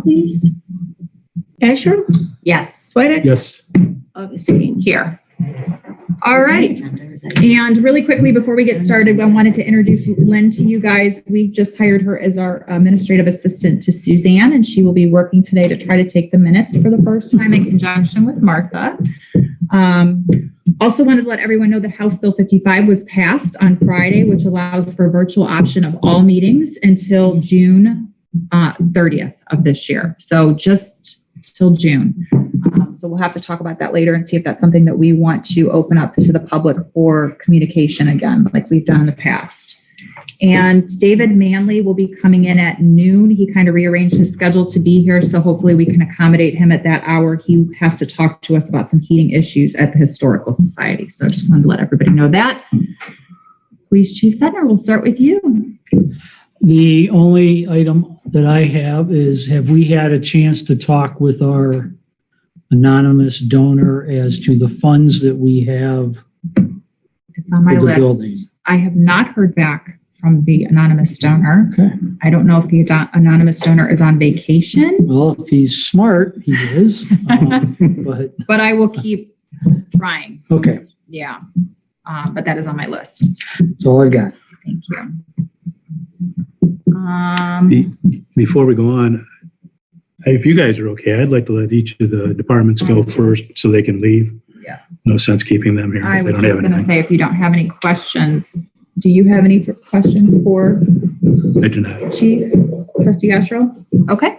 please. Asher? Yes. Swedick? Yes. Augustine here. All right. And really quickly, before we get started, I wanted to introduce Lynn to you guys. We just hired her as our administrative assistant to Suzanne, and she will be working today to try to take the minutes for the first time in conjunction with Martha. Also wanted to let everyone know that House Bill 55 was passed on Friday, which allows for a virtual option of all meetings until June 30th of this year. So just till June. So we'll have to talk about that later and see if that's something that we want to open up to the public for communication again, like we've done in the past. And David Manley will be coming in at noon. He kind of rearranged his schedule to be here, so hopefully we can accommodate him at that hour. He has to talk to us about some heating issues at the Historical Society. So just wanted to let everybody know that. Police Chief Sedner, we'll start with you. The only item that I have is, have we had a chance to talk with our anonymous donor as to the funds that we have? It's on my for the list. building? I have not heard back from the anonymous donor. Okay. I don't know if the anonymous donor is on vacation, Well, if he's smart, he is. but I will keep trying. Okay, Yeah. But that is on my list. that's all I got. Thank you. Before we go on, if you guys are okay, I'd like to let each of the departments go first so they can leave. Yeah. No sense keeping them here I if they was don't have just going to anything. say, if you don't have any questions, do you have any questions for I do not. Chief Trustee Asherle? Okay.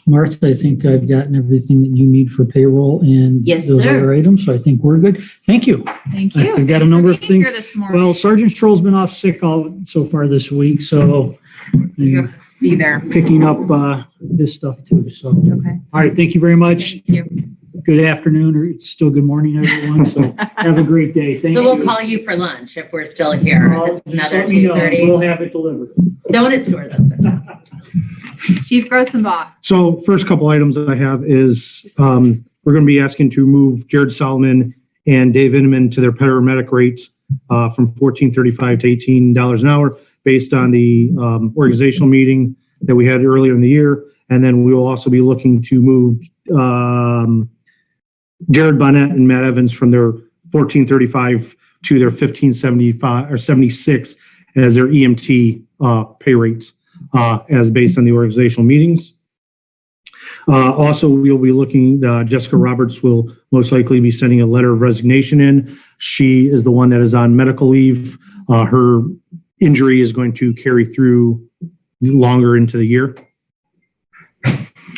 Martha, I think I've gotten everything that you need for payroll and Yes, those sir. other items, so I think we're good. Thank you. Thank you. I've got a Thanks number for of being things. here this morning. Well, Sergeant Stroll's been off sick so far this week, so You have to be there. picking up his stuff too. So, Okay. all right, thank you very much. Thank you. Good afternoon, or it's still good morning, everyone. So have a great day. Thank So you. we'll call you for lunch if we're still here. If it's Just another let me know. 2:30. We'll have it delivered. Donut store's open. Chief Grossenbach. So first couple items that I have is we're going to be asking to move Jared Solomon and Dave Inman to their paramedic rates from $14.35 to $18 an hour based on the organizational meeting that we had earlier in the year. And then we will also be looking to move Jared Bonnet and Matt Evans from their $14.35 to their $15.75 or $76 as their EMT pay rates. As based on the organizational meetings. Also, we'll be looking, Jessica Roberts will most likely be sending a letter of resignation in. She is the one that is on medical leave. Her injury is going to carry through longer into the year.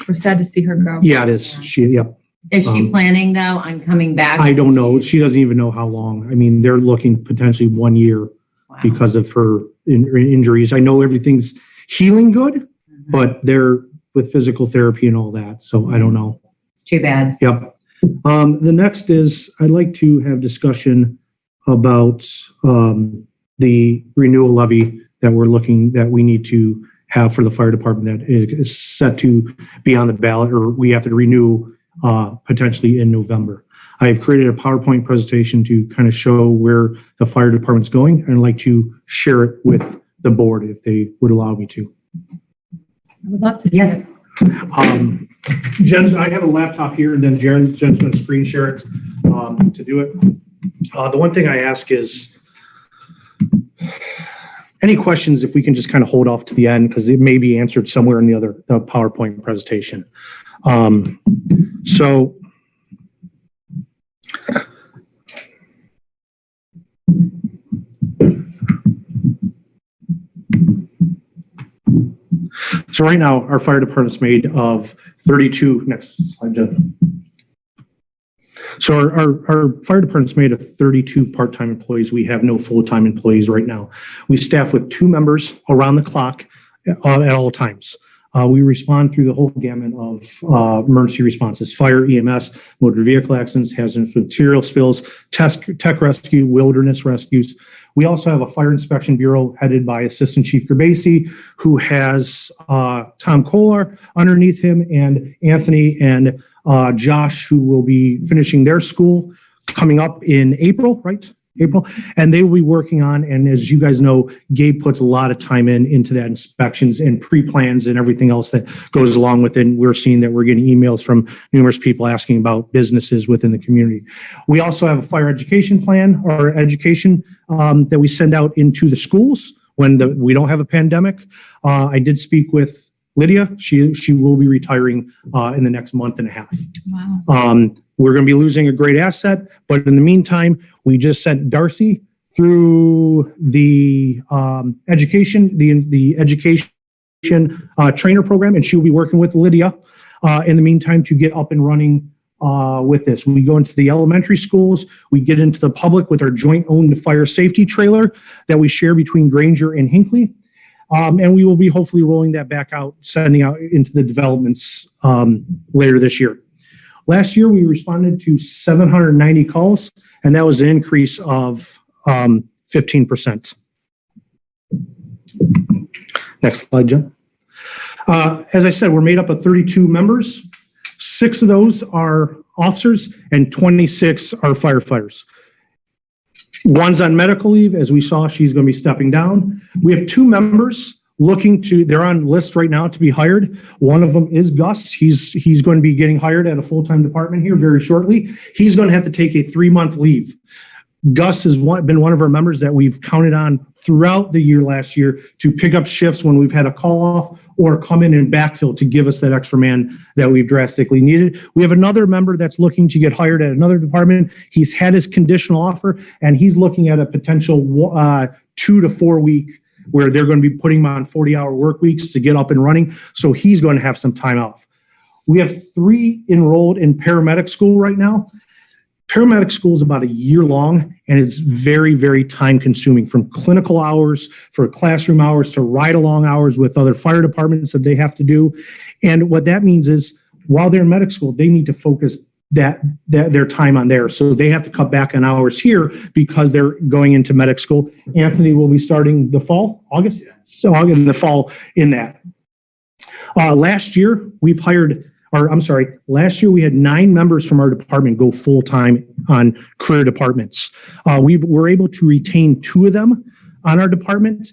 We're sad to see her go. Yeah, it is. Yep. Is she planning though on coming back? I don't know. She doesn't even know how long. I mean, they're looking potentially 1 year Wow. because of her injuries. I know everything's healing good, but they're with physical therapy and all that. So I don't know. It's too bad. Yep. The next is I'd like to have discussion about the renewal levy that we need to have for the fire department that is set to be on the ballot, or we have to renew potentially in November. I've created a PowerPoint presentation to kind of show where the fire department's going, and I'd like to share it with the board if they would allow me to. I would love to see Yes. it. Jen, I have a laptop here, and then Jen's going to screen share it to do it. The one thing I ask is any questions, if we can just kind of hold off to the end, because it may be answered somewhere in the PowerPoint presentation. So right now, our fire department's made of 32, next slide, Jen. So our fire department's made of 32 part-time employees. We have no full-time employees right now. We staff with 2 members around the clock at all times. We respond through the whole gamut of emergency responses: fire, EMS, motor vehicle accidents, hazardous material spills, tech rescue, wilderness rescues. We also have a fire inspection bureau headed by Assistant Chief Gerbasi, who has Tom Kolar underneath him, and Anthony and Josh, who will be finishing their school coming up in April, right? April, and they will be working on, and as you guys know, Gabe puts a lot of time into that inspections and pre-plans and everything else that goes along with it. And we're seeing that we're getting emails from numerous people asking about businesses within the community. We also have a fire education plan or education that we send out into the schools when we don't have a pandemic. I did speak with Lydia. She will be retiring in the next month and a half. Wow. We're going to be losing a great asset, but in the meantime, we just sent Darcy through the education trainer program, and she will be working with Lydia in the meantime to get up and running with this. We go into the elementary schools, we get into the public with our joint owned fire safety trailer that we share between Granger and Hinckley. And we will be hopefully rolling that back out, sending out into the developments later this year. Last year, we responded to 790 calls, and that was an increase of 15%. Next slide, Jen. As I said, we're made up of 32 members. 6 of those are officers and 26 are firefighters. One's on medical leave. As we saw, she's going to be stepping down. We have 2 members they're on list right now to be hired. One of them is Gus. He's going to be getting hired at a full-time department here very shortly. He's going to have to take a 3-month leave. Gus has been one of our members that we've counted on throughout the year last year to pick up shifts when we've had a call off or come in and backfill to give us that extra man that we've drastically needed. We have another member that's looking to get hired at another department. He's had his conditional offer and he's looking at a potential 2 to 4 week where they're going to be putting him on 40-hour work weeks to get up and running. So he's going to have some time off. We have 3 enrolled in paramedic school right now. Paramedic school is about a year long, and it's very, very time consuming, from clinical hours, for classroom hours, to ride-along hours with other fire departments that they have to do. And what that means is while they're in medic school, they need to focus their time on there. So they have to cut back on hours here because they're going into medic school. Anthony will be starting the fall, August? So in the fall in that. Last year we had 9 members from our department go full-time on career departments. We were able to retain 2 of them on our department.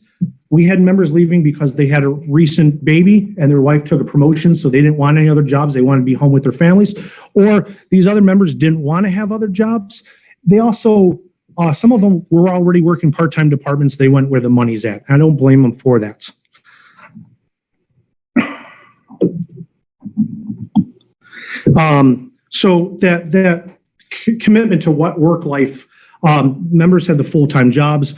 We had members leaving because they had a recent baby and their wife took a promotion, so they didn't want any other jobs. They wanted to be home with their families. Or these other members didn't want to have other jobs. They also, some of them were already working part-time departments. They went where the money's at. I don't blame them for that. So that commitment to what work life, members had the full-time jobs,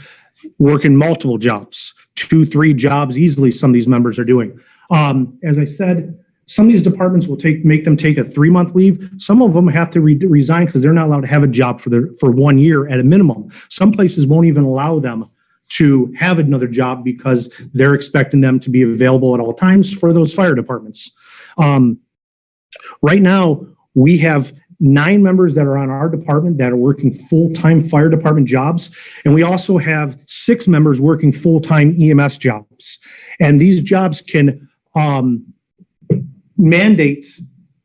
working multiple jobs, 2, 3 jobs easily. Some of these members are doing. As I said, some of these departments will make them take a 3-month leave. Some of them have to resign because they're not allowed to have a job for 1 year at a minimum. Some places won't even allow them to have another job because they're expecting them to be available at all times for those fire departments. Right now, we have 9 members that are on our department that are working full-time fire department jobs. And we also have 6 members working full-time EMS jobs. And these jobs can mandate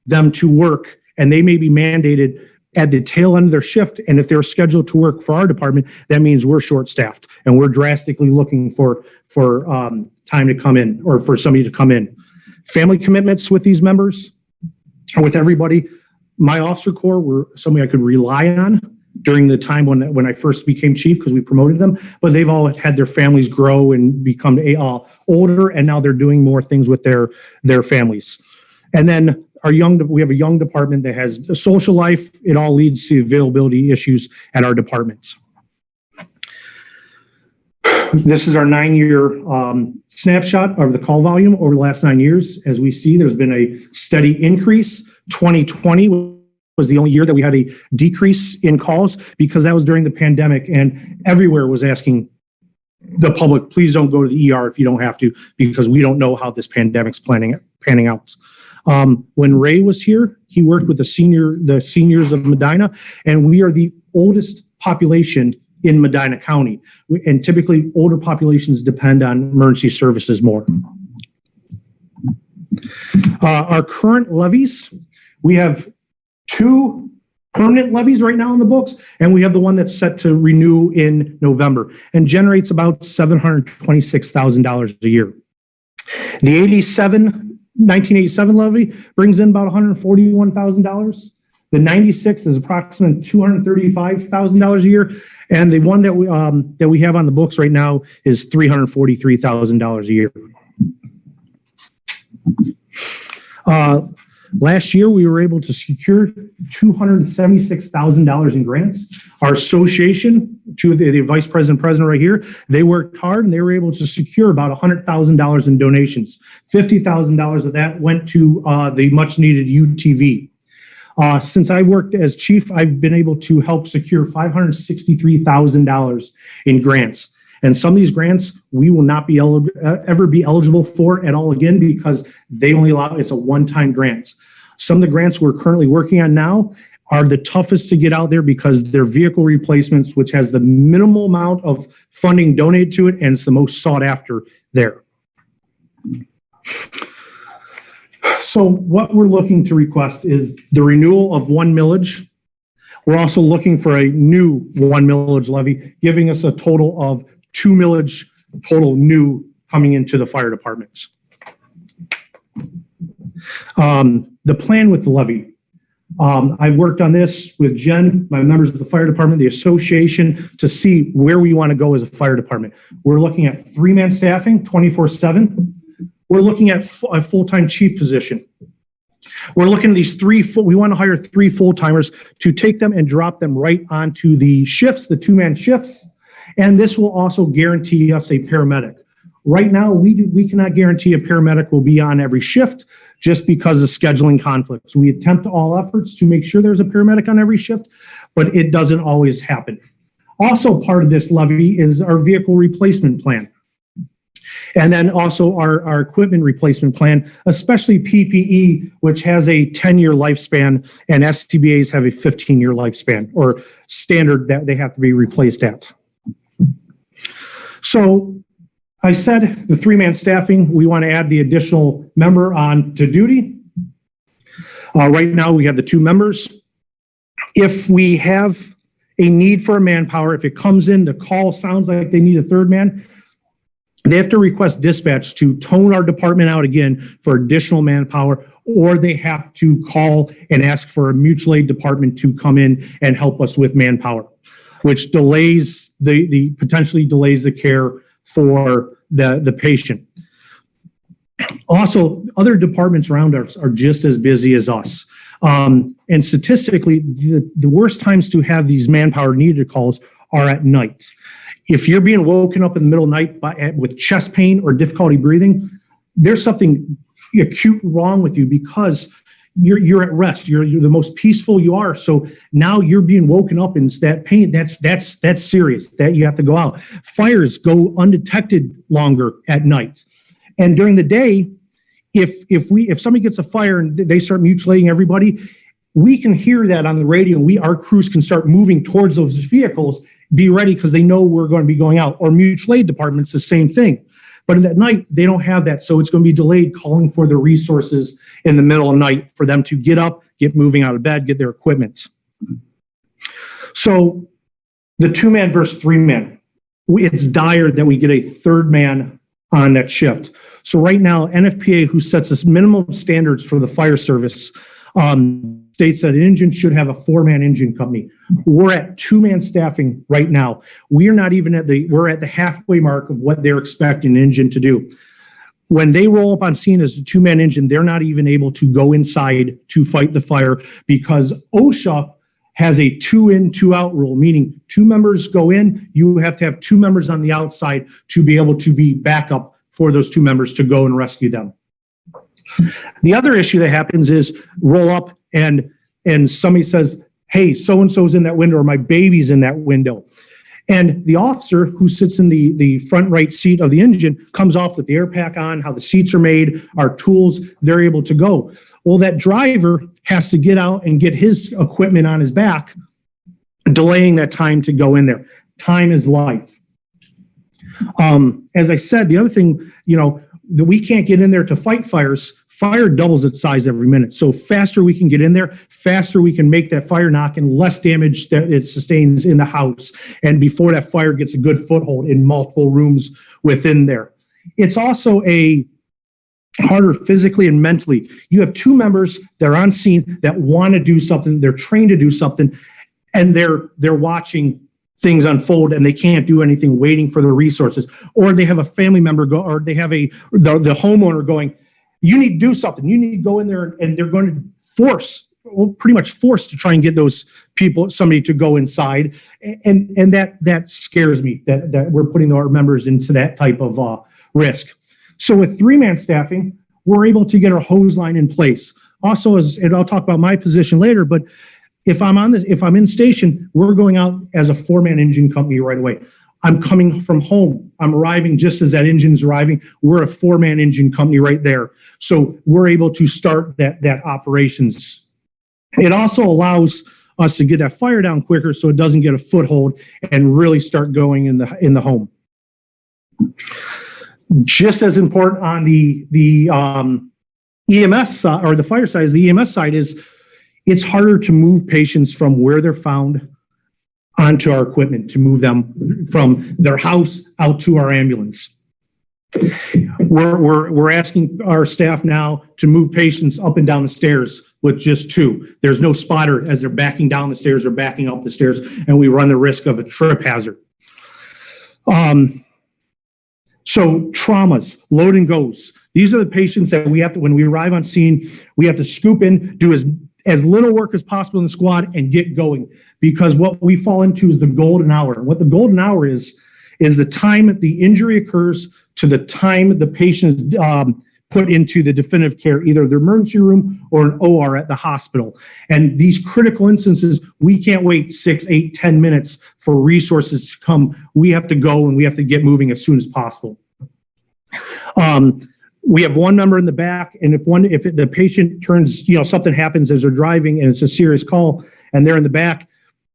them to work, and they may be mandated at the tail end of their shift. And if they're scheduled to work for our department, that means we're short-staffed and we're drastically looking for time to come in, or for somebody to come in. Family commitments with these members, or with everybody. My officer corps were somebody I could rely on during the time when I first became chief, because we promoted them, but they've all had their families grow and become older, and now they're doing more things with their families. And then we have a young department that has a social life. It all leads to availability issues at our departments. This is our 9-year snapshot of the call volume over the last 9 years. As we see, there's been a steady increase. 2020 was the only year that we had a decrease in calls because that was during the pandemic, and everywhere was asking the public, please don't go to the ER if you don't have to, because we don't know how this pandemic's panning out. When Ray was here, he worked with the seniors of Medina, and we are the oldest population in Medina County. And typically older populations depend on emergency services more. Our current levies, we have 2 permanent levies right now in the books, and we have the one that's set to renew in November and generates about $726,000 a year. The 1987 levy brings in about $141,000. The 96 is approximately $235,000 a year, and the one that we have on the books right now is $343,000 a year. Last year, we were able to secure $276,000 in grants. Our association, to the vice president right here, they worked hard and they were able to secure about $100,000 in donations. $50,000 of that went to the much needed UTV. Since I worked as chief, I've been able to help secure $563,000 in grants. And some of these grants we will not be ever be eligible for at all again because they only allow, it's a one-time grant. Some of the grants we're currently working on now are the toughest to get out there because they're vehicle replacements, which has the minimal amount of funding donated to it, and it's the most sought after there. So what we're looking to request is the renewal of 1 millage. We're also looking for a new 1 millage levy, giving us a total of 2 millage total new coming into the fire departments. The plan with the levy. I've worked on this with Jen, my members of the fire department, the association, to see where we want to go as a fire department. We're looking at 3-man staffing, 24/7. We're looking at a full-time chief position. We're looking at these we want to hire 3 full-timers to take them and drop them right onto the shifts, the 2-man shifts. And this will also guarantee us a paramedic. Right now, we cannot guarantee a paramedic will be on every shift just because of scheduling conflicts. We attempt all efforts to make sure there's a paramedic on every shift, but it doesn't always happen. Also part of this levy is our vehicle replacement plan. And then also our equipment replacement plan, especially PPE, which has a 10-year lifespan, and STBAs have a 15-year lifespan or standard that they have to be replaced at. So I said the 3-man staffing, we want to add the additional member on to duty. Right now we have the 2 members. If we have a need for a manpower, if it comes in, the call sounds like they need a 3rd man, they have to request dispatch to tone our department out again for additional manpower, or they have to call and ask for a mutual aid department to come in and help us with manpower, which delays potentially delays the care for the patient. Also, other departments around us are just as busy as us. And statistically, the worst times to have these manpower needed calls are at night. If you're being woken up in the middle of the night with chest pain or difficulty breathing, there's something acute wrong with you because you're at rest. You're the most peaceful you are. So now you're being woken up and that pain, that's serious, that you have to go out. Fires go undetected longer at night. And during the day, if somebody gets a fire and they start mutilating everybody, we can hear that on the radio and our crews can start moving towards those vehicles, be ready because they know we're going to be going out. Or mutual aid departments, the same thing. But in that night, they don't have that. So it's going to be delayed calling for the resources in the middle of the night for them to get up, get moving out of bed, get their equipment. So the 2-man versus 3-man, it's dire that we get a 3rd man on that shift. So right now, NFPA, who sets us minimum standards for the fire service, states that an engine should have a 4-man engine company. We're at 2-man staffing right now. We're not even we're at the halfway mark of what they're expecting an engine to do. When they roll up on scene as a 2-man engine, they're not even able to go inside to fight the fire because OSHA has a 2-in, 2-out rule, meaning 2 members go in, you have to have 2 members on the outside to be able to be backup for those 2 members to go and rescue them. The other issue that happens is roll up and somebody says, hey, so-and-so's in that window or my baby's in that window. And the officer who sits in the front right seat of the engine comes off with the air pack on, how the seats are made, our tools, they're able to go. Well, that driver has to get out and get his equipment on his back, delaying that time to go in there. Time is life. As I said, the other thing, we can't get in there to fight fires. Fire doubles its size every minute. So faster we can get in there, faster we can make that fire knock and less damage that it sustains in the house. And before that fire gets a good foothold in multiple rooms within there. It's also harder physically and mentally. You have two members that are on scene that want to do something. They're trained to do something, and they're watching things unfold and they can't do anything, waiting for the resources. Or they have a family member go, or they have the homeowner going, you need to do something. You need to go in there, and they're going to pretty much force to try and get those people, somebody to go inside. And that scares me that we're putting our members into that type of risk. So with 3-man staffing, we're able to get our hose line in place. Also, and I'll talk about my position later, but if I'm in station, we're going out as a 4-man engine company right away. I'm coming from home. I'm arriving just as that engine's arriving. We're a 4-man engine company right there. So we're able to start that operations. It also allows us to get that fire down quicker so it doesn't get a foothold and really start going in the home. Just as important on the EMS side, or the fire side, is the EMS side, is it's harder to move patients from where they're found onto our equipment, to move them from their house out to our ambulance. We're asking our staff now to move patients up and down the stairs with just 2. There's no spotter as they're backing down the stairs or backing up the stairs, and we run the risk of a trip hazard. So traumas, load and goes. These are the patients that we have to, when we arrive on scene, we have to scoop in, do as little work as possible in the squad and get going, because what we fall into is the golden hour. And what the golden hour is the time the injury occurs to the time the patient is put into the definitive care, either the emergency room or an OR at the hospital. And these critical instances, we can't wait 6, 8, 10 minutes for resources to come. We have to go and we have to get moving as soon as possible. We have one member in the back, and if the patient turns, something happens as they're driving and it's a serious call and they're in the back,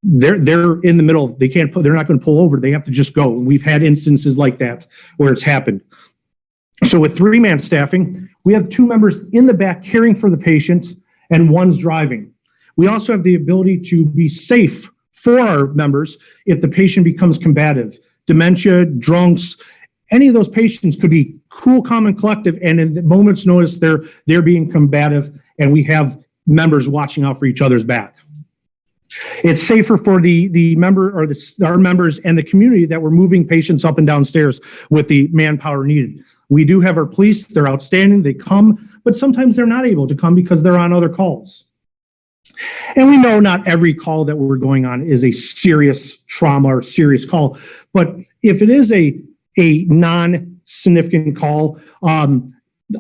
they're in the middle. They're not going to pull over. They have to just go. And we've had instances like that where it's happened. So with 3-man staffing, we have 2 members in the back caring for the patients and one's driving. We also have the ability to be safe for our members if the patient becomes combative, dementia, drunks. Any of those patients could be cool, calm, and collective, and in the moment's notice, they're being combative, and we have members watching out for each other's back. It's safer for the member or our members and the community that we're moving patients up and down stairs with the manpower needed. We do have our police; they're outstanding. They come, but sometimes they're not able to come because they're on other calls. And we know not every call that we're going on is a serious trauma or serious call, but if it is a non-significant call,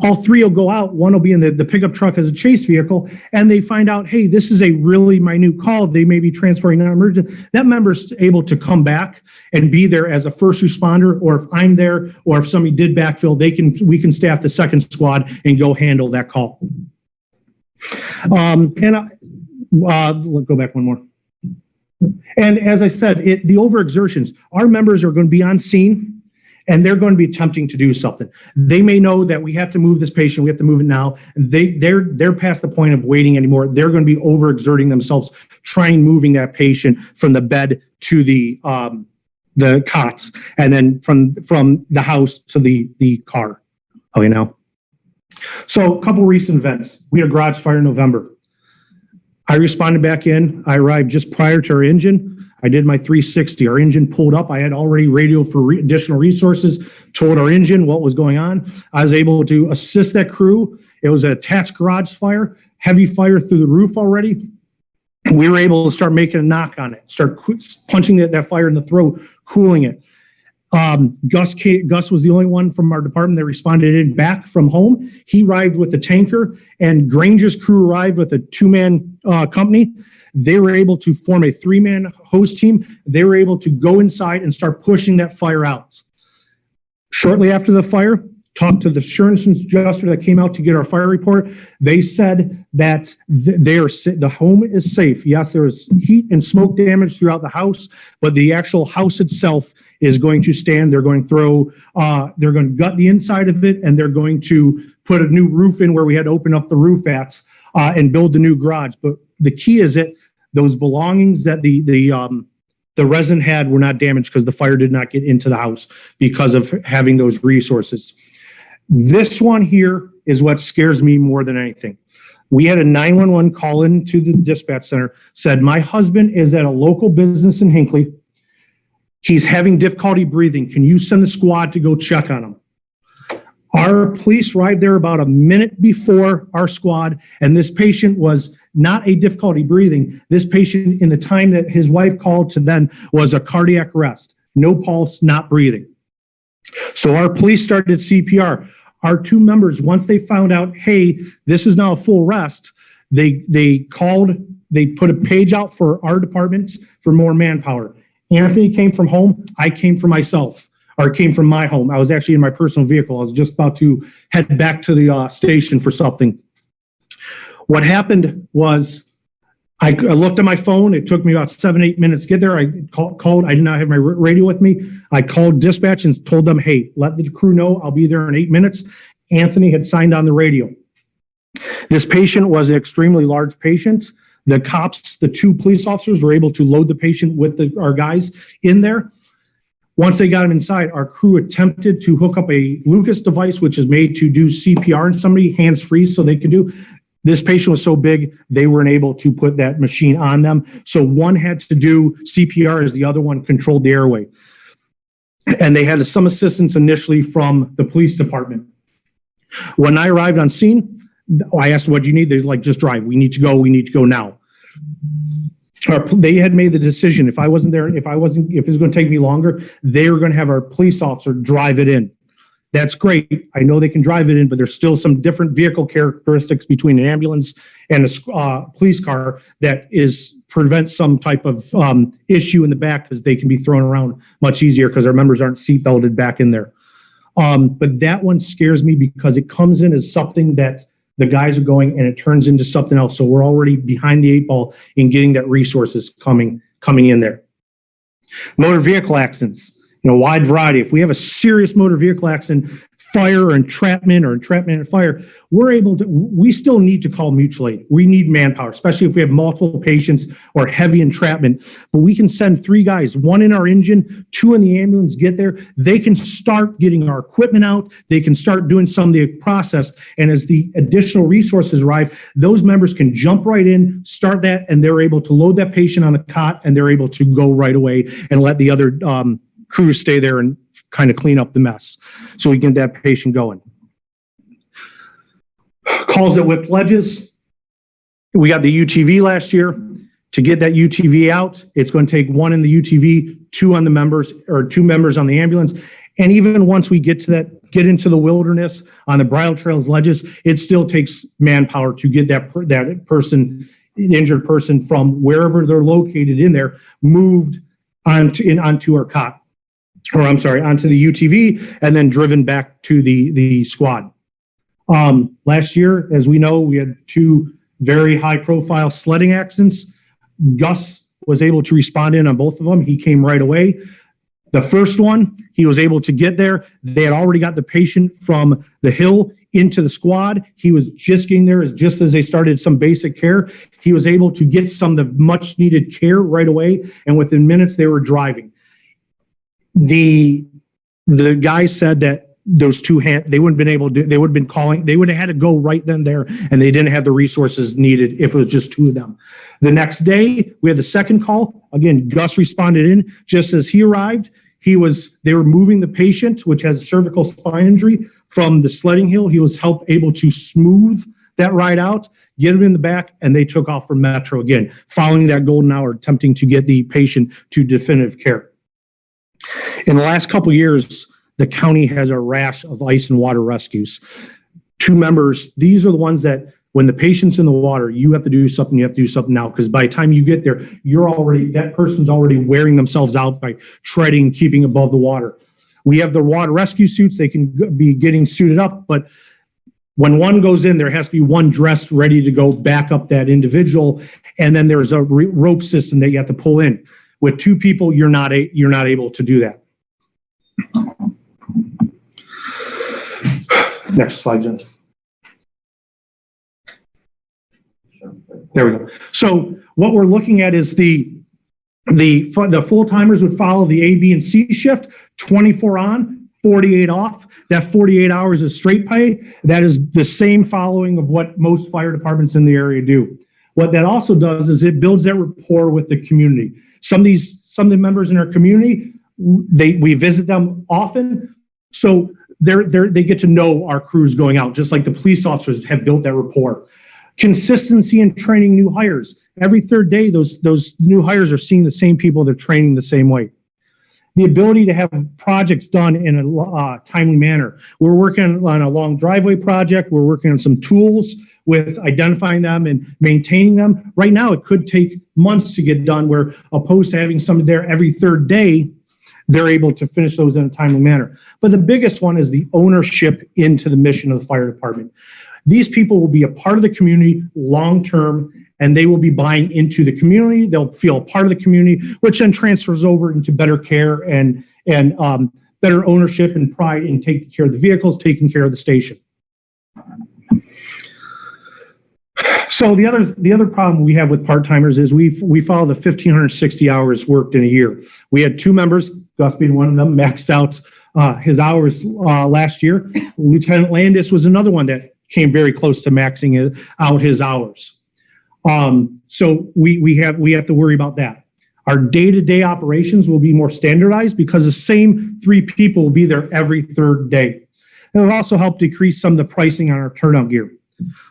all 3 will go out. One will be in the pickup truck as a chase vehicle, and they find out, hey, this is a really minute call. They may be transporting non-emergent. That member's able to come back and be there as a first responder, or if I'm there, or if somebody did backfill, we can staff the second squad and go handle that call. Go back one more. And as I said, the overexertions, our members are going to be on scene, and they're going to be attempting to do something. They may know that we have to move this patient, we have to move it now. They're past the point of waiting anymore. They're going to be overexerting themselves, trying moving that patient from the bed to the cots, and then from the house to the car. So a couple recent events. We had a garage fire in November. I responded back in. I arrived just prior to our engine. I did my 360. Our engine pulled up. I had already radioed for additional resources, told our engine what was going on. I was able to assist that crew. It was an attached garage fire, heavy fire through the roof already. We were able to start making a knock on it, start punching that fire in the throat, cooling it. Gus was the only one from our department that responded in back from home. He arrived with the tanker, and Granger's crew arrived with a 2-man company. They were able to form a 3-man hose team. They were able to go inside and start pushing that fire out. Shortly after the fire, talked to the insurance adjuster that came out to get our fire report. They said that the home is safe. Yes, there is heat and smoke damage throughout the house, but the actual house itself is going to stand. They're going to they're going to gut the inside of it, and they're going to put a new roof in where we had to open up the roof at and build the new garage. But the key is that those belongings that the resident had were not damaged because the fire did not get into the house because of having those resources. This one here is what scares me more than anything. We had a 911 call in to the dispatch center, said, my husband is at a local business in Hinckley. He's having difficulty breathing. Can you send the squad to go check on him? Our police arrived there about a minute before our squad, and this patient was not a difficulty breathing. This patient, in the time that his wife called to then, was a cardiac arrest. No pulse, not breathing. So our police started CPR. Our two members, once they found out, hey, this is now a full rest, they called, they put a page out for our department for more manpower. Anthony came from home. I came from myself, or came from my home. I was actually in my personal vehicle. I was just about to head back to the station for something. What happened was I looked at my phone. It took me about 7-8 minutes to get there. I called. I did not have my radio with me. I called dispatch and told them, hey, let the crew know I'll be there in 8 minutes. Anthony had signed on the radio. This patient was an extremely large patient. The cops, the two police officers, were able to load the patient with our guys in there. Once they got him inside, our crew attempted to hook up a Lucas device, which is made to do CPR on somebody, hands-free, so they could do. This patient was so big, they weren't able to put that machine on them. So one had to do CPR as the other one controlled the airway. And they had some assistance initially from the police department. When I arrived on scene, I asked, what do you need? They're like, just drive. We need to go now. They had made the decision. If I wasn't there, if it was going to take me longer, they were going to have our police officer drive it in. That's great. I know they can drive it in, but there's still some different vehicle characteristics between an ambulance and a police car that prevents some type of issue in the back, because they can be thrown around much easier because our members aren't seat belted back in there. But that one scares me because it comes in as something that the guys are going and it turns into something else. So we're already behind the 8 ball in getting that resources coming in there. Motor vehicle accidents. Wide variety. If we have a serious motor vehicle accident, fire or entrapment and fire, we still need to call mutual aid. We need manpower, especially if we have multiple patients or heavy entrapment. But we can send 3 guys, 1 in our engine, 2 in the ambulance, get there. They can start getting our equipment out. They can start doing some of the process. And as the additional resources arrive, those members can jump right in, start that, and they're able to load that patient on the cot, and they're able to go right away and let the other crews stay there and kind of clean up the mess so we can get that patient going. Calls that whipped ledges. We got the UTV last year. To get that UTV out, it's going to take 1 in the UTV, 2 on the members, or 2 members on the ambulance. And even once we get into the wilderness on the bridle trails ledges, it still takes manpower to get that person, injured person, from wherever they're located in there, moved onto our cot. Onto the UTV, and then driven back to the squad. Last year, as we know, we had 2 very high-profile sledding accidents. Gus was able to respond in on both of them. He came right away. The first one, he was able to get there. They had already got the patient from the hill into the squad. He was just getting there just as they started some basic care. He was able to get some of the much-needed care right away, and within minutes, they were driving. The guy said that those 2 they wouldn't been able to, they would have been calling, they would have had to go right then there, and they didn't have the resources needed if it was just 2 of them. The next day, we had the second call. Again, Gus responded in just as he arrived. They were moving the patient, which has cervical spine injury, from the sledding hill. He was able to smooth that ride out, get him in the back, and they took off for Metro again, following that golden hour, attempting to get the patient to definitive care. In the last couple of years, the county has a rash of ice and water rescues. 2 members, these are the ones that when the patient's in the water, you have to do something now, because by the time you get there, that person's already wearing themselves out by treading, keeping above the water. We have the water rescue suits. They can be getting suited up, but when one goes in, there has to be one dressed ready to go back up that individual. And then there's a rope system that you have to pull in. With two people, you're not able to do that. Next slide, Jen. There we go. So what we're looking at is the full-timers would follow the A, B, and C shift, 24 on, 48 off. That 48 hours is straight pay. That is the same following of what most fire departments in the area do. What that also does is it builds that rapport with the community. Some of the members in our community, we visit them often, so they get to know our crews going out, just like the police officers have built that rapport. Consistency in training new hires. Every third day, those new hires are seeing the same people. They're training the same way. The ability to have projects done in a timely manner. We're working on a long driveway project. We're working on some tools with identifying them and maintaining them. Right now, it could take months to get done, where opposed to having somebody there every third day, they're able to finish those in a timely manner. But the biggest one is the ownership into the mission of the fire department. These people will be a part of the community long-term, and they will be buying into the community. They'll feel a part of the community, which then transfers over into better care and better ownership and pride in taking care of the vehicles, taking care of the station. So the other problem we have with part-timers is we follow the 1,560 hours worked in a year. We had two members, Gus being one of them, maxed out his hours last year. Lieutenant Landis was another one that came very close to maxing out his hours. So we have to worry about that. Our day-to-day operations will be more standardized because the same three people will be there every third day. And it'll also help decrease some of the pricing on our turnout gear.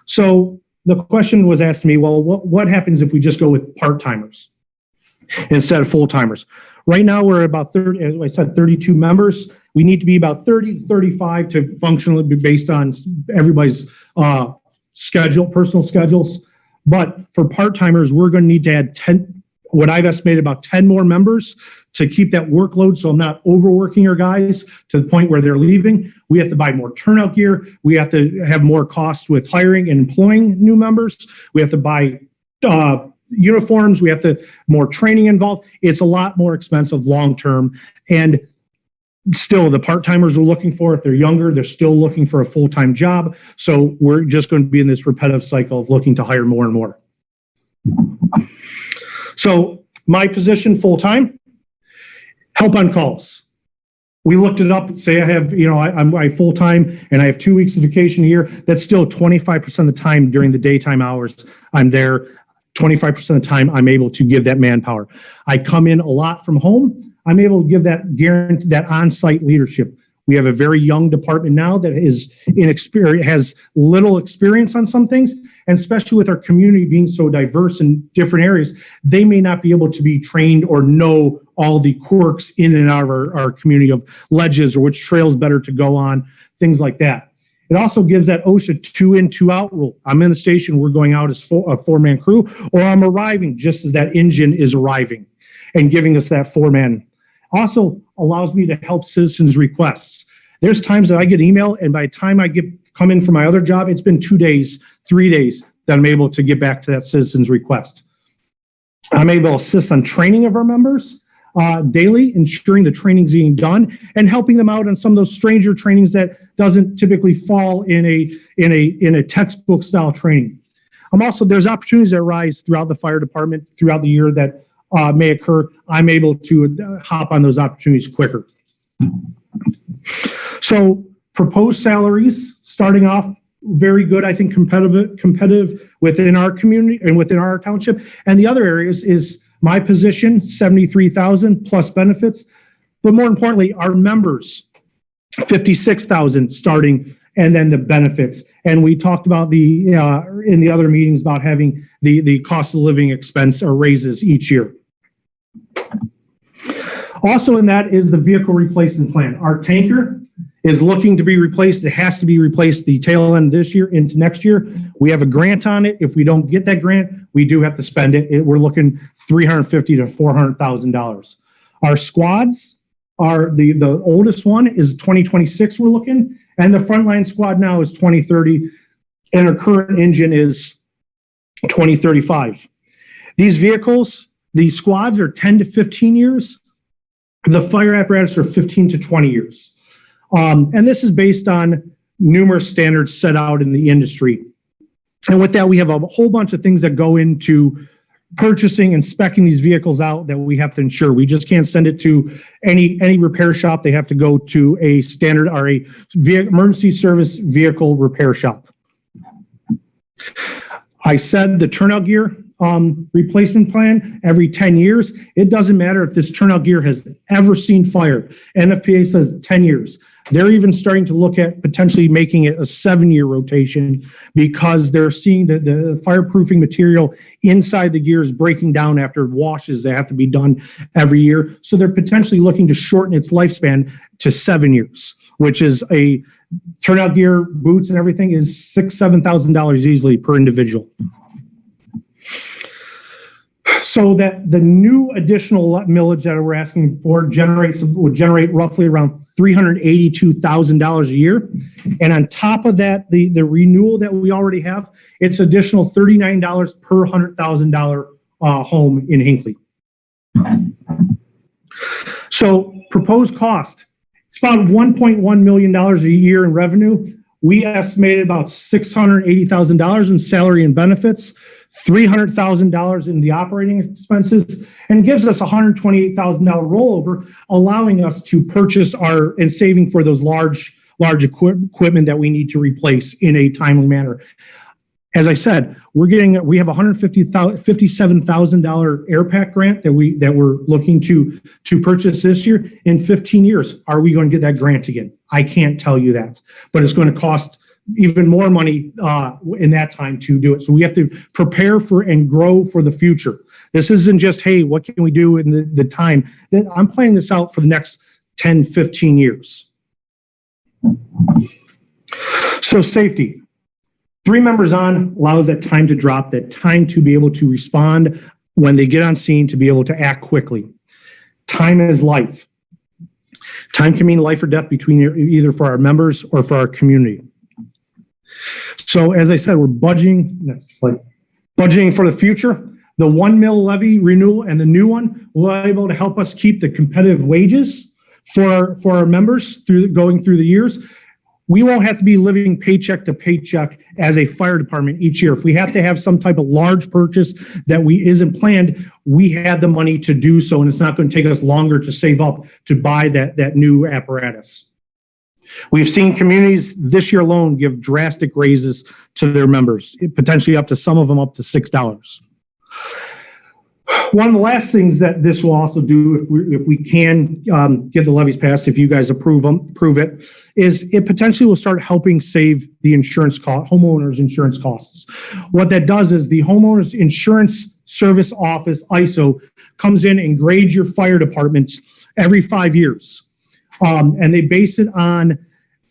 So the question was asked to me, well, what happens if we just go with part-timers instead of full-timers? Right now, we're about 30, as I said, 32 members. We need to be about 30 to 35 to functionally be based on everybody's personal schedules. But for part-timers, we're going to need to add 10, what I've estimated about 10 more members to keep that workload, so I'm not overworking our guys to the point where they're leaving. We have to buy more turnout gear. We have to have more costs with hiring and employing new members. We have to buy uniforms. We have to more training involved. It's a lot more expensive long-term. And still, the part-timers we're looking for, if they're younger, they're still looking for a full-time job. So we're just going to be in this repetitive cycle of looking to hire more and more. So my position full-time, help on calls. We looked it up. Say I have, I'm full-time and I have 2 weeks of vacation a year. That's still 25% of the time during the daytime hours I'm there. 25% of the time I'm able to give that manpower. I come in a lot from home. I'm able to give that guarantee, that on-site leadership. We have a very young department now that is inexperienced, has little experience on some things, and especially with our community being so diverse in different areas, they may not be able to be trained or know all the quirks in and out of our community of ledges or which trails better to go on, things like that. It also gives that OSHA 2-in, 2-out rule. I'm in the station, we're going out as a four-man crew, or I'm arriving just as that engine is arriving and giving us that four-man. Also allows me to help citizens' requests. There's times that I get email, and by the time I come in for my other job, it's been 2 days, 3 days that I'm able to get back to that citizen's request. I'm able to assist on training of our members daily, ensuring the training's being done, and helping them out on some of those stranger trainings that doesn't typically fall in a textbook style training. There's opportunities that arise throughout the fire department throughout the year that may occur. I'm able to hop on those opportunities quicker. So proposed salaries, starting off very good, I think competitive within our community and within our township. And the other areas is my position, $73,000 plus benefits. But more importantly, our members, $56,000 starting, and then the benefits. And we talked about in the other meetings about having the cost of living expense or raises each year. Also in that is the vehicle replacement plan. Our tanker is looking to be replaced. It has to be replaced the tail end this year into next year. We have a grant on it. If we don't get that grant, we do have to spend it. We're looking $350,000 to $400,000. Our squads, the oldest one is 2026 we're looking, and the frontline squad now is 2030, and our current engine is 2035. These vehicles, the squads are 10 to 15 years. The fire apparatus are 15 to 20 years. And this is based on numerous standards set out in the industry. And with that, we have a whole bunch of things that go into purchasing and speccing these vehicles out that we have to ensure. We just can't send it to any repair shop. They have to go to a standard or a emergency service vehicle repair shop. I said the turnout gear replacement plan every 10 years. It doesn't matter if this turnout gear has ever seen fire. NFPA says 10 years. They're even starting to look at potentially making it a 7-year rotation because they're seeing that the fireproofing material inside the gear is breaking down after washes that have to be done every year. So they're potentially looking to shorten its lifespan to 7 years, which is a turnout gear, boots and everything is $7,000 easily per individual. So that the new additional millage that we're asking for would generate roughly around $382,000 a year. And on top of that, the renewal that we already have, it's additional $39 per $100,000 home in Hinckley. So proposed cost, it's about $1.1 million a year in revenue. We estimated about $680,000 in salary and benefits, $300,000 in the operating expenses, and gives us $128,000 rollover, allowing us to purchase and saving for those large equipment that we need to replace in a timely manner. As I said, we have a $157,000 air pack grant that we're looking to purchase this year. In 15 years, are we going to get that grant again? I can't tell you that, but it's going to cost even more money in that time to do it. So we have to prepare for and grow for the future. This isn't just, hey, what can we do in the time? I'm planning this out for the next 10, 15 years. So safety. 3 members on allows that time to drop, that time to be able to respond when they get on scene, to be able to act quickly. Time is life. Time can mean life or death between either for our members or for our community. So as I said, we're budgeting for the future. The 1 mil levy renewal and the new one will be able to help us keep the competitive wages for our members going through the years. We won't have to be living paycheck to paycheck as a fire department each year. If we have to have some type of large purchase that isn't planned, we have the money to do so, and it's not going to take us longer to save up to buy that new apparatus. We've seen communities this year alone give drastic raises to their members, potentially up to some of them up to $6. One of the last things that this will also do, if we can get the levies passed, if you guys approve it, is it potentially will start helping save the homeowners insurance costs. What that does is the homeowners insurance service office, ISO, comes in and grades your fire departments every 5 years. And they base it on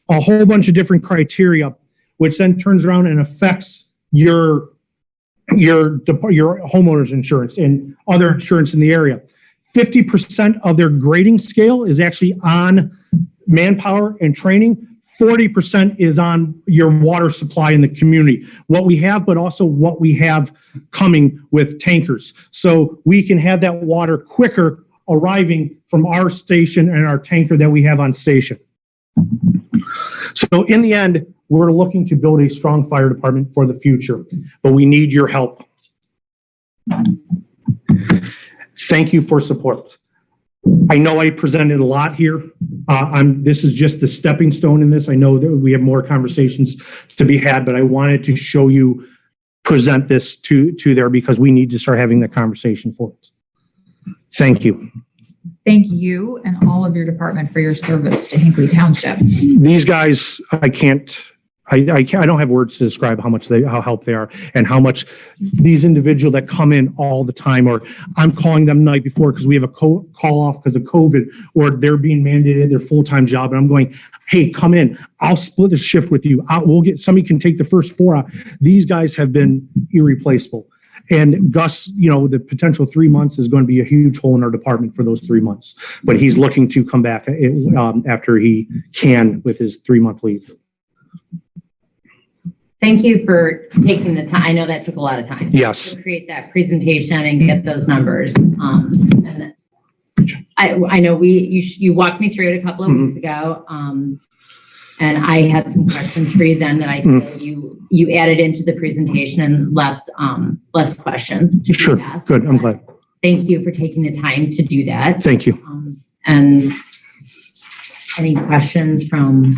a whole bunch of different criteria, which then turns around and affects your homeowner's insurance and other insurance in the area. 50% of their grading scale is actually on manpower and training. 40% is on your water supply in the community, what we have, but also what we have coming with tankers. So we can have that water quicker arriving from our station and our tanker that we have on station. So in the end, we're looking to build a strong fire department for the future, but we need your help. Thank you for support. I know I presented a lot here. This is just the stepping stone in this. I know that we have more conversations to be had, but I wanted to present this to there because we need to start having the conversation for it. Thank you. Thank you and all of your department for your service to Hinckley Township. These guys, I don't have words to describe how help they are and how much these individuals that come in all the time, or I'm calling them the night before because we have a call off because of COVID, or they're being mandated their full-time job. And I'm going, hey, come in. I'll split the shift with you. Somebody can take the first 4 out. These guys have been irreplaceable. And Gus, the potential 3 months is going to be a huge hole in our department for those 3 months. But he's looking to come back after he can with his 3-month leave. Thank you for taking the time. I know that took a lot of time. Yes. To create that presentation and get those numbers. And I know you walked me through it a couple of weeks ago. And I had some questions for you then that I feel you added into the presentation and left less questions to be asked. Good. I'm glad. Thank you for taking the time to do that. Thank you. And any questions from,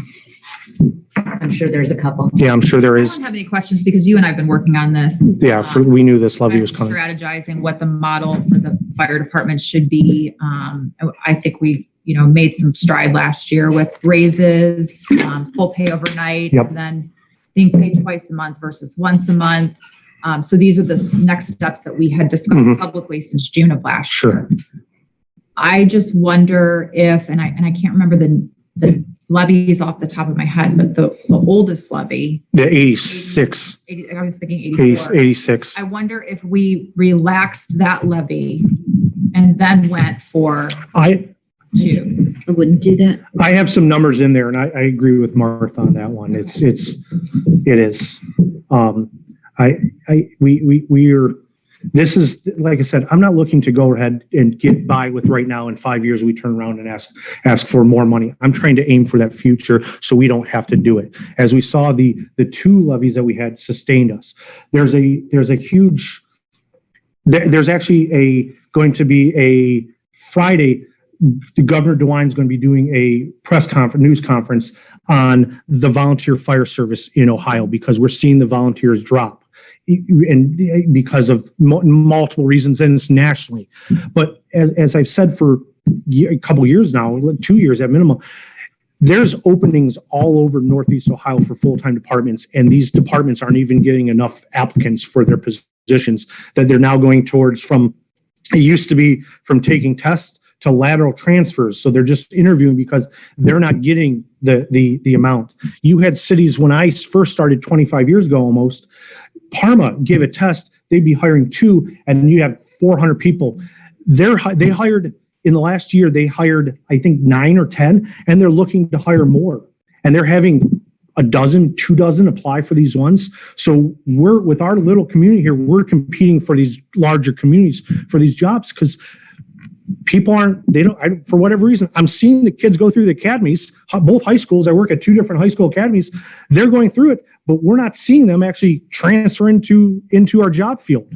I'm sure there's a couple. Yeah, I'm sure there I is. don't have any questions because you and I have been working on this. Yeah, we knew this levy was coming. Strategizing what the model for the fire department should be. I think we, made some stride last year with raises, full pay overnight, and then being paid twice a month versus once a month. So these are the next steps that we had discussed publicly since June of last year. I just wonder if, and I can't remember the levies off the top of my head, but the oldest levy. The 86. I was thinking 84. 86. I wonder if we relaxed that levy and then went for two. I wouldn't do that. I have some numbers in there, and I agree with Martha on that one. It is. This is, like I said, I'm not looking to go ahead and get by with right now. In 5 years, we turn around and ask for more money. I'm trying to aim for that future so we don't have to do it. As we saw, the two levies that we had sustained us. There's actually going to be a Friday. The Governor DeWine is going to be doing a news conference on the volunteer fire service in Ohio, because we're seeing the volunteers drop, and because of multiple reasons, and it's nationally. But as I've said for a couple years now, 2 years at minimum, there's openings all over Northeast Ohio for full-time departments, and these departments aren't even getting enough applicants for their positions, that they're now going towards it used to be from taking tests to lateral transfers. So they're just interviewing because they're not getting the amount. You had cities when I first started 25 years ago almost, Parma gave a test, they'd be hiring 2, and you have 400 people. They hired, in the last year, they hired, I think, 9 or 10, and they're looking to hire more. And they're having a dozen, 2 dozen apply for these ones. So we're, with our little community here, we're competing for these larger communities for these jobs, because people for whatever reason, I'm seeing the kids go through the academies, both high schools. I work at 2 different high school academies. They're going through it, but we're not seeing them actually transfer into our job field.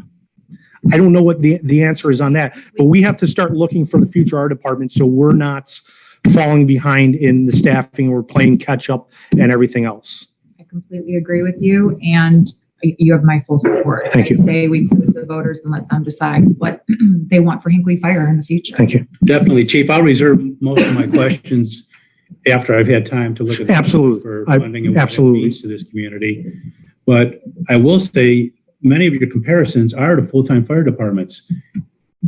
I don't know what the answer is on that, but we have to start looking for the future of our department, so we're not falling behind in the staffing. We're playing catch up and everything else. I completely agree with you, and you have my full support. Thank you. I say we put it to the voters and let them decide what they want for Hinckley Fire in the future. Thank you. Definitely, Chief. I'll reserve most of my questions after I've had time to look at Absolutely. for funding and what Absolutely. it means to this community. But I will say many of your comparisons are to full-time fire departments.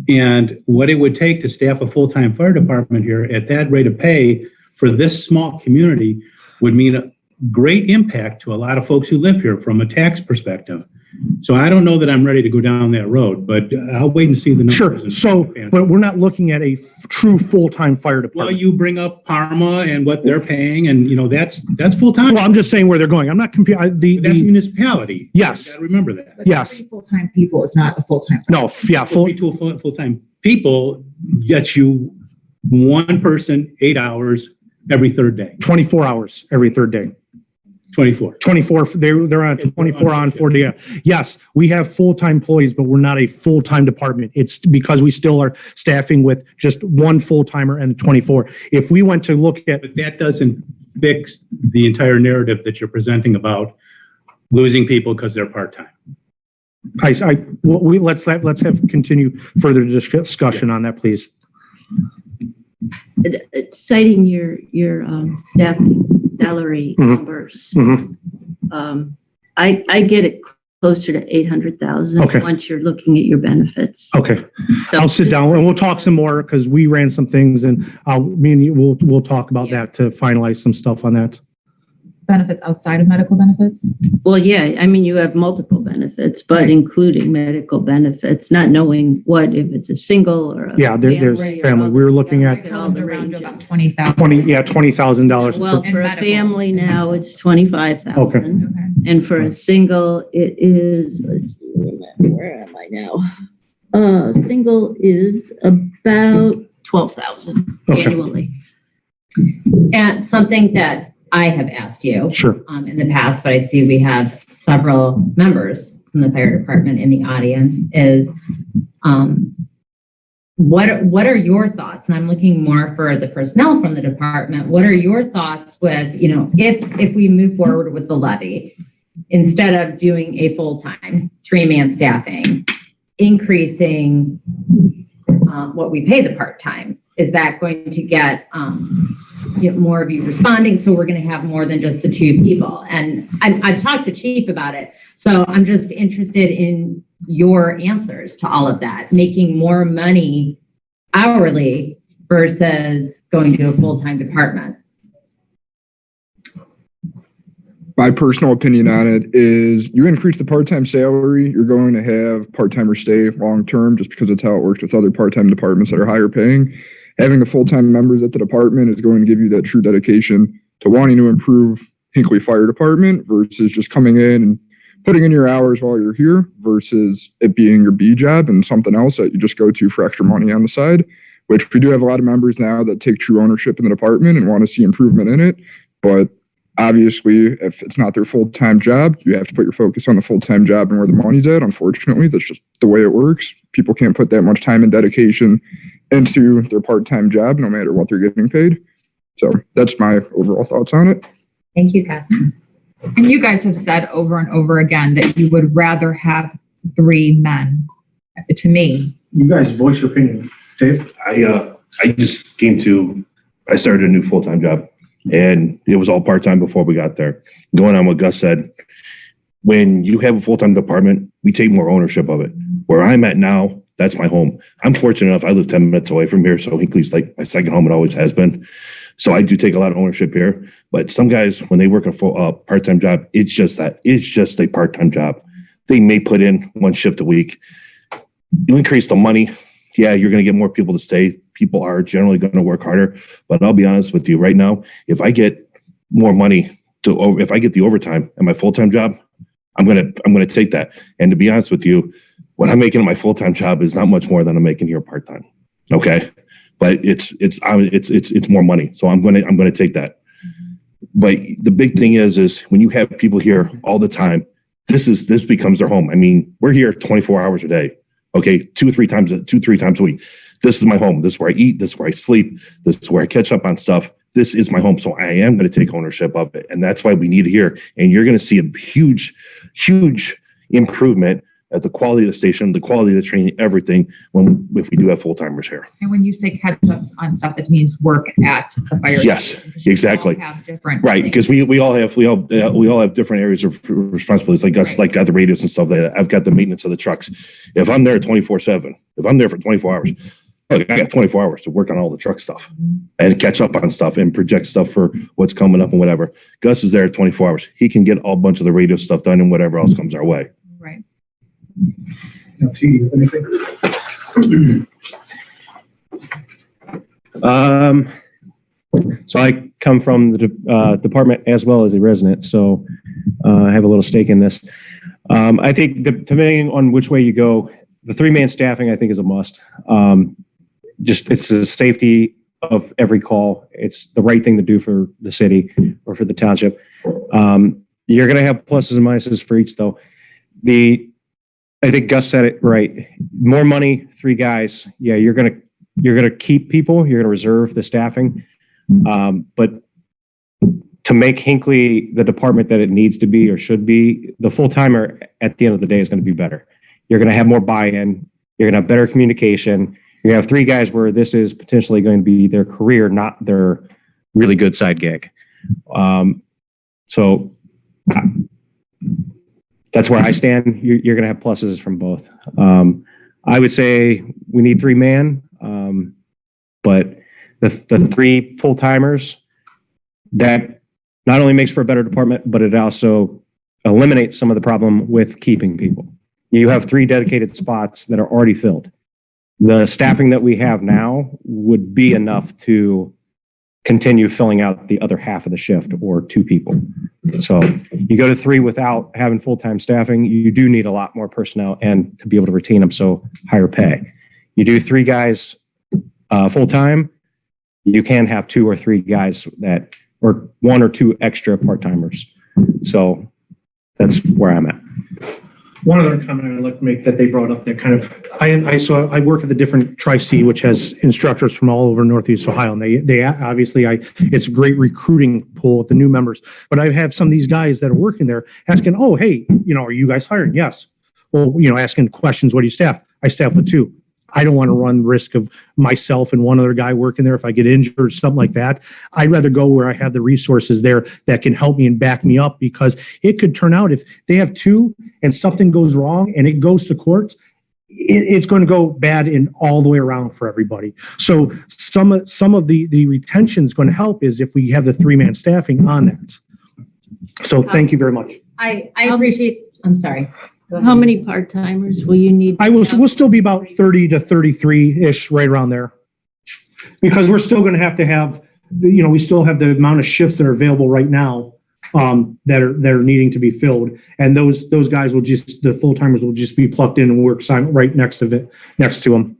And what it would take to staff a full-time fire department here at that rate of pay for this small community would mean a great impact to a lot of folks who live here from a tax perspective. So I don't know that I'm ready to go down that road, but I'll wait and see the numbers. Sure. So, but we're not looking at a true full-time fire department. Well, you bring up Parma and what they're paying, and that's full-time. Well, I'm just saying where they're going. I'm not comparing That's a municipality. Yes. You gotta remember that. But Yes. 3 full-time people is not a full-time. No, yeah, Full-time people gets you one person, 8 hours every third day, 24 hours every third day. 24. 24, they're on 24 on 40. Yes, we have full-time employees, but we're not a full-time department. It's because we still are staffing with just one full-timer and 24. If we went to look at, But that doesn't fix the entire narrative that you're presenting about losing people because they're part-time. let's have continue further discussion on that, please. Citing your staffing salary numbers, I get it closer to 800,000 Okay. once you're looking at your benefits. Okay, So I'll sit down and we'll talk some more, because we ran some things, and me and you we'll talk about that to finalize some stuff on that. benefits outside of medical benefits? Well, yeah, I mean, you have multiple benefits, but including medical benefits, not knowing what, if it's a single or a. Yeah, there's family or family. all We were the- looking at all the Around about ranges. 20,000. $20,000. Well, And for a medical. family now, it's 25,000. Okay. And for a single, it is, let's see, where am I now? Single is about 12,000 Okay. annually. And something that I have asked you Sure. in the past, but I see we have several members from the fire department in the audience is, what are your thoughts? And I'm looking more for the personnel from the department. What are your thoughts with, if we move forward with the levy, instead of doing a full-time 3-man staffing, increasing what we pay the part-time? Is that going to get more of you responding? So we're going to have more than just the 2 people. And I've talked to Chief about it. So I'm just interested in your answers to all of that, making more money hourly versus going to a full-time department. My personal opinion on it is you increase the part-time salary, you're going to have part-timers stay long-term just because that's how it works with other part-time departments that are higher paying. Having the full-time members at the department is going to give you that true dedication to wanting to improve Hinckley Fire Department versus just coming in and putting in your hours while you're here versus it being your B job and something else that you just go to for extra money on the side, which we do have a lot of members now that take true ownership in the department and want to see improvement in it. But obviously, if it's not their full-time job, you have to put your focus on the full-time job and where the money's at. Unfortunately, that's just the way it works. People can't put that much time and dedication into their part-time job, no matter what they're getting paid. So that's my overall thoughts on it. Thank you, Gus. And you guys have said over and over again that you would rather have 3 men. To me, You guys voice your opinion. Dave? I started a new full-time job and it was all part-time before we got there. Going on what Gus said, when you have a full-time department, we take more ownership of it. Where I'm at now, that's my home. I'm fortunate enough, I live 10 minutes away from here, so Hinckley's like my second home. It always has been. So I do take a lot of ownership here. But some guys, when they work a full part-time job, it's just a part-time job. They may put in 1 shift a week. You increase the money, yeah, you're going to get more people to stay. People are generally going to work harder. But I'll be honest with you right now, if I get more money if I get the overtime in my full-time job, I'm gonna take that. And to be honest with you, what I'm making in my full-time job is not much more than I'm making here part-time. Okay, but it's more money, so I'm gonna take that. But the big thing is when you have people here all the time, this becomes their home. I mean, we're here 24 hours a day. Okay, 2-3 times a week. This is my home. This is where I eat. This is where I sleep. This is where I catch up on stuff. This is my home. So I am going to take ownership of it. And that's why we need it here. And you're going to see a huge, huge improvement at the quality of the station, the quality of the training, everything if we do have full-timers here. and when you say catch up on stuff, it means work at the fire Yes, station, 'cause you exactly. all have different Right, things. because we all have different areas of responsibilities. Like us, like got the radios and stuff like that. I've got the maintenance of the trucks. If I'm there 24/7, if I'm there for 24 hours, I got 24 hours to work on all the truck stuff and catch up on stuff and project stuff for what's coming up and whatever. Gus is there 24 hours. He can get a bunch of the radio stuff done and whatever else comes our way. Right. So I come from the department as well as a resident, so I have a little stake in this. I think depending on which way you go, the 3-man staffing I think is a must. It's the safety of every call. It's the right thing to do for the city or for the township. You're going to have pluses and minuses for each, though. I think Gus said it right. More money, 3 guys. Yeah, you're gonna keep people. You're gonna reserve the staffing. But to make Hinckley the department that it needs to be or should be, the full timer at the end of the day is going to be better. You're going to have more buy-in. You're going to have better communication. You're going to have 3 guys where this is potentially going to be their career, not their really good side gig. So that's where I stand. You're going to have pluses from both. I would say we need 3-man, but the 3 full timers, that not only makes for a better department, but it also eliminates some of the problem with keeping people. You have 3 dedicated spots that are already filled. The staffing that we have now would be enough to continue filling out the other half of the shift or 2 people. So you go to 3 without having full-time staffing, you do need a lot more personnel and to be able to retain them, so higher pay. You do 3 guys full-time, you can have 2 or 3 guys that, or 1 or 2 extra part-timers. So that's where I'm at. One other comment I'd like to make that they brought up that kind of, I work at the different Tri-C, which has instructors from all over Northeast Ohio. And they obviously, it's a great recruiting pool with the new members. But I have some of these guys that are working there asking, oh, hey, are you guys hiring? Yes. Well, asking questions, what do you staff? I staff with 2. I don't want to run risk of myself and one other guy working there if I get injured or something like that. I'd rather go where I have the resources there that can help me and back me up, because it could turn out if they have 2 and something goes wrong and it goes to court, it's going to go bad in all the way around for everybody. So some of the retention is going to help is if we have the 3-man staffing on that. So thank you very much. I appreciate, I'm sorry. How many part-timers will you need? We'll still be about 30 to 33-ish, right around there. Because we're still going to have, we still have the amount of shifts that are available right now that are needing to be filled. And those guys will just, the full-timers will just be plugged in and work right next to them.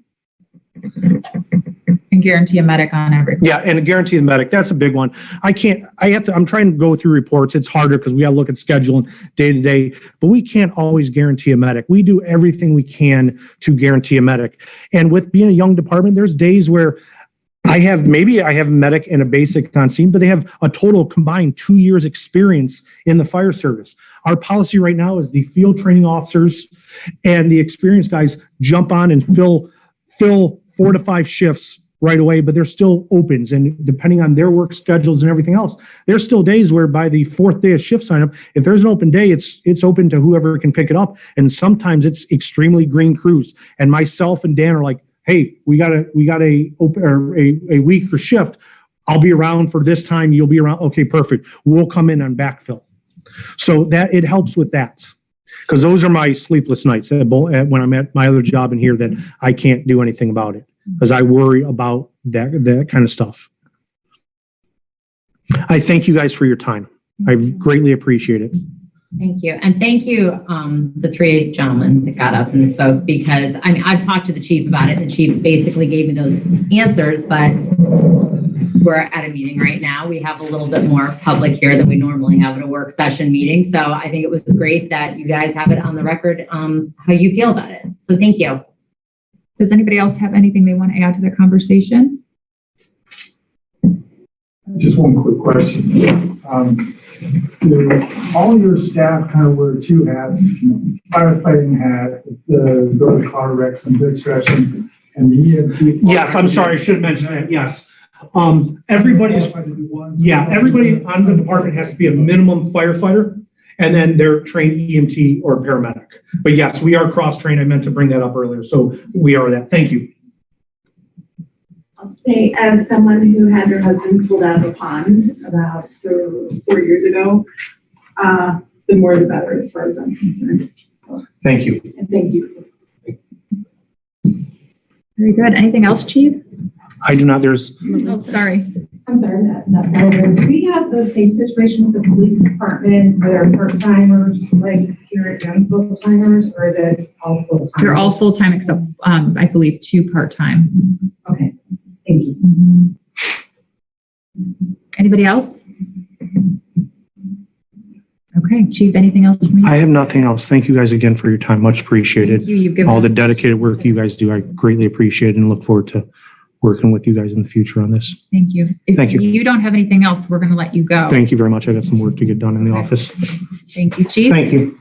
And guarantee a medic on everything. Yeah, and guarantee the medic. That's a big one. I'm trying to go through reports. It's harder because we got to look at scheduling day to day, but we can't always guarantee a medic. We do everything we can to guarantee a medic. And with being a young department, there's days where I have a medic and a basic on scene, but they have a total combined 2 years experience in the fire service. Our policy right now is the field training officers and the experienced guys jump on and fill 4 to 5 shifts right away, but there's still opens, and depending on their work schedules and everything else, there's still days where by the 4th day of shift sign up, if there's an open day, it's open to whoever can pick it up. And sometimes it's extremely green crews. And myself and Dan are like, hey, we got a open or a week or shift. I'll be around for this time. You'll be around. Okay, perfect. We'll come in on backfill. So that it helps with that. Because those are my sleepless nights when I'm at my other job in here that I can't do anything about it. Because I worry about that kind of stuff. I thank you guys for your time. I greatly appreciate it. Thank you. And thank you, the 3 gentlemen that got up and spoke, because I've talked to the chief about it. The chief basically gave me those answers, but we're at a meeting right now. We have a little bit more public here than we normally have at a work session meeting. So I think it was great that you guys have it on the record, how you feel about it. So thank you. Does anybody else have anything they want to add to the conversation? Just one quick question. All your staff kind of wear 2 hats, firefighting hat, the go to car wrecks and good stretching, and the EMT. Yes, I'm sorry, I should have mentioned that. Yes. Everybody on the department has to be a minimum firefighter, and then they're trained EMT or paramedic. But yes, we are cross-trained. I meant to bring that up earlier. So we are that. Thank you. I'll say, as someone who had her husband pulled out of a pond about 4 years ago, the more the better as far as I'm concerned. Thank you. And thank you. Very good. Anything else, Chief? I do not. There's. Oh, sorry. I'm sorry, not relevant. Do we have the same situation as the police department where they're part-timers, like here at Young full-timers, or is it all full-time? They're all full-time except, I believe, 2 part-time. Okay, thank you. Anybody else? Okay, Chief, anything else from you? I have nothing else. Thank you guys again for your time. Much appreciated. Thank you. You've given all us- the dedicated work you guys do. I greatly appreciate it and look forward to working with you guys in the future on this. Thank you. If Thank you. you don't have anything else, we're going to let you go. Thank you very much. I got some work to get done in the office. Thank you, Chief. Thank you.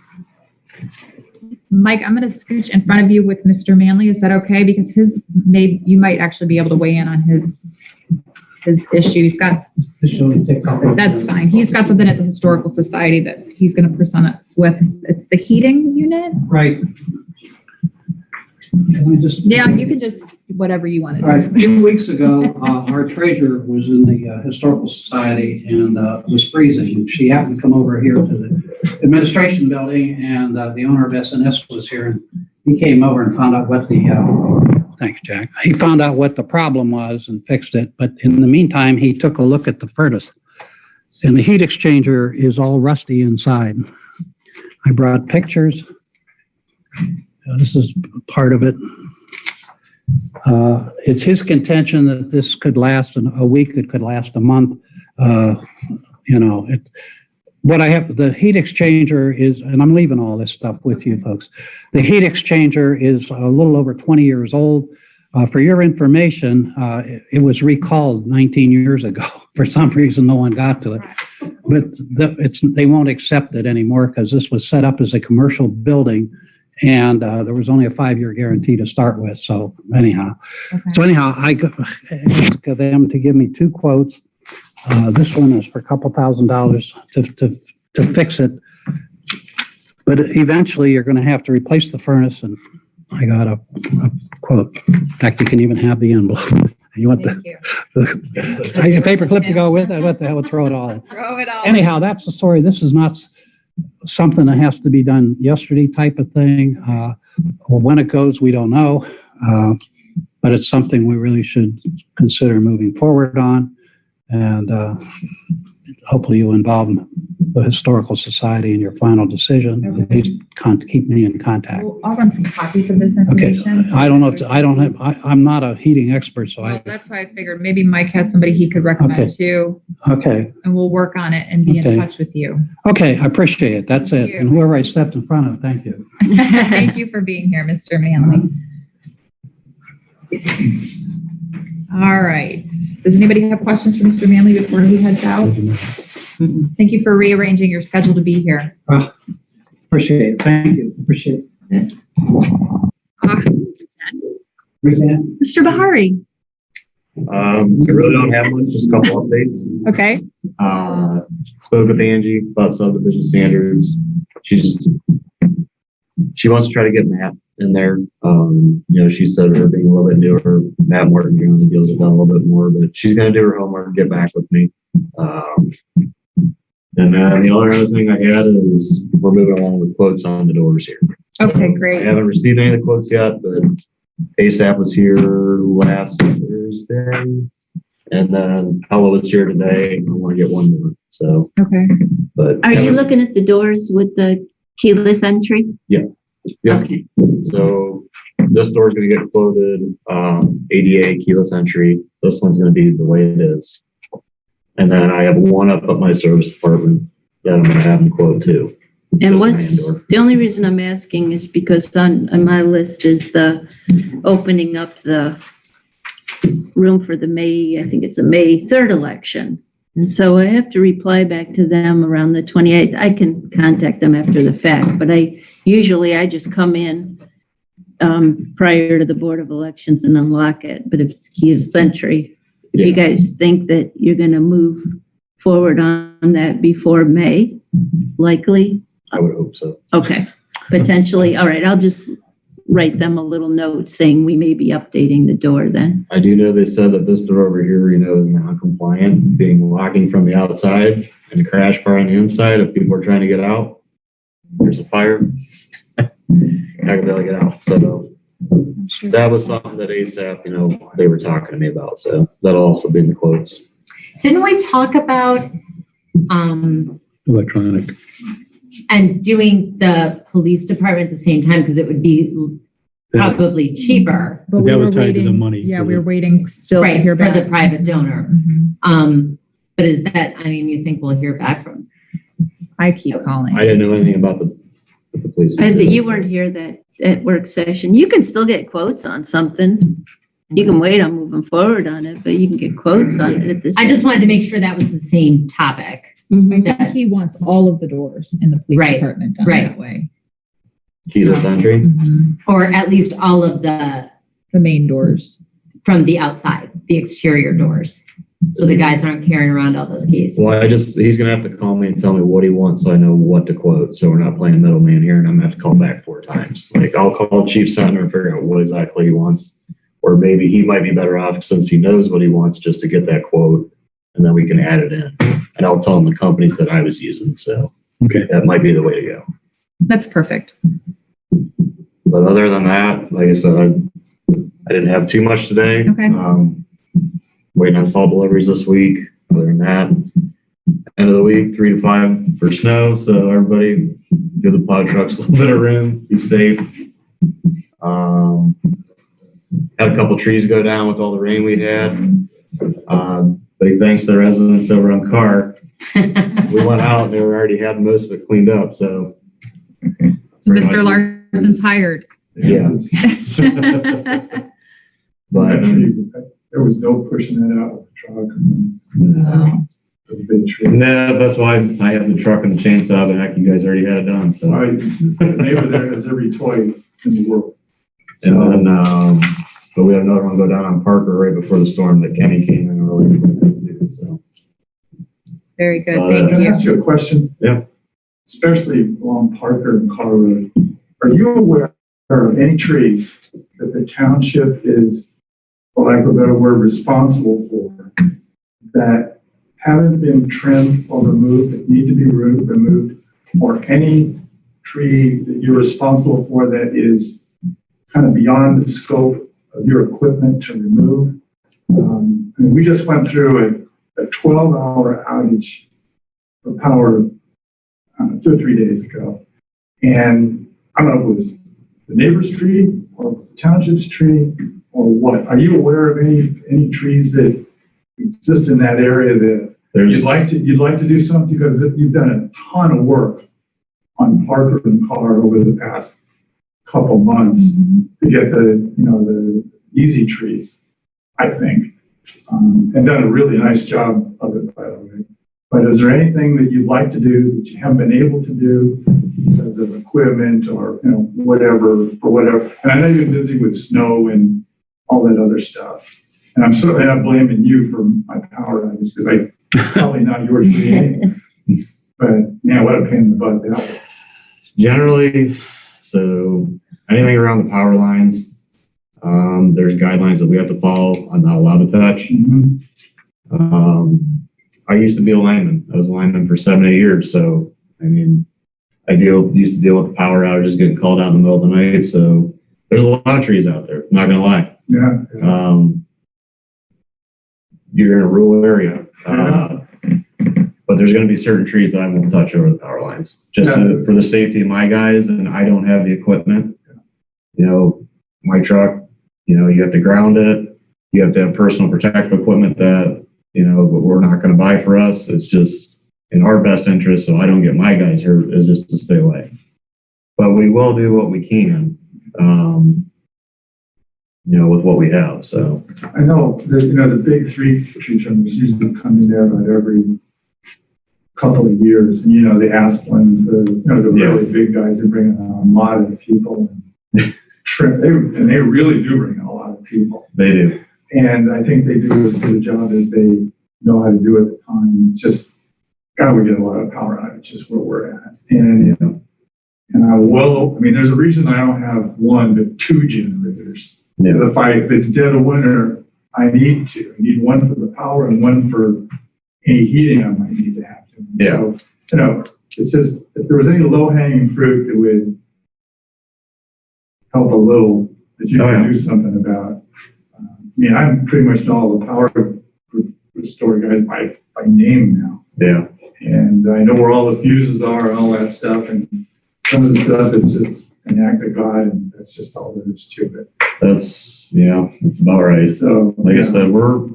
Mike, I'm going to scooch in front of you with Mr. Manley. Is that okay? Because you might actually be able to weigh in on his issue. He's got, that's fine. He's got something at the Historical Society that he's going to present us with. It's the heating unit. Right. Can I just? Yeah, you can just, whatever you want to All do. right, a few weeks ago, our treasurer was in the Historical Society and it was freezing. She happened to come over here to the administration building and the owner of SNS was here. And he came over and found out what thanks, Jack. He found out what the problem was and fixed it. But in the meantime, he took a look at the furnace. And the heat exchanger is all rusty inside. I brought pictures. This is part of it. It's his contention that this could last a week, it could last a month. What I have, the heat exchanger is, and I'm leaving all this stuff with you folks. The heat exchanger is a little over 20 years old. For your information, it was recalled 19 years ago. For some reason, no one got to it. But they won't accept it anymore because this was set up as a commercial building and there was only a 5-year guarantee to start with. So anyhow, I asked them to give me 2 quotes. This one is for a couple $1,000s to fix it. But eventually you're going to have to replace the furnace and I got a quote. In fact, you can even have the envelope. You want the paper clip to go with it? What the hell? Throw it all in. Throw it all. Anyhow, that's the story. This is not something that has to be done yesterday type of thing. Or when it goes, we don't know. But it's something we really should consider moving forward on. And hopefully you involve the Historical Society in your final decision. Okay. At least keep me in contact. Well, I'll run some copies of this Okay. information. I don't know if I'm not a heating expert, so Well, that's why I figured maybe Mike has somebody he could recommend Okay. too, okay. and we'll work on it and be Okay. in touch with you. Okay, I appreciate it. That's Thank it. you. And whoever I stepped in front of, thank you. Thank you for being here, Mr. Manley. All right. Does anybody have questions for Mr. Manley before he heads out? Thank you for rearranging your schedule to be here. Appreciate it. Thank you. Appreciate it. Mr. Bahari. I really don't have much, just a couple updates. Okay. Spoke with Angie about subdivision standards. She wants to try to get Matt in there. She said her being a little bit newer, Matt Martin generally deals with that a little bit more, but she's going to do her homework and get back with me. And then the other thing I had is we're moving along with quotes on the doors here. Okay, great. I haven't received any of the quotes yet, but ASAP was here last Thursday. And then Ella was here today. I want to get one more. So, Okay. but Are you looking at the doors with the keyless entry? Yeah. Okay. So this door is going to get quoted ADA keyless entry. This one's going to be the way it is. And then I have one up at my service department that I'm going to have them quote too. And Just what's, the main door. the only reason I'm asking is because on my list is the opening up the room for the May 3rd election. And so I have to reply back to them around the 28th. I can contact them after the fact, but I just come in prior to the Board of Elections and unlock it. But if it's keyless entry, if you guys think that you're going to move forward on that before May, likely. I would hope so. Okay, potentially. All right, I'll just write them a little note saying we may be updating the door then. I do know they said that this door over here, is non-compliant, being locking from the outside and a crash bar on the inside. If people are trying to get out, there's a fire. You're not gonna be able to get out. So that was something that ASAP, they were talking to me about. So that'll also be in the quotes. Didn't we talk about Electronic. and doing the police department at the same time because it would be probably cheaper, But That we was were tied to the waiting. money Yeah, for we the- were waiting still to right, hear for back. the private donor. Mhm. But is that? You think we'll hear back from? I keep calling. I didn't know anything about the police. You weren't here that work session. You can still get quotes on something. You can wait on moving forward on it, but you can get quotes on it at this. I just wanted to make sure that was the same topic. Mhm. I think he wants all of the doors in the police Right, department done right. that way. Keyless entry. Or at least all of the The main doors. from the outside, the exterior doors. So the guys aren't carrying around all those keys. Well, he's gonna have to call me and tell me what he wants so I know what to quote. So we're not playing a middleman here and I'm gonna have to call back 4 times. Like I'll call Chief Sentner and figure out what exactly he wants. Or maybe he might be better off since he knows what he wants just to get that quote and then we can add it in. And I'll tell him the companies that I was using. So Okay. that might be the way to go. That's perfect. But other than that, like I said, I didn't have too much today. Okay. Waiting on salt deliveries this week. Other than that, end of the week, 3 to 5 for snow. So everybody give the plow trucks a little bit of room, be safe. Had a couple trees go down with all the rain we had. Big thanks to the residents over on Carr. We went out and they were already had most of it cleaned up. So Mr. Larson's hired. yeah. But There was no pushing it out with the truck. So, It was a big tree. no, that's why I have the truck and the chainsaw, but heck, you guys already had it done. So. My neighbor there has every toy in the world. And then, but we had another one go down on Parker right before the storm that Kenny came in early. So. very good. Uh, Thank Can I you. ask you a question? Yeah. Especially along Parker and Carr Road. Are you aware of any trees that the township is, for lack of a better word, responsible for that haven't been trimmed or removed, that need to be removed, or any tree that you're responsible for that is kind of beyond the scope of your equipment to remove? And we just went through a 12-hour outage for power 2 or 3 days ago. And I don't know if it was the neighbor's tree or it was the township's tree or what. Are you aware of any trees that exist in that area that you'd like to do something? Because you've done a ton of work on Parker and Carr over the past couple months to get the easy trees, I think, and done a really nice job of it, by the way. But is there anything that you'd like to do that you haven't been able to do because of equipment or, whatever? And I know you're busy with snow and all that other stuff. And I'm certainly not blaming you for my power outage because it's probably not your tree anyway. But man, what a pain in the butt that was. Generally, so anything around the power lines, there's guidelines that we have to follow. I'm not allowed to touch. I used to be a lineman. I was a lineman for 7, 8 years. So, I mean, used to deal with the power outages getting called out in the middle of the night. So there's a lot of trees out there. Not going to lie. Yeah. You're in a rural area. But there's going to be certain trees that I won't touch over the power lines just for the safety of my guys. And I don't have the equipment. My truck, you have to ground it. You have to have personal protective equipment that, but we're not going to buy for us. It's just in our best interest. So I don't get my guys hurt is just to stay away, but we will do what we can, with what we have. So I know the big 3 tree trimmers usually come in there about every couple of years, and the Asplins, the really big guys, they bring in a lot of people and trim. They really do bring in a lot of people. They do. And I think they do as good a job as they know how to do at the time. It's just, God, we get a lot of power outages where we're at. And, there's a reason I don't have 1, but 2 generators. Yeah. If it's dead of winter, I need 2. I need 1 for the power and 1 for any heating I might need to have. Yeah. So, it's just, if there was any low-hanging fruit that would help a little, that you can do something about. I pretty much know all the power store guys by name now. Yeah. And I know where all the fuses are and all that stuff. And some of the stuff is just an act of God, and that's just all there is to it. That's about right. So, like I said, we're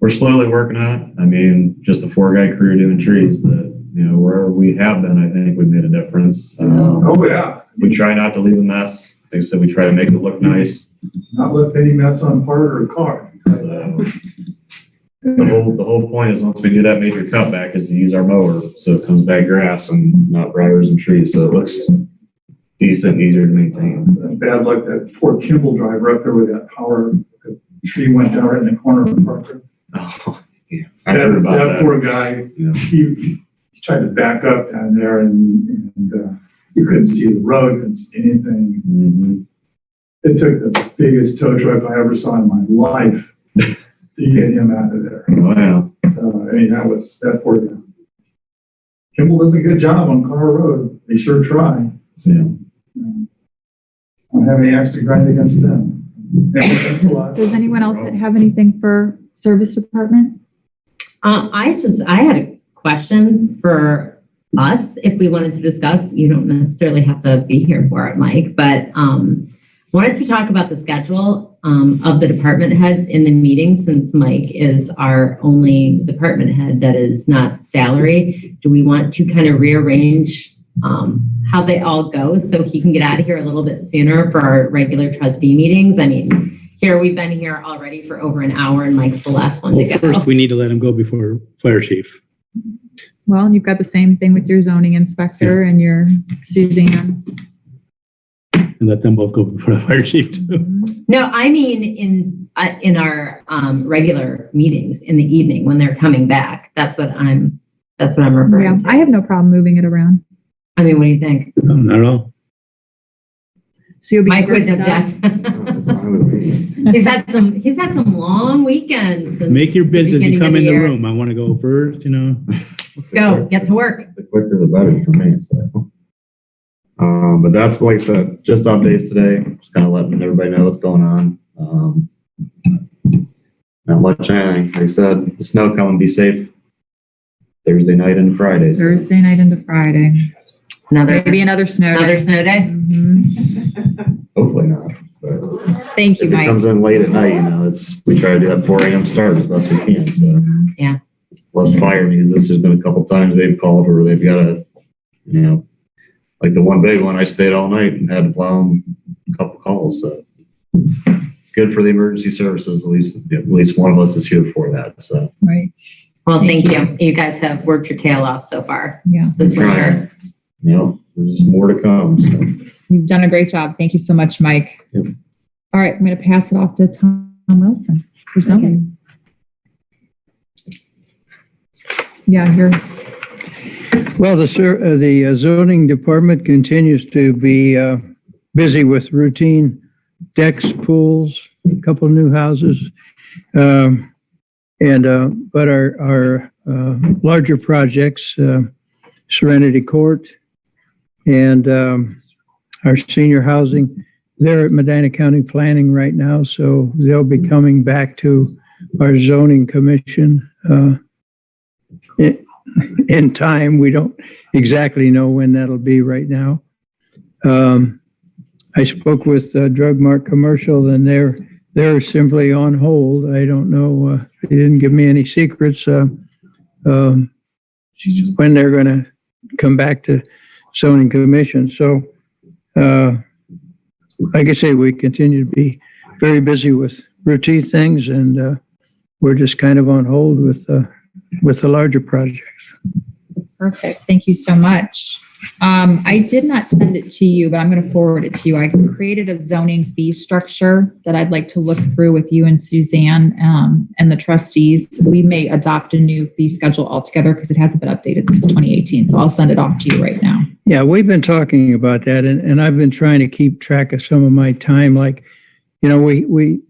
slowly working on it. Just a 4-guy crew doing trees, but wherever we have been, I think we've made a difference. We try not to leave a mess. Like I said, we try to make it look nice. Not let any mess on part or a car. So, the whole point is once we do that major cutback is to use our mower so it comes back grass and not briars and trees, so it looks decent, easier to maintain. Bad luck that poor Kimball driver up there with that power. The tree went down right in the corner of the park. Oh, yeah. I heard about That that. poor guy, Yeah. he tried to back up down there and you couldn't see the road, couldn't see anything. Mhm. It took the biggest tow truck I ever saw in my life to get him out of there. Wow. So, I mean, that poor guy. Kimball does a good job on Carr Road. They sure try. So, Yeah. I don't have any axe to grind against them. Thanks a lot. Does anyone else have anything for service department? I had a question for us if we wanted to discuss. You don't necessarily have to be here for it, Mike, but wanted to talk about the schedule of the department heads in the meeting, since Mike is our only department head that is not salary. Do we want to kind of rearrange how they all go so he can get out of here a little bit sooner for our regular trustee meetings? I mean, here we've been here already for over an hour and Mike's the last one to Well, go. first, we need to let him go before fire chief. Well, and you've got the same thing with your zoning inspector and your Suzanne. And let them both go before the fire chief too. No, I mean in our regular meetings in the evening when they're coming back. That's what I'm referring Yeah, to. I have no problem moving it around. I mean, what do you think? No, not at all. So you'll be Mike wouldn't first up. object. It's fine with me. He's had some long weekends. Since Make your bids the as you beginning come of in the year. room. I want to go first, Let's go, get to work. The quicker the better for me, so. But that's like I said, just updates today, just kind of letting everybody know what's going on. Not much anything. Like I said, the snow coming, be safe Thursday night and Friday. So. Thursday night into Friday. Maybe another snow day. Another snow day. Mhm. Hopefully not. But Thank you, if it Mike. comes in late at night, we try to do that 4 a.m. start as best we can. So Yeah. less fire needs. There's been a couple times they've called where they've got a, like the one big one, I stayed all night and had to plow them a couple calls. So it's good for the emergency services. At least one of us is here for that. So Right. Well, thank you. You guys have worked your tail off so far Yeah. this winter. there's more to come. So. You've done a great job. Thank you so much, Mike. Yep. All right, I'm going to pass it off to Tom Wilson for zoning. Yeah, you're. Well, the zoning department continues to be busy with routine decks, pools, a couple of new houses. But our larger projects, Serenity Court and our senior housing, they're at Medina County Planning right now, so they'll be coming back to our zoning commission in time. We don't exactly know when that'll be right now. I spoke with Drug Mart Commercial, and they're simply on hold. I don't know. They didn't give me any secrets when they're going to come back to zoning commission. So, like I say, we continue to be very busy with routine things, and we're just kind of on hold with the larger projects. Perfect. Thank you so much. I did not send it to you, but I'm going to forward it to you. I created a zoning fee structure that I'd like to look through with you and Suzanne and the trustees. We may adopt a new fee schedule altogether because it hasn't been updated since 2018. So I'll send it off to you right now. Yeah, we've been talking about that, and I've been trying to keep track of some of my time. Like, we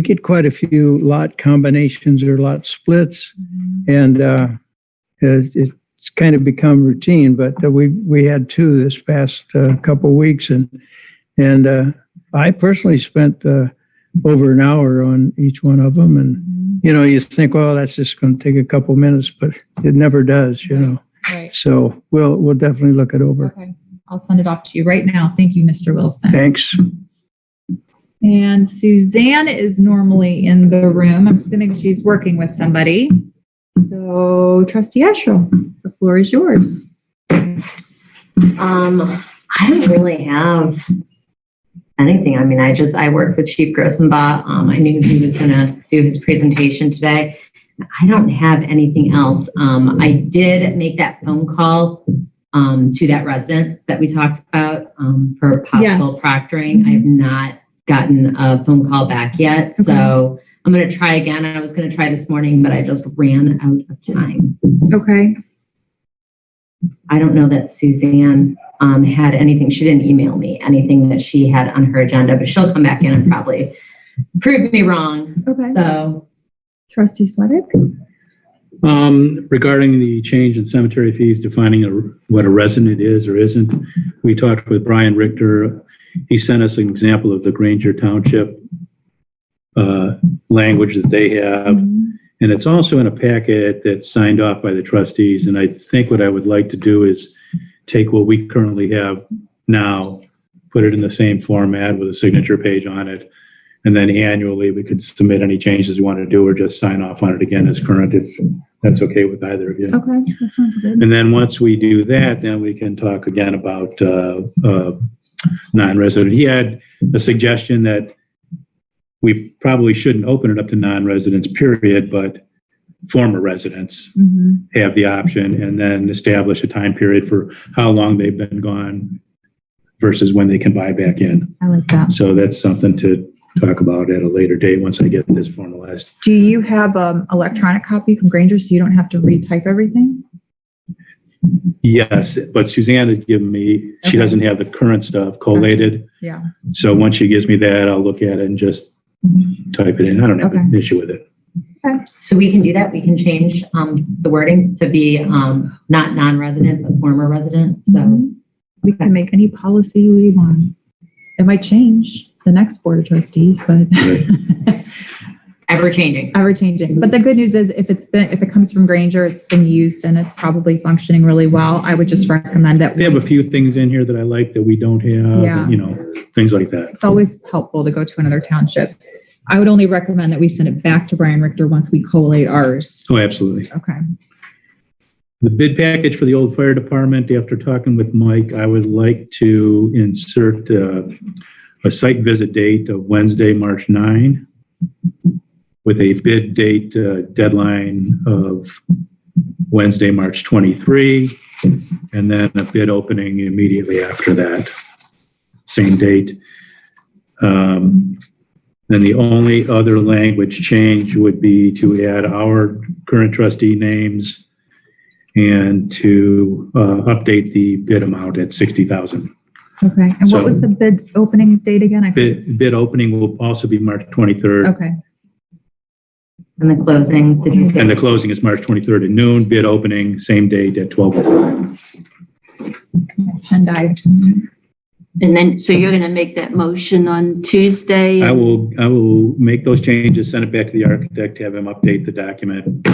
get quite a few lot combinations or lot splits, and it's kind of become routine. But we had two this past couple of weeks, and I personally spent over an hour on each one of them. And you think, well, that's just going to take a couple minutes, but it never does. Right. So we'll definitely look it over. Okay. I'll send it off to you right now. Thank you, Mr. Wilson. Thanks. And Suzanne is normally in the room. I'm assuming she's working with somebody. So Trustee Asherle, the floor is yours. I don't really have anything. I mean, I worked with Chief Grossenbach. I knew he was going to do his presentation today. I don't have anything else. I did make that phone call to that resident that we talked about for possible proctoring. I have not gotten a phone call back yet. Okay. So I'm going to try again. I was going to try this morning, but I just ran out of time. Okay. I don't know that Suzanne had anything. She didn't email me anything that she had on her agenda, but she'll come back in and probably prove me wrong. Okay. So, Trustee Sweattick? Regarding the change in cemetery fees, defining what a resident is or isn't, we talked with Brian Richter. He sent us an example of the Granger Township language that they have. And it's also in a packet that's signed off by the trustees. And I think what I would like to do is take what we currently have now, put it in the same format with a signature page on it. And then annually we could submit any changes we want to do or just sign off on it again as current if that's okay with either of you. Okay, that sounds good. And then once we do that, then we can talk again about non-resident. He had a suggestion that we probably shouldn't open it up to non-residents, period, but former residents have the option and then establish a time period for how long they've been gone versus when they can buy back in. I like that. So that's something to talk about at a later date once I get this formalized. Do you have an electronic copy from Granger so you don't have to retype everything? Yes, but Suzanne has given me, she doesn't have the current stuff collated. Yeah. So once she gives me that, I'll look at it and just type it in. I don't have an issue with it. Okay. so we can do that. We can change the wording to be not non-resident, but former resident. So We can make any policy we want. It might change the next board of trustees, but ever changing. ever changing. But the good news is if it comes from Granger, it's been used and it's probably functioning really well. I would just recommend that. They have a few things in here that I like that we don't have, Yeah. you know, things like that. It's always helpful to go to another township. I would only recommend that we send it back to Brian Richter once we collate ours. Oh, absolutely. Okay. The bid package for the old fire department, after talking with Mike, I would like to insert a site visit date of Wednesday, March 9, with a bid date deadline of Wednesday, March 23, and then a bid opening immediately after that, same date. Then the only other language change would be to add our current trustee names and to update the bid amount at $60,000. Okay. And So- what was the bid opening date again? Bid opening will also be March 23rd. Okay. And the closing, did you say? And the closing is March 23rd at noon. Bid opening, same date at 12:05. Pen dive. And then, so you're going to make that motion on Tuesday? I will make those changes, send it back to the architect, have him update the document,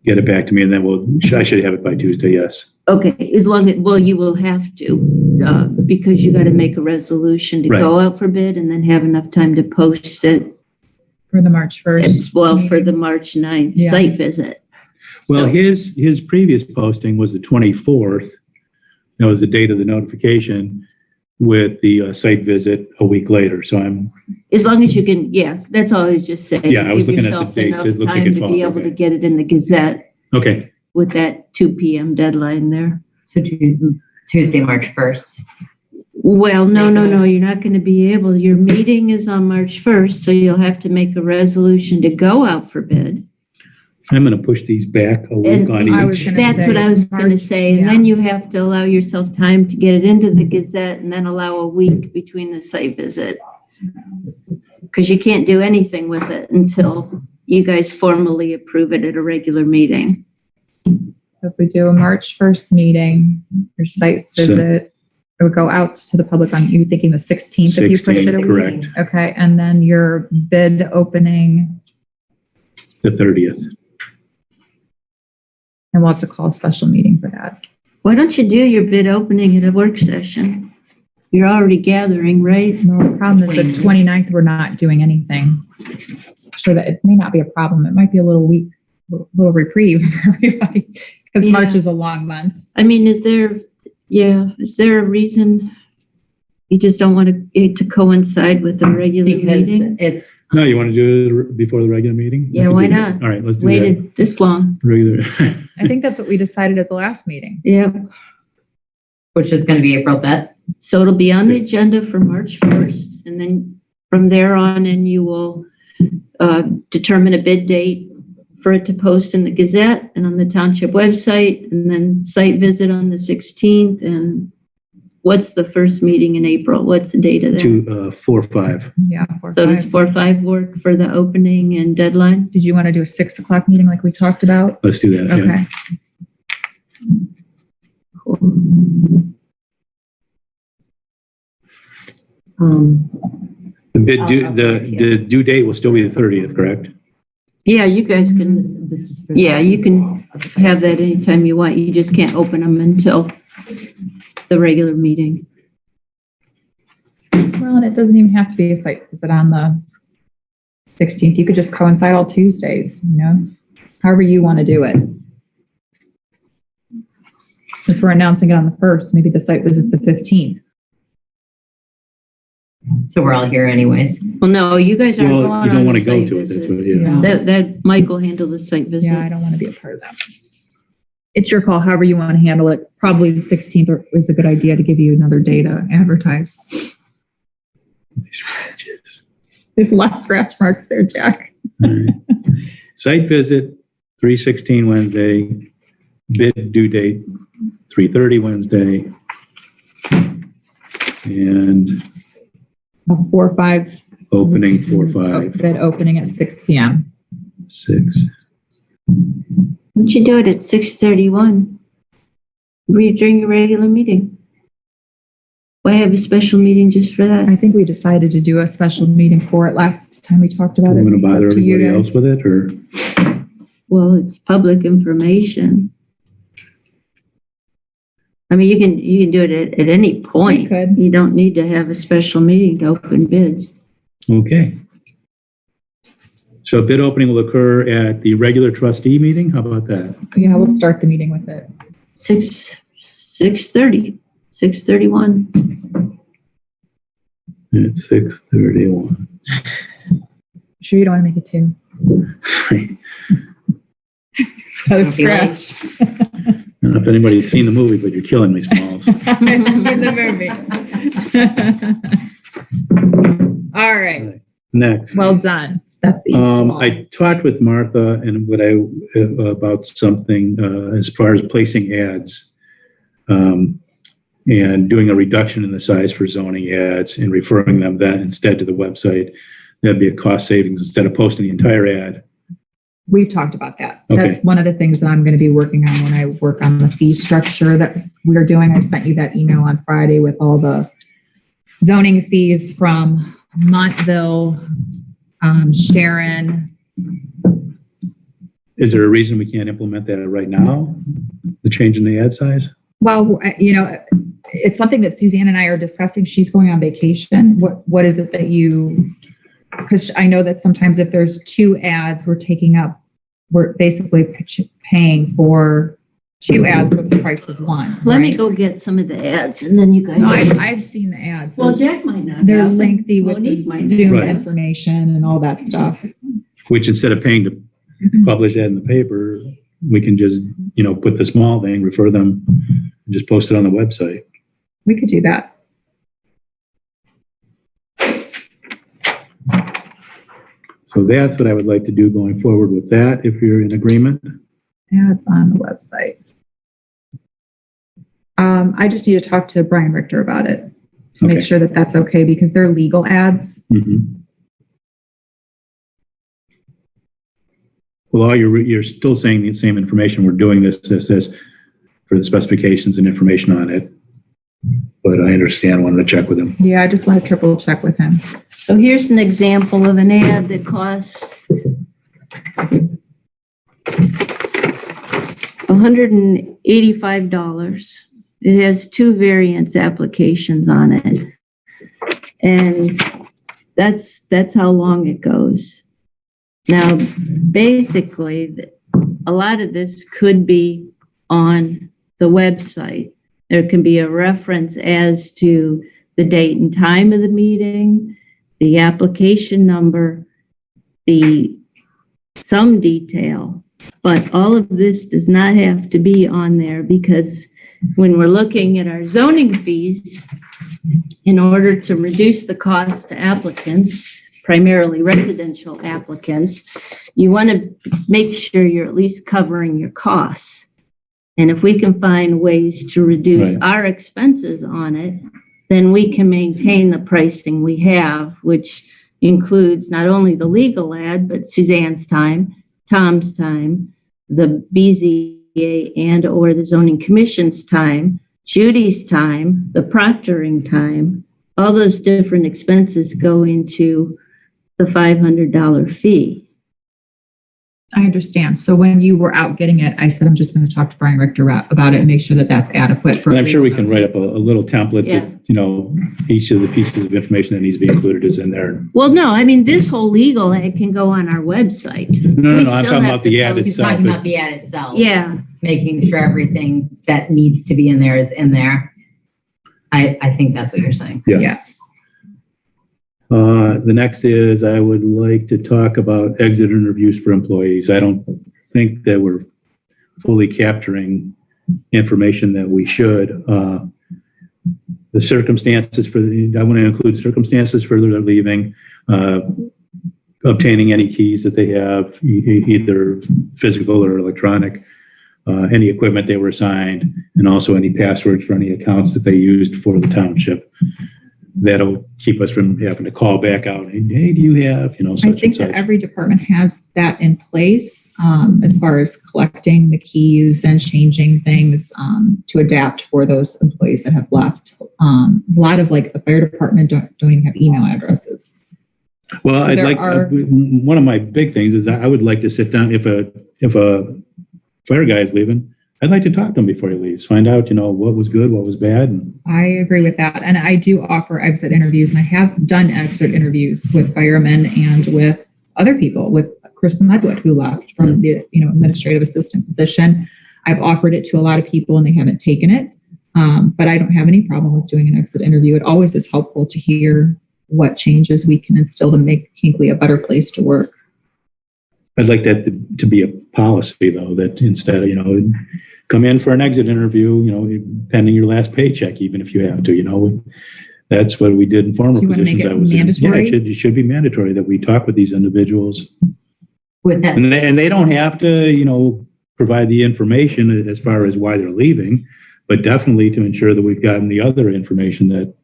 get it back to me, and then I should have it by Tuesday, yes. Okay, as long as, well, you will have to, because you got to make a resolution to Right. go out for bid and then have enough time to post it For the March 1st. as well for the March 9th Yeah. site visit. Well, So- his previous posting was the 24th. That was the date of the notification with the site visit a week later. So As long as you can, yeah, that's all I was just saying. Yeah, I was Give looking at the yourself dates. enough It looks like time it to falls, be able okay. to get it in the Gazette okay. with that 2 p.m. deadline there. So Tuesday, March 1st. Well, no, you're not going to be able, your meeting is on March 1st, so you'll have to make a resolution to go out for bid. I'm going to push these back a week And on I was each. gonna That's say what I was going to March, say. And then you have to allow yourself time to get it into the Gazette and then allow a week between the site visit. Because you can't do anything with it until you guys formally approve it at a regular meeting. So if we do a March 1st meeting or site So- visit, it would go out to the public on, you thinking the 16th if you push it a 16th, week? correct. Okay. And then your bid opening, The 30th. and we'll have to call a special meeting for that. Why don't you do your bid opening at a work session? You're already gathering, right? No, the problem is the 29th, we're not doing anything. Sure that it may not be a problem. It might be a little little reprieve for everybody because Yeah. March is a long month. I mean, is there a reason you just don't want it to coincide with the regular Because meeting? it's, No, you want to do it before the regular meeting? Yeah, I can why do that. not? All right, let's do that. Waited this long. Regular. I think that's what we decided at the last meeting. Yeah. which is going to be April 5th. So it'll be on the agenda for March 1st. And then from there on in, you will determine a bid date for it to post in the Gazette and on the township website, and then site visit on the 16th. And what's the first meeting in April? What's the date of that? 4/5. Yeah. So does 4/5 work for the opening and deadline? Did you want to do a 6 o'clock meeting like we talked about? Let's do that. Yeah. Okay. The due date will still be the 30th, correct? Yeah, you guys can, yeah, you can have that anytime you want. You just can't open them until the regular meeting. Well, and it doesn't even have to be a site visit on the 16th. You could just coincide all Tuesdays, however you want to do it. Since we're announcing it on the 1st, maybe the site visit's the 15th. So we're all here anyways. Well, no, you guys aren't Well, going you don't on want the to go site to it. That's visit. what, yeah. Yeah. That Mike will handle the site visit. Yeah, I don't want to be a part of that. It's your call, however you want to handle it. Probably the 16th is a good idea to give you another day to advertise. These scratches. There's a lot of scratch marks there, Jack. All right. Site visit, 3/16 Wednesday. Bid due date, 3/30 Wednesday. And 4/5 opening 4/5, bid opening at 6 p.m. 6. Why don't you do it at 6:31? During your regular meeting. Why have a special meeting just for that? I think we decided to do a special meeting for it last time we talked about it. I'm going to It's bother up to you everybody guys. else with it, or? Well, it's public information. I mean, you can do it at any point. You could. You don't need to have a special meeting to open bids. Okay. So bid opening will occur at the regular trustee meeting. How about that? Yeah, we'll start the meeting with it. 6:30, 6:31. At 6:31. Sure you don't want to make it 2. So Don't be late. scratch. I don't know if anybody's seen the movie, but you're killing me, Smalls. I've seen the movie. All right. Next. Well done. That's the east wall. I talked with Martha and about something as far as placing ads and doing a reduction in the size for zoning ads and referring them then instead to the website. That'd be a cost savings instead of posting the entire ad. We've talked about that. Okay. That's one of the things that I'm going to be working on when I work on the fee structure that we're doing. I sent you that email on Friday with all the zoning fees from Montville, Sharon. Is there a reason we can't implement that right now? The change in the ad size? Well, it's something that Suzanne and I are discussing. She's going on vacation. What is it that because I know that sometimes if there's 2 ads, we're basically paying for 2 ads for the price of 1. Let me go get some of the ads and then you guys. No, I've seen the ads. Well, Jack might not. They're have. lengthy with the Monique might. Zoom Right. information and all that stuff. Which instead of paying to publish that in the paper, we can just, put the small thing, refer them, and just post it on the website. We could do that. So that's what I would like to do going forward with that, if you're in agreement. Ads on the website. I just need to talk to Brian Richter about it to Okay. make sure that that's okay because they're legal ads. Mhm. Well, you're still saying the same information. We're doing this for the specifications and information on it. But I understand, wanted to check with him. Yeah, I just want to triple check with him. So here's an example of an ad that costs $185. It has 2 variance applications on it. And that's how long it goes. Now, basically, a lot of this could be on the website. There can be a reference as to the date and time of the meeting, the application number, some detail, but all of this does not have to be on there because when we're looking at our zoning fees, in order to reduce the cost to applicants primarily residential applicants, you want to make sure you're at least covering your costs. And if we can find ways to reduce Right. our expenses on it, then we can maintain the pricing we have, which includes not only the legal ad, but Suzanne's time, Tom's time, the BZA and or the zoning commission's time, Judy's time, the proctoring time. All those different expenses go into the $500 fee. I understand. So when you were out getting it, I said, I'm just going to talk to Brian Richter about it and make sure that that's adequate for. And I'm sure we can write up a little template Yeah. that, you know, each of the pieces of information that needs to be included is in there. Well, no, I mean, this whole legal ad can go on our website. No, We I'm still talking have about the to ad go- He's itself. talking about the ad itself. Yeah, Making sure everything that needs to be in there is in there. I think that's what you're saying. Yeah. Yes. The next is I would like to talk about exit interviews for employees. I don't think that we're fully capturing information that we should. The circumstances for, I want to include circumstances for their leaving, obtaining any keys that they have, either physical or electronic, any equipment they were assigned, and also any passwords for any accounts that they used for the township. That'll keep us from having to call back out. Hey, do you have, you know, I such and think that such. every department has that in place, as far as collecting the keys and changing things, to adapt for those employees that have left. A lot of like the fire department don't even have email addresses. Well, So I'd there like, are- one of my big things is I would like to sit down, if a fire guy is leaving, I'd like to talk to him before he leaves, find out, you know, what was good, what was bad. And I agree with that. And I do offer exit interviews, and I have done exit interviews with firemen and with other people, with Chris Medwood, who left from the, administrative assistant position. I've offered it to a lot of people and they haven't taken it. But I don't have any problem with doing an exit interview. It always is helpful to hear what changes we can instill to make Hinckley a better place to work. I'd like that to be a policy, though, that instead of, come in for an exit interview, pending your last paycheck, even if you have to, that's what we did in former Do you wanna make positions it I was in. Yeah, mandatory? it should be mandatory that we talk with these individuals. With that. And they don't have to, provide the information as far as why they're leaving, but definitely to ensure that we've gotten the other information that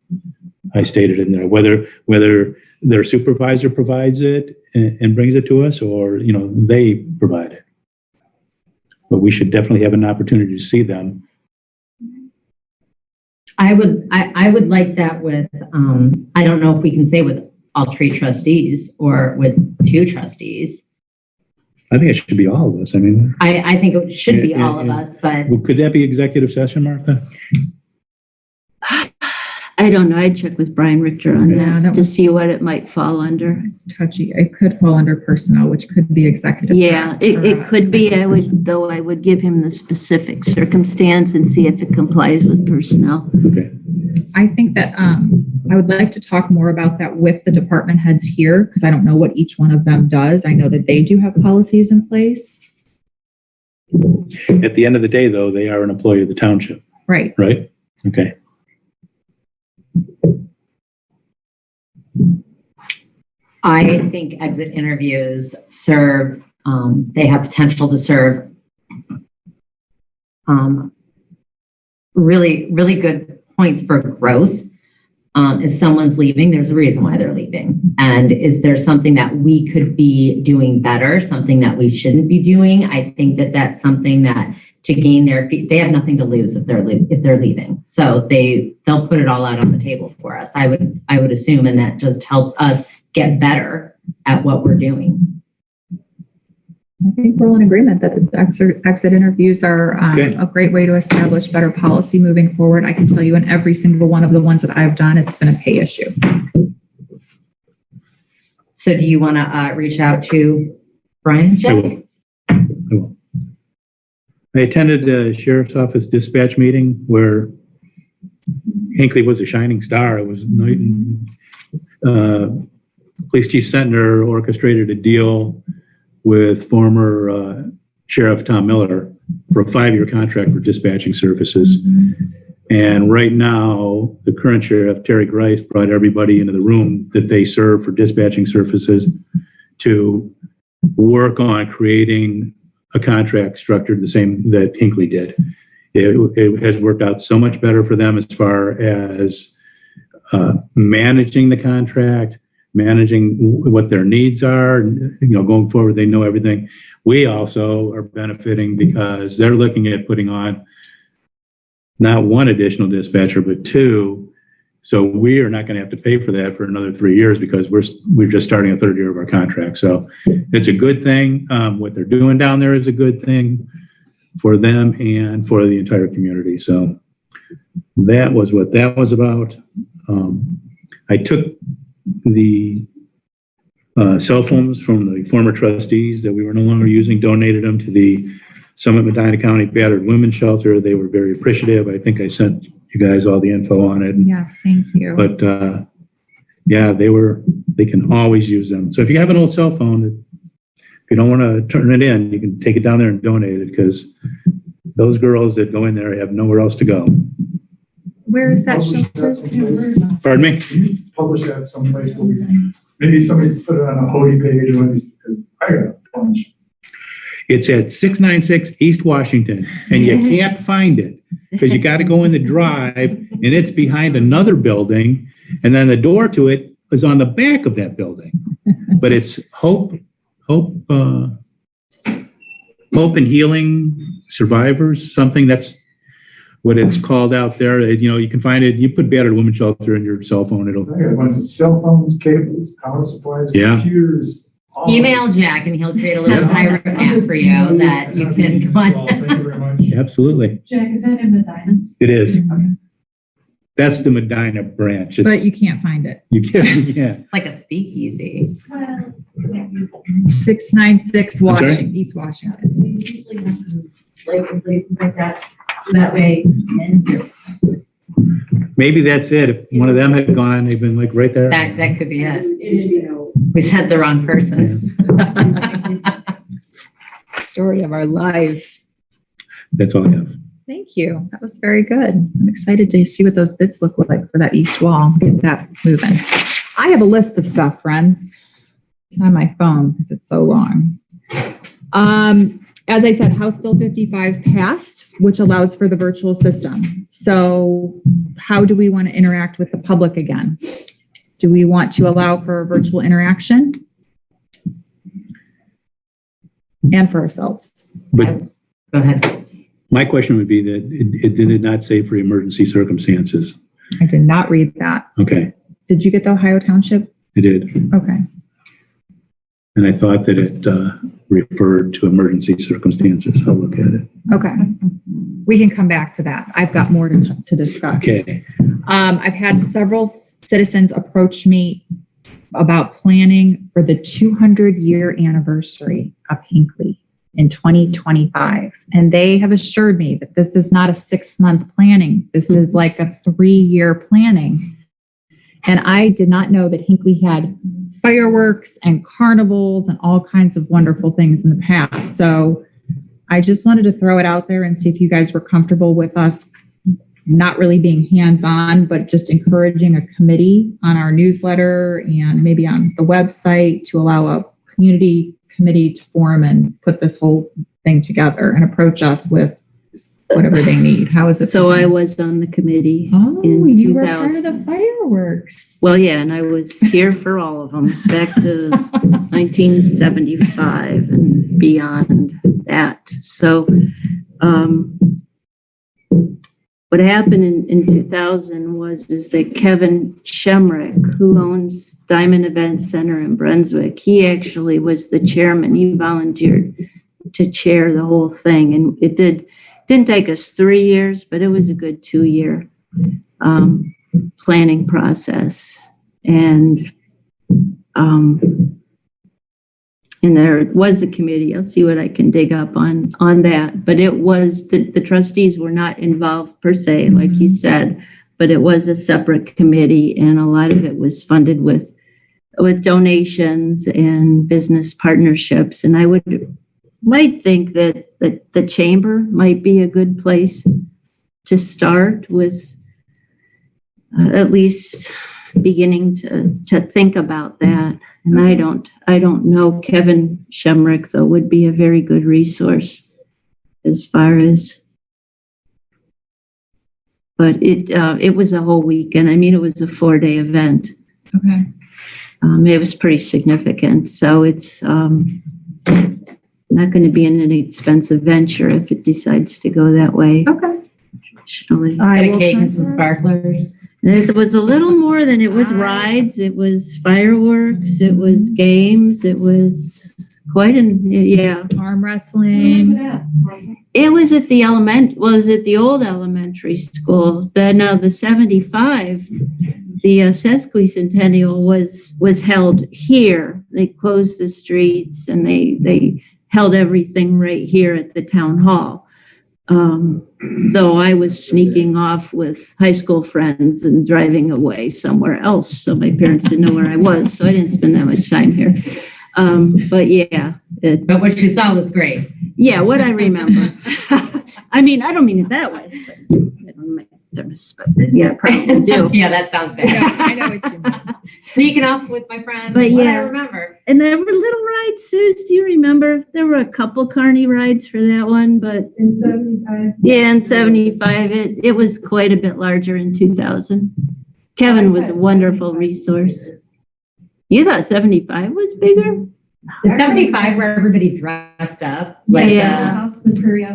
I stated in there, whether their supervisor provides it and brings it to us, or, they provide it. But we should definitely have an opportunity to see them. I would like that with, I don't know if we can say with all three trustees or with two trustees. I think it should be all of us. I mean, I think it should be all of us, but could that be executive session, Martha? I don't know. I'd check with Brian Richter on Yeah, that that to was- see what it might fall under. It's touchy. It could fall under personnel, which could be executive. Yeah, it or, could be. I executive would give him the specific circumstance and see if it complies with personnel. Okay. I think that I would like to talk more about that with the department heads here, because I don't know what each one of them does. I know that they do have policies in place. At the end of the day, though, they are an employee of the township, Right. right? Okay. I think exit interviews serve, they have potential to serve really, really good points for growth. If someone's leaving, there's a reason why they're leaving. And is there something that we could be doing better, something that we shouldn't be doing? I think that that's something that to gain their feet, they have nothing to lose if they're leaving. So they'll put it all out on the table for us. I would assume, and that just helps us get better at what we're doing. I think we're all in agreement that the exit interviews are Good. a great way to establish better policy moving forward. I can tell you in every single one of the ones that I've done, it's been a pay issue. So do you want to reach out to Brian? I Jeff? will. I attended a sheriff's office dispatch meeting where Hinckley was a shining star. It was Police Chief Sentner orchestrated a deal with former Sheriff Tom Miller for a 5-year contract for dispatching services. And right now, the current sheriff, Terry Grice, brought everybody into the room that they serve for dispatching services to work on creating a contract structured the same that Hinckley did. It has worked out so much better for them as far as managing the contract, managing what their needs are. Going forward, they know everything. We also are benefiting because they're looking at putting on not one additional dispatcher, but two. So we are not going to have to pay for that for another 3 years because we're just starting a third year of our contract. So it's a good thing. What they're doing down there is a good thing for them and for the entire community. So that was what that was about. I took the cell phones from the former trustees that we were no longer using, donated them to the Summit Medina County Battered Women's Shelter. They were very appreciative. I think I sent you guys all the info on it. Yes, thank you. But yeah, they can always use them. So if you have an old cell phone, if you don't want to turn it in, you can take it down there and donate it because those girls that go in there have nowhere else to go. Where is that shelter? Pardon me? Publish that someplace where maybe somebody put it on a Hody page or because I got a bunch. It's at 696 East Washington, and you can't find it because you got to go in the drive, and it's behind another building, and then the door to it is on the back of that building. But it's Hope and Healing Survivors, something. That's what it's called out there. You can find it. You put Battered Women's Shelter in your cell phone. I got a bunch of cell phones, cables, power supplies, computers. Email Jack and he'll create a little pirate app for you that you can go on. Thank you very much. Absolutely. Jack, is that in Medina? It is. That's the Medina branch. But you can't find it. You can't. Yeah. Like a speakeasy. 696 Washington, East Washington. They usually have to, like in places like that, so that way. Maybe that's it. If one of them had gone, they've been like right there. That could be it. It We said the wrong person. Story of our lives. That's all I have. Thank you. That was very good. I'm excited to see what those bids look like for that east wall. Get that moving. I have a list of stuff, friends. It's on my phone because it's so long. As I said, House Bill 55 passed, which allows for the virtual system. So how do we want to interact with the public again? Do we want to allow for virtual interaction? And for ourselves? But Go ahead. my question would be that it did not say for emergency circumstances. I did not read that. Okay, Did you get the Ohio Township? it did. Okay. And I thought that it referred to emergency circumstances. I'll look at it. Okay. We can come back to that. I've got more to discuss. Okay. I've had several citizens approach me about planning for the 200-year anniversary of Hinckley in 2025. And they have assured me that this is not a 6-month planning. This is like a 3-year planning. And I did not know that Hinckley had fireworks and carnivals and all kinds of wonderful things in the past. So I just wanted to throw it out there and see if you guys were comfortable with us not really being hands-on, but just encouraging a committee on our newsletter and maybe on the website to allow a community committee to form and put this whole thing together and approach us with whatever they need. How is it? So I was on the committee. Oh, in you were part of 2000. the fireworks. Well, yeah, and I was here for all of them, back to 1975 and beyond that. So what happened in 2000 was that Kevin Shemrick, who owns Diamond Event Center in Brunswick, he actually was the chairman. He volunteered to chair the whole thing. And it didn't take us 3 years, but it was a good 2-year planning process. And there was a committee. I'll see what I can dig up on that. But it was the trustees were not involved per se, like you said, but it was a separate committee, and a lot of it was funded with donations and business partnerships. And I might think that the chamber might be a good place to start with at least beginning to think about that. And I don't know. Kevin Shemrick, though, would be a very good resource as far as, but it was a whole weekend. I mean, it was a 4-day event. Okay. It was pretty significant. So it's not going to be an inexpensive venture if it decides to go that way. Okay. Traditionally. Got a cake and some sparklers. It was a little more than it was rides. It was fireworks. It was games. It was quite Arm wrestling. It was at the old elementary school. Now the 75, the sesquicentennial was held here. They closed the streets and they held everything right here at the town hall. Though I was sneaking off with high school friends and driving away somewhere else. So my parents didn't know where I was. So I didn't spend that much time here. But yeah. But what you saw was great. Yeah, what I remember. I mean, I don't mean it that way. But I don't know my thermos, but yeah, I probably do. Yeah, that sounds bad. I know what you mean. Sneaking off with my friends. But What yeah. I remember. And there were little rides, Suze, do you remember? There were a couple carny rides for that one, but In 75. yeah, in 75, it was quite a bit larger in 2000. Kevin was a wonderful resource. You thought 75 was bigger? The 75 where everybody dressed up. Like, Yeah.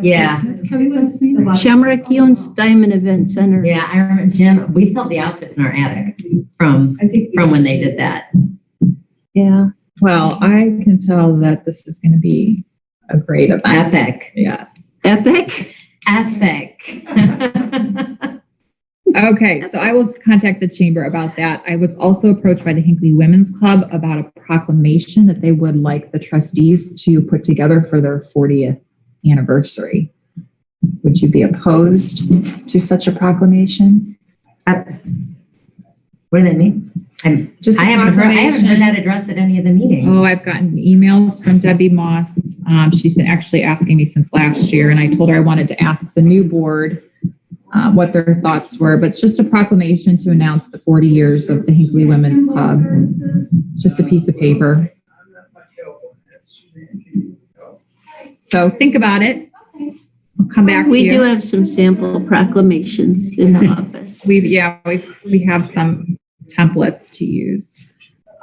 yeah. That's Kevin's name. Shamrock owns Diamond Event Center. Yeah, I remember, Jim, we still have the outfits in our attic from when they did that. Yeah. Well, I can tell that this is going to be a great event. Epic. Yes. Epic? Epic. Okay, so I will contact the chamber about that. I was also approached by the Hinckley Women's Club about a proclamation that they would like the trustees to put together for their 40th anniversary. Would you be opposed to such a proclamation? What do they mean? I haven't heard that addressed at any of the meetings. Oh, I've gotten emails from Debbie Moss. She's been actually asking me since last year, and I told her I wanted to ask the new board what their thoughts were, but just a proclamation to announce the 40 years of the Hinckley Women's Club. Just a piece of paper. So think about it. I'll come back to you. We do have some sample proclamations in the office. We have some templates to use.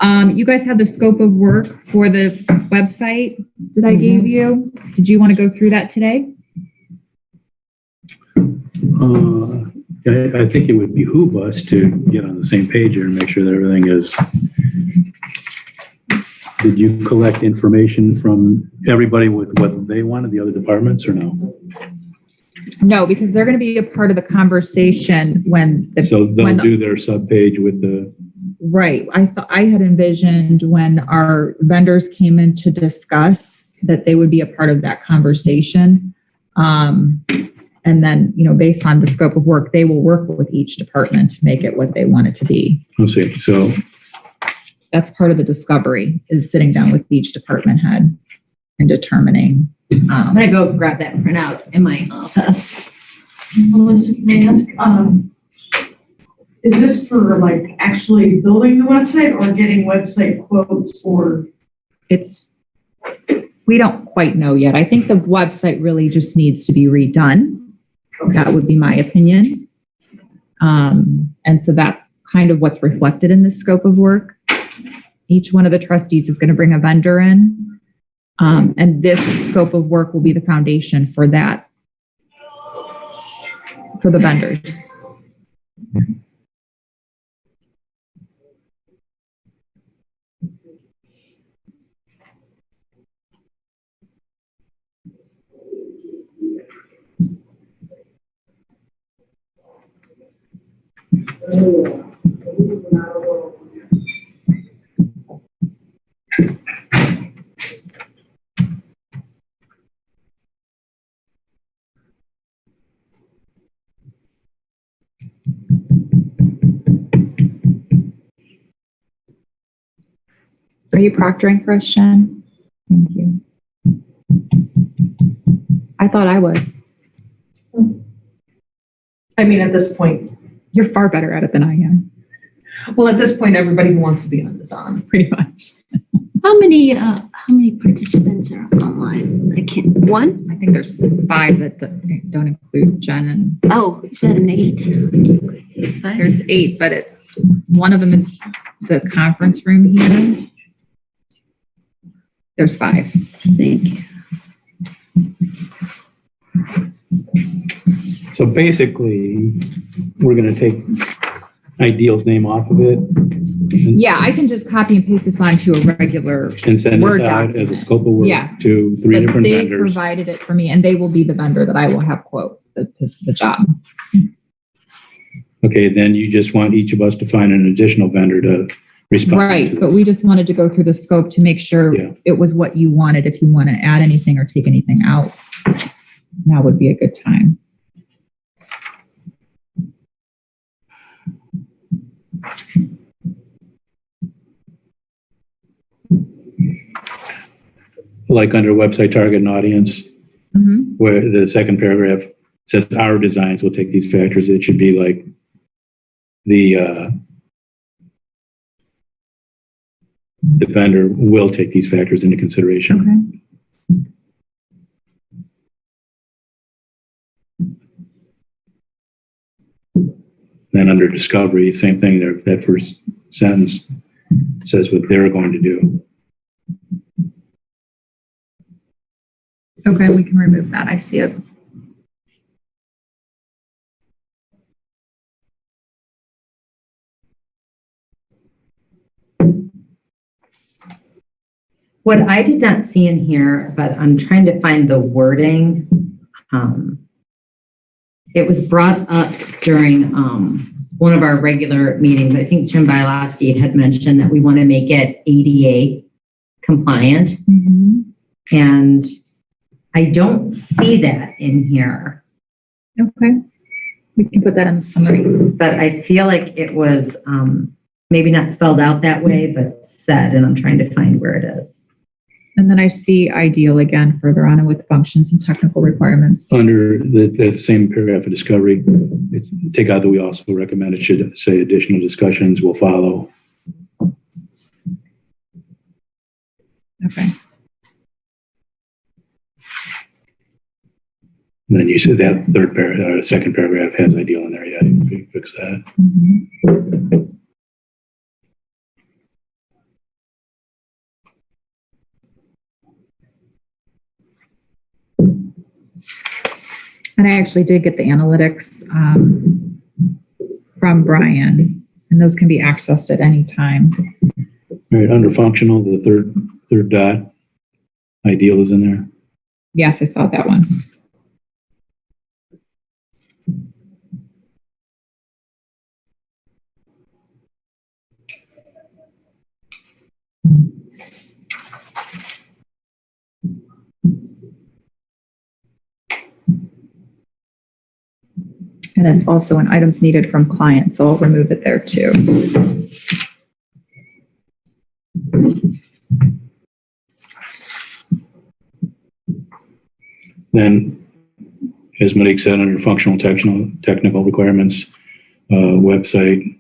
You guys have the scope of work for the website that I gave you. Did you want to go through that today? I think it would behoove us to get on the same page here and make sure that everything is. Did you collect information from everybody with what they wanted, the other departments, or no? No, because they're going to be a part of the conversation when So they'll do their subpage with the. Right. I had envisioned when our vendors came in to discuss that they would be a part of that conversation. And then, based on the scope of work, they will work with each department to make it what they want it to be. Let's see. So That's part of the discovery, is sitting down with each department head and determining. I'm gonna go grab that printout in my office. Melissa, can I ask, is this for like actually building the website or getting website quotes for? We don't quite know yet. I think the website really just needs to be redone. That would be my opinion. And so that's kind of what's reflected in this scope of work. Each one of the trustees is going to bring a vendor in. And this scope of work will be the foundation for that, for the vendors. Are you proctoring for us, Jen? Thank you. I thought I was. I mean, at this point, You're far better at it than I am, well, at this point, everybody who wants to be on is on. pretty much. How many participants are online? I can't, one? I think there's 5 that don't include Jen, and Oh, is that an 8? Five? there's 8, but it's, one of them is the conference room here. There's 5. Thank you. So basically, we're going to take Ideal's name off of it Yeah, I can just copy and paste this onto a regular, and send Word this out as a document. scope of work Yeah. to 3 but different they vendors. provided it for me, and they will be the vendor that I will have quote the job. Okay, then you just want each of us to find an additional vendor to respond to Right, but this. we just wanted to go through the scope to make sure Yeah. it was what you wanted. If you want to add anything or take anything out, now would be a good time. Like under website target and audience, Mhm. where the second paragraph says our designs will take these factors, it should be like the vendor will take these factors into consideration. Okay. Then under discovery, same thing there. That first sentence says what they're going to do. Okay, we can remove that. I see it. What I did not see in here, but I'm trying to find the wording. It was brought up during one of our regular meetings. I think Jim Bialowski had mentioned that we want to make it ADA compliant. And I don't see that in here, Okay. We can put that in the summary. but I feel like it was maybe not spelled out that way, but said, and I'm trying to find where it is. And then I see ideal again further on and with functions and technical requirements. Under the same paragraph of discovery, take out that we also recommend it should say additional discussions will follow. Okay. And then you said that third paragraph, second paragraph has ideal in there. Yeah, you can fix that. Mhm. And I actually did get the analytics from Brian, and those can be accessed at any time. All right, under functional, the third dot, ideal is in there. Yes, I saw that one. And it's also an items needed from client, so I'll remove it there too. Then, as Monique said, under functional technical requirements, website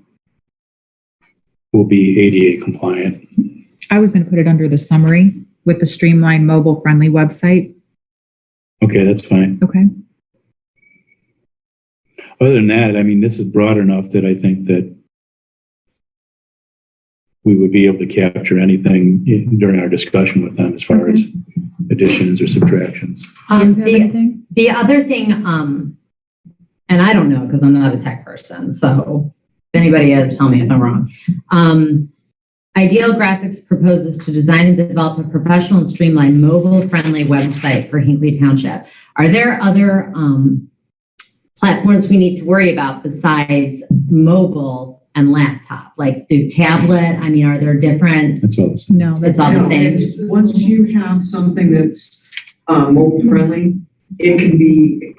will be ADA compliant. I was going to put it under the summary with the streamlined mobile friendly website. Okay, that's fine. Okay. Other than that, I mean, this is broad enough that I think that we would be able to capture anything during our discussion with them as far as additions or subtractions. The other thing, and I don't know because I'm not a tech person, so if anybody is, tell me if I'm wrong. Ideal Graphics proposes to design and develop a professional and streamlined mobile-friendly website for Hinckley Township. Are there other platforms we need to worry about besides mobile and laptop? Like do tablet? I mean, are there different? That's all the same. No, It's all the same. Once you have something that's mobile friendly, it can be,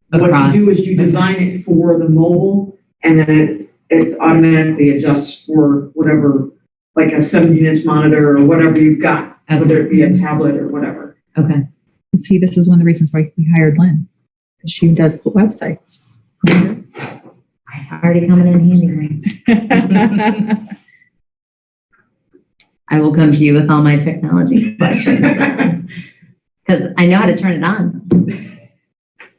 what Across. you do is you design it for the mobile and then it's automatically adjusts for whatever, like a 17-inch monitor or whatever you've got, whether it be a tablet or whatever. Okay. See, this is one of the reasons why we hired Lynn, because she does websites. Already coming in handy. I will come to you with all my technology questions. Because I know how to turn it on.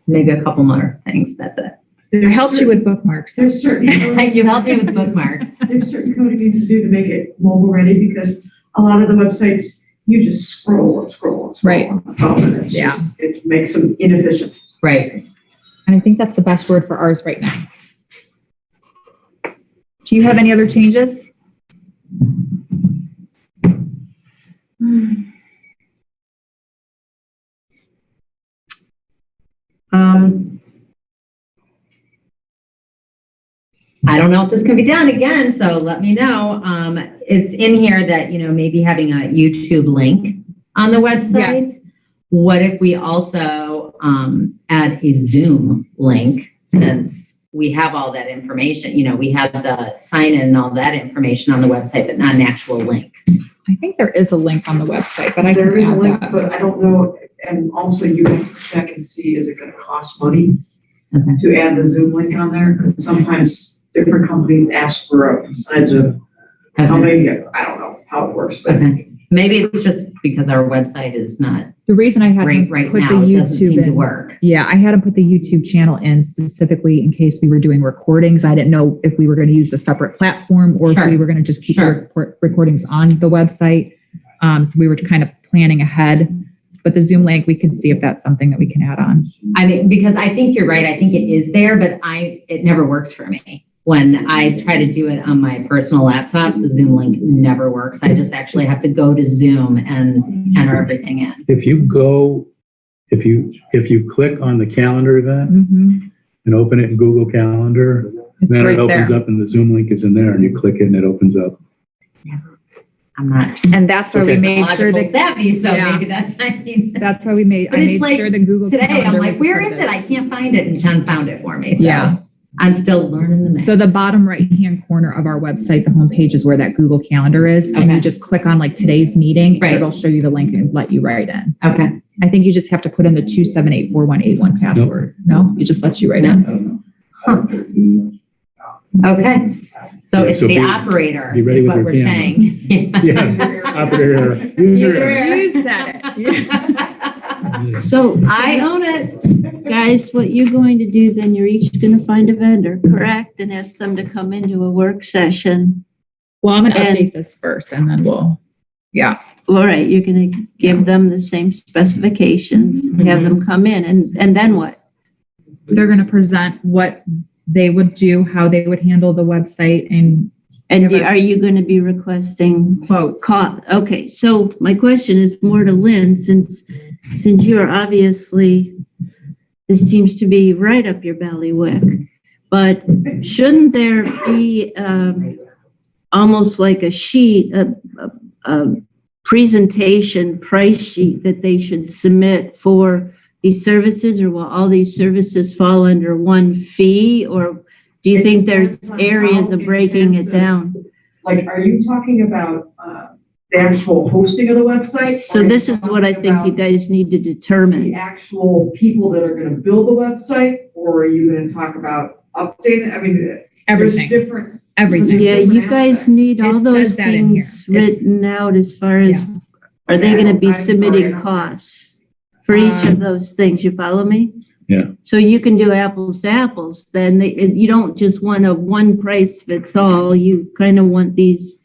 Maybe a couple more things, that's it. I helped you with bookmarks. There's certain. You helped me with bookmarks. There's certain coding you need to do to make it mobile ready, because a lot of the websites, you just scroll and scroll and scroll Right. on the phone, and it's just, it makes them inefficient. Right. And I think that's the best word for ours right now. Do you have any other changes? I don't know if this can be done again, so let me know. It's in here that, maybe having a YouTube link on the website. Yes. What if we also add a Zoom link, since we have all that information? We have the sign in and all that information on the website, but not an actual link. I think there is a link on the website, but I There can is a add link, that. but I don't know, and also you have to check and see, is it gonna cost money Okay. to add the Zoom link on there? Because sometimes different companies ask for a percentage of how many, I don't know how it works, but Okay. Maybe it's just because our website is not The reason I had great to right put the now. It doesn't YouTube seem to in. work. Yeah, I had to put the YouTube channel in specifically in case we were doing recordings. I didn't know if we were going to use a separate platform or if we were going to just keep the recordings on the website. So we were kind of planning ahead. But the Zoom link, we can see if that's something that we can add on. I mean, because I think you're right. I think it is there, but it never works for me. When I try to do it on my personal laptop, the Zoom link never works. I just actually have to go to Zoom and enter everything in. If you click on the calendar event and open it in Google Calendar, It's then right it opens there. up and the Zoom link is in there and you click it and it opens up. I'm not And that's why we made sure technological that savvy, so Yeah. maybe that's why we made But I it's made like sure the Google today, I'm Calendar like, was a where part is of it? this. I can't find it. And Jen found it for me. So Yeah. I'm still learning the math. So the bottom right-hand corner of our website, the homepage is where that Google Calendar is. And Okay. you just click on like today's meeting Right. and it'll show you the link and let you write in. Okay. I think you just have to put in the 2784181 password. No, it just lets you write in. Okay. So Yeah, it's so the be- operator be ready is with what your we're camera. saying. Yes, operator, user error. You said it. So I own it. guys, what you're going to do, then you're each going to find a vendor, correct? And ask them to come into a work session. Well, I'm going to And- update this first and then yeah. All right, you're going to give them the same specifications, have them come in, and then what? They're going to present what they would do, how they would handle the website and And Give us- are you going to be requesting quotes. Okay, so my question is more to Lynn, since you're obviously, this seems to be right up your ballywick, but shouldn't there be almost like a sheet, a presentation price sheet that they should submit for these services, or will all these services fall under one fee, or do you think there's areas of breaking it down? like, are you talking about, the actual hosting of the website? So this is what I think you guys need to The determine. actual people that are gonna build the website, or are you gonna talk about updating? I mean, there's Everything, different. everything. Yeah, you guys need all It those says that in here. things written out as far as, are they gonna be submitting costs for each of those things? You follow me? Yeah. So you can do apples to apples, then you don't just want a one price fits all. You kind of want these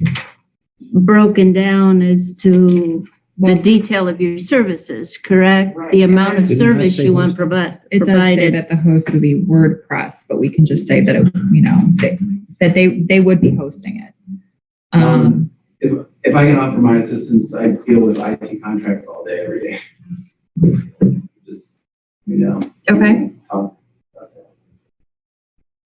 broken down as to the detail of your services, correct? Right. The amount of Didn't that service say you want hosting? It does say provided. that the host would be WordPress, but we can just say that, that they would be hosting it. If I can offer my assistance, I deal with IT contracts all day, every day. Just, Okay.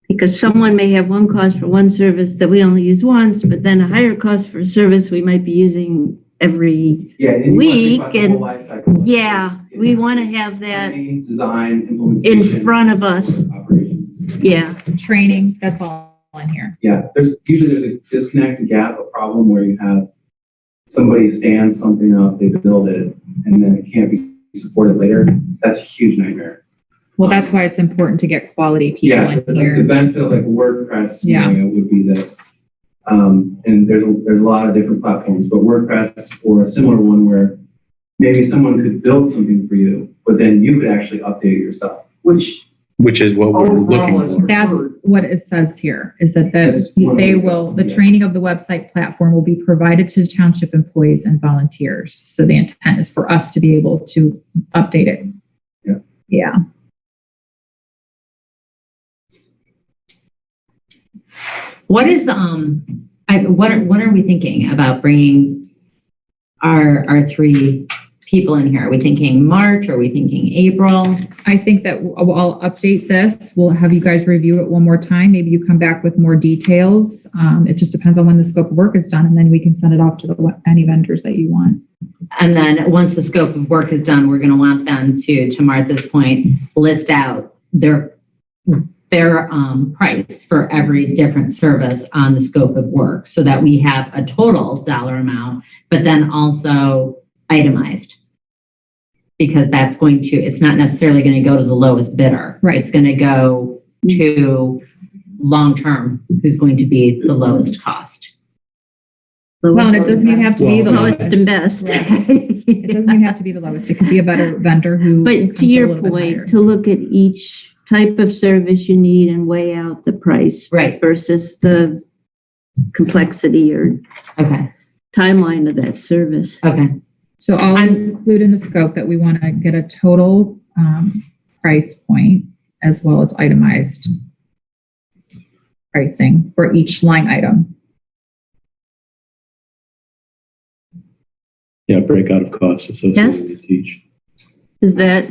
Because someone may have one cost for one service that we only use once, but then a higher cost for a service we might be using every, yeah. And you want to think Week about the and- whole life cycle. yeah, we want to have that Planning, design, implementation. in front of us. Operations. Yeah, Training, that's all in here. Yeah, there's a disconnect, a gap, a problem where you have somebody stands something up, they build it, and then it can't be supported later. That's a huge nightmare. Well, that's why it's important to get quality people Yeah, in the here. benefit of like a WordPress Yeah. scenario would be that, and there's a lot of different platforms, but WordPress or a similar one where maybe someone could build something for you, but then you could actually update it yourself. Which is what we're looking for. That's what it says here, is that That's one of they the- will, the yeah. training of the website platform will be provided to township employees and volunteers. So the intent is for us to be able to update it. Yeah. Yeah. What is, what are we thinking about bringing our three people in here? Are we thinking March? Are we thinking April? I think that I'll update this. We'll have you guys review it one more time. Maybe you come back with more details. It just depends on when the scope of work is done, and then we can send it off to any vendors that you want. And then once the scope of work is done, we're going to want them to Martha's point, list out their price for every different service on the scope of work so that we have a total dollar amount, but then also itemized. Because that's going to, it's not necessarily going to go to the lowest bidder. Right. It's going to go to long-term, who's going to be the lowest cost. Well, and it doesn't even have to be the Lowest lowest. and best. It doesn't even have to be the lowest. It could be a better vendor who. But comes to in a your little bit higher. point, to look at each type of service you need and weigh out the price Right. versus the complexity or Okay. timeline of that service. Okay. So I'll include in the scope that we want to get a total price point as well as itemized pricing for each line item. Yeah, breakout of costs associated Yes. with each. Is that,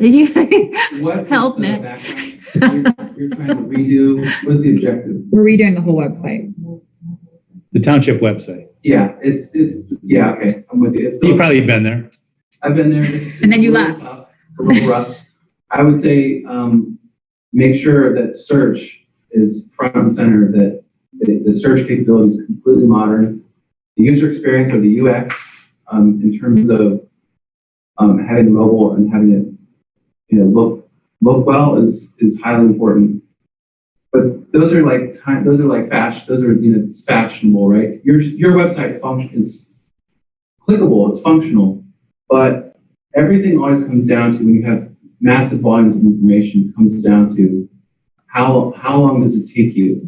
What is help the me? background? You're trying to redo, what's the objective? We're redoing the whole website. The township website. Yeah, yeah, okay, I'm with you. You've probably been there. I've been there. And then you it's a little left. tough. It's a little rough. I would say, make sure that search is front and center, that the search capability is completely modern. The user experience or the UX, in terms of having mobile and having it, look well is highly important. But those are like fashion. Those are it's fashionable, right? Your website is clickable. It's functional, but everything always comes down to when you have massive volumes of information. It comes down to how long does it take you?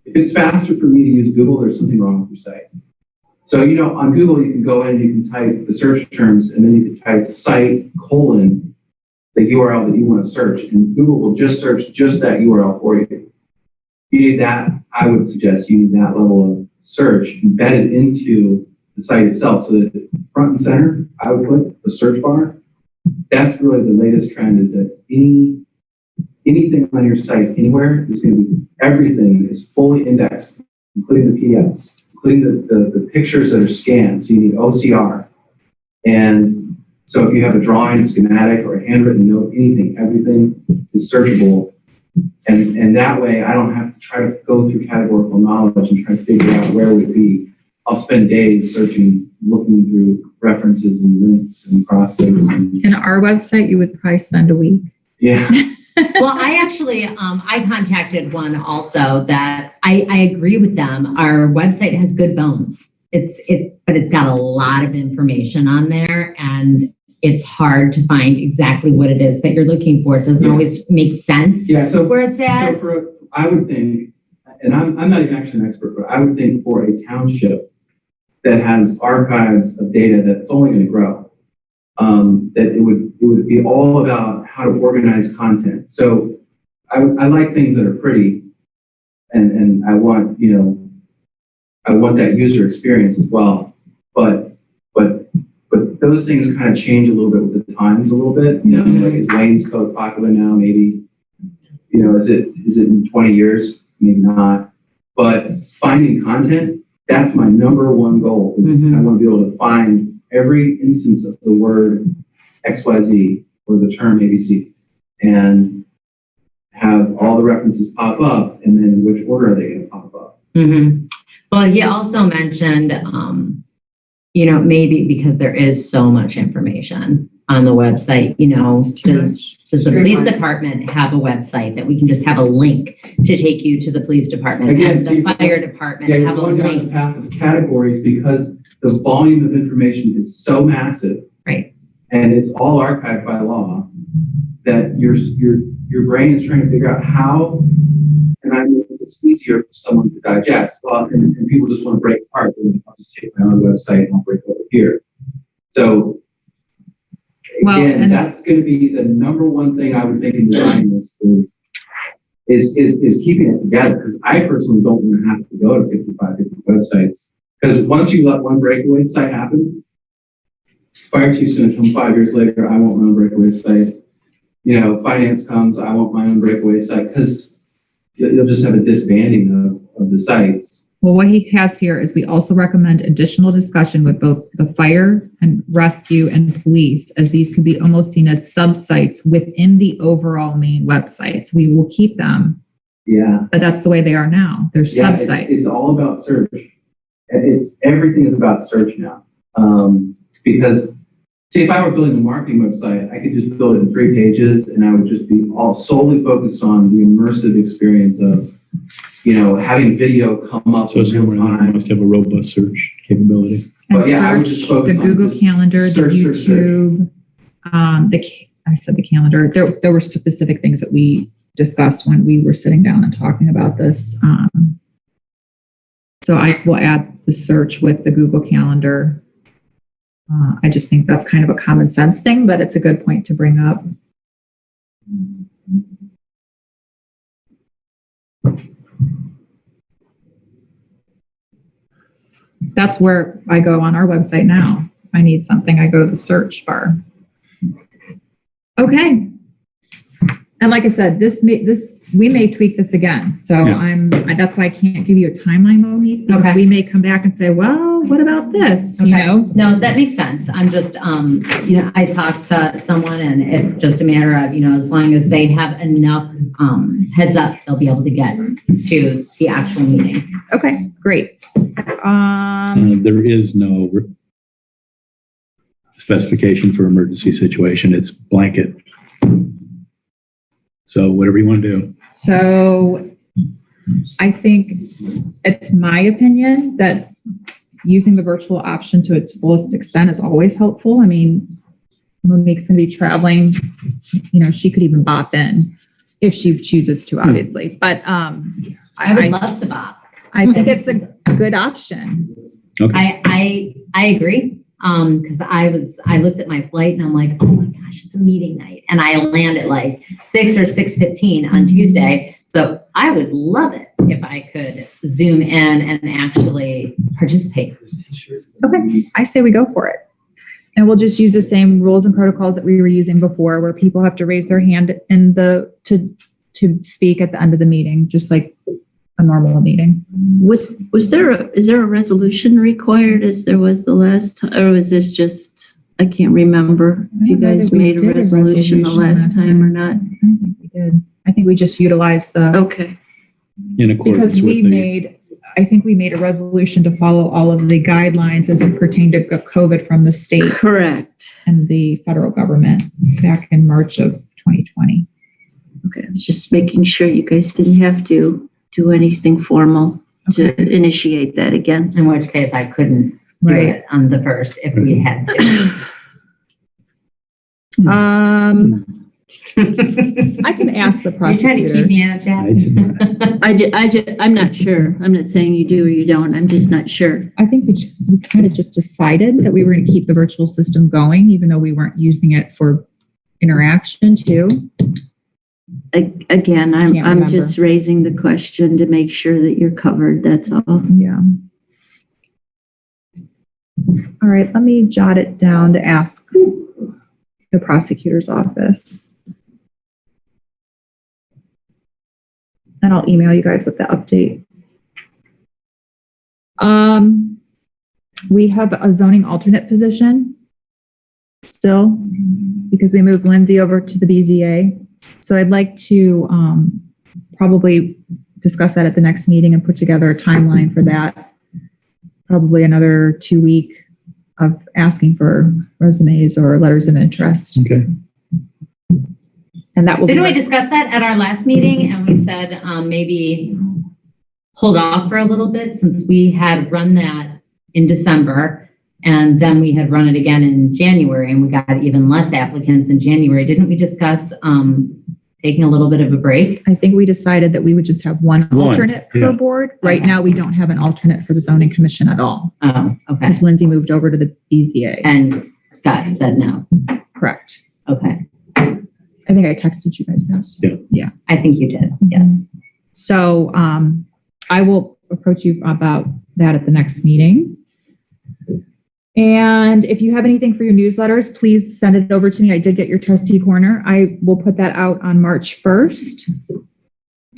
If it's faster for me to use Google, there's something wrong with your site. So, on Google, you can go in and you can type the search terms, and then you can type site : the URL that you want to search, and Google will just search just that URL for you. You need that. I would suggest you need that level of search embedded into the site itself, so that front and center, I would put the search bar. That's really the latest trend, is that anything on your site anywhere is going to be, everything is fully indexed, including the PDFs, including the pictures that are scanned. So you need OCR. And so if you have a drawing, a schematic, or a handwritten note, anything, everything is searchable. And that way I don't have to try to go through categorical knowledge and try to figure out where it would be. I'll spend days searching, looking through references and links and crosses. In our website, you would probably spend a week. Yeah. Well, I actually, I contacted one also that I agree with them. Our website has good bones. But it's got a lot of information on there, and it's hard to find exactly what it is that you're looking for. It doesn't always make sense. Yeah. So where it's at. So I would think, and I'm not even actually an expert, but I would think for a township that has archives of data that's only going to grow, that it would be all about how to organize content. So I like things that are pretty, and I want that user experience as well. But those things kind of change a little bit with the times a little bit. Like, is Lane's code popular now? Maybe. Is it in 20 years? Maybe not. But finding content, that's my number one goal. Is I want to be able to find every instance of the word XYZ or the term ABC and have all the references pop up, and then in which order are they going to pop up? Mm-hmm. Well, he also mentioned, maybe because there is so much information, on the website, you know, It's too does the police department have a website that we can just have a link to take you to the police department? Again, And see, the fire department Yeah, you're have a going down the link? path of categories because the volume of information is so massive. Right. And it's all archived by law that your brain is trying to figure out how can I make this easier for someone to digest. Well, and people just want to break apart. I'll just take my own website and I'll break over here. So Well, again, and- that's going to be the number one thing I would think in designing this is keeping it together. Because I personally don't want to have to go to 55 different websites. Because once you let one breakaway site happen, fire chief's going to come 5 years later. I want my own breakaway site. You know, finance comes. I want my own breakaway site because you'll just have a disbanding of the sites. Well, what he has here is we also recommend additional discussion with both the fire and rescue and police, as these could be almost seen as sub-sites within the overall main websites. We will keep them, Yeah. but that's the way they are now. They're Yeah, sub-sites. it's all about search. Everything is about search now. Because see, if I were building a marketing website, I could just build it in 3 pages and I would just be all solely focused on the immersive experience of, you know, having video come up So in real somewhere that time. must have a robust search capability. And But yeah, I would just search, focus the on Google just Calendar, the search, search, search. YouTube, I said the calendar. There were specific things that we discussed when we were sitting down and talking about this. So I will add the search with the Google Calendar. I just think that's kind of a common sense thing, but it's a good point to bring up. That's where I go on our website now. If I need something, I go to the search bar. Okay. And like I said, we may tweak this again. So Yeah. that's why I can't give you a timeline, Monique, because Okay. we may come back and say, well, what about this? You Okay. know? No, that makes sense. I'm just, you know, I talked to someone and it's just a matter of, you know, as long as they have enough heads up, they'll be able to get to the actual meeting. Okay, great. There is no specification for emergency situation. It's blanket. So whatever you want to do. So I think it's my opinion that using the virtual option to its fullest extent is always helpful. I mean, Monique's going to be traveling, you know, she could even bop in if she chooses to, obviously. But I would love to bop. I think it's a good option. Okay. I agree. Because I looked at my flight and I'm like, oh my gosh, it's a meeting night. And I land at like 6 or 6:15 on Tuesday. So I would love it if I could Zoom in and actually participate. Okay, I say we go for it. And we'll just use the same rules and protocols that we were using before, where people have to raise their hand to speak at the end of the meeting, just like a normal meeting. Is there a resolution required as there was the last time, or was this just, I can't remember if you I don't know guys that we made a did a resolution the resolution last last time or not? I don't think we did. I think we just utilized the, Okay. In accordance because we with the, I think we made a resolution to follow all of the guidelines as it pertained to COVID from the state Correct. and the federal government back in March of 2020. Okay, I was just making sure you guys didn't have to do anything formal to initiate that again. In which case I couldn't do Right. it on the first if we had to. I can ask the You're trying to prosecutor. keep me out, Jack? I'm not sure. I'm not saying you do or you don't. I'm just not sure. I think we kind of just decided that we were going to keep the virtual system going, even though we weren't using it for interaction too. Again, Can't I'm just raising the question to make sure that you're covered. That's all. Yeah. All right, let me jot it down to ask the prosecutor's office. And I'll email you guys with the update. We have a zoning alternate position still because we moved Lindsay over to the BZA. So I'd like to probably discuss that at the next meeting and put together a timeline for that. Probably another 2-week of asking for resumes or letters of interest. Okay. And that will be. Didn't we discuss that at our last meeting? And we said, maybe hold off for a little bit since we had run that in December. And then we had run it again in January and we got even less applicants in January. Didn't we discuss, taking a little bit of a break? I think we decided that we would just have one alternate per board. Right now, we don't have an alternate for the zoning commission at all. Oh, okay. Because Lindsay moved over to the BZA. And Scott said no. Correct. Okay. I think I texted you guys that. Yeah. I think you did. Yes. So I will approach you about that at the next meeting. And if you have anything for your newsletters, please send it over to me. I did get your trustee corner. I will put that out on March 1st.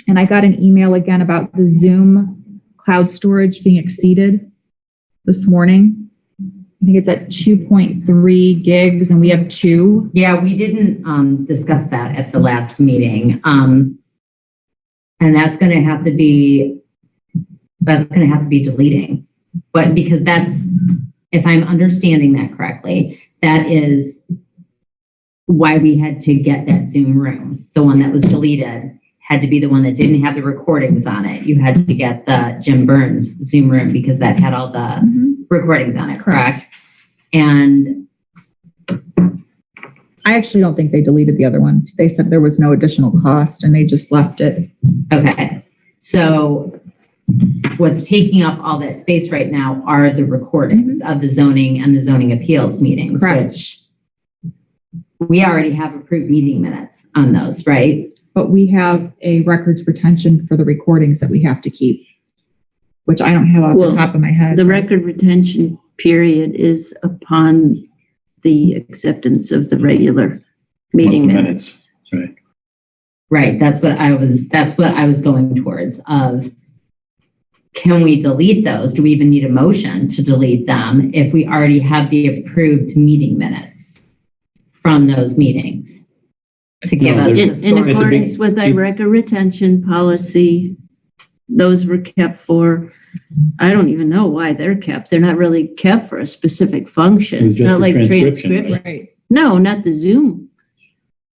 And I got an email again about the Zoom cloud storage being exceeded this morning. I think it's at 2.3 gigs and we have 2. Yeah, we didn't discuss that at the last meeting. And that's going to have to be deleting. But because that's, if I'm understanding that correctly, that is why we had to get that Zoom room. The one that was deleted had to be the one that didn't have the recordings on it. You had to get the Jim Burns Zoom room because that had all the recordings on it, correct? And I actually don't think they deleted the other one. They said there was no additional cost and they just left it. okay, so what's taking up all that space right now are the recordings of the zoning and the zoning appeals meetings, Correct. which we already have approved meeting minutes on those, right? But we have a records retention for the recordings that we have to keep, which I don't have off the top of my head. The record retention period is upon the acceptance of the regular meeting minutes. Right. Right, that's what I was going towards of, can we delete those? Do we even need a motion to delete them if we already have the approved meeting minutes from those meetings? To give No, us there's- the In story. accordance with our record retention policy, those were kept for, I don't even know why they're kept. They're not really kept for a specific It function. was just Not for like transcription, transcription. Right. No, not the Zoom.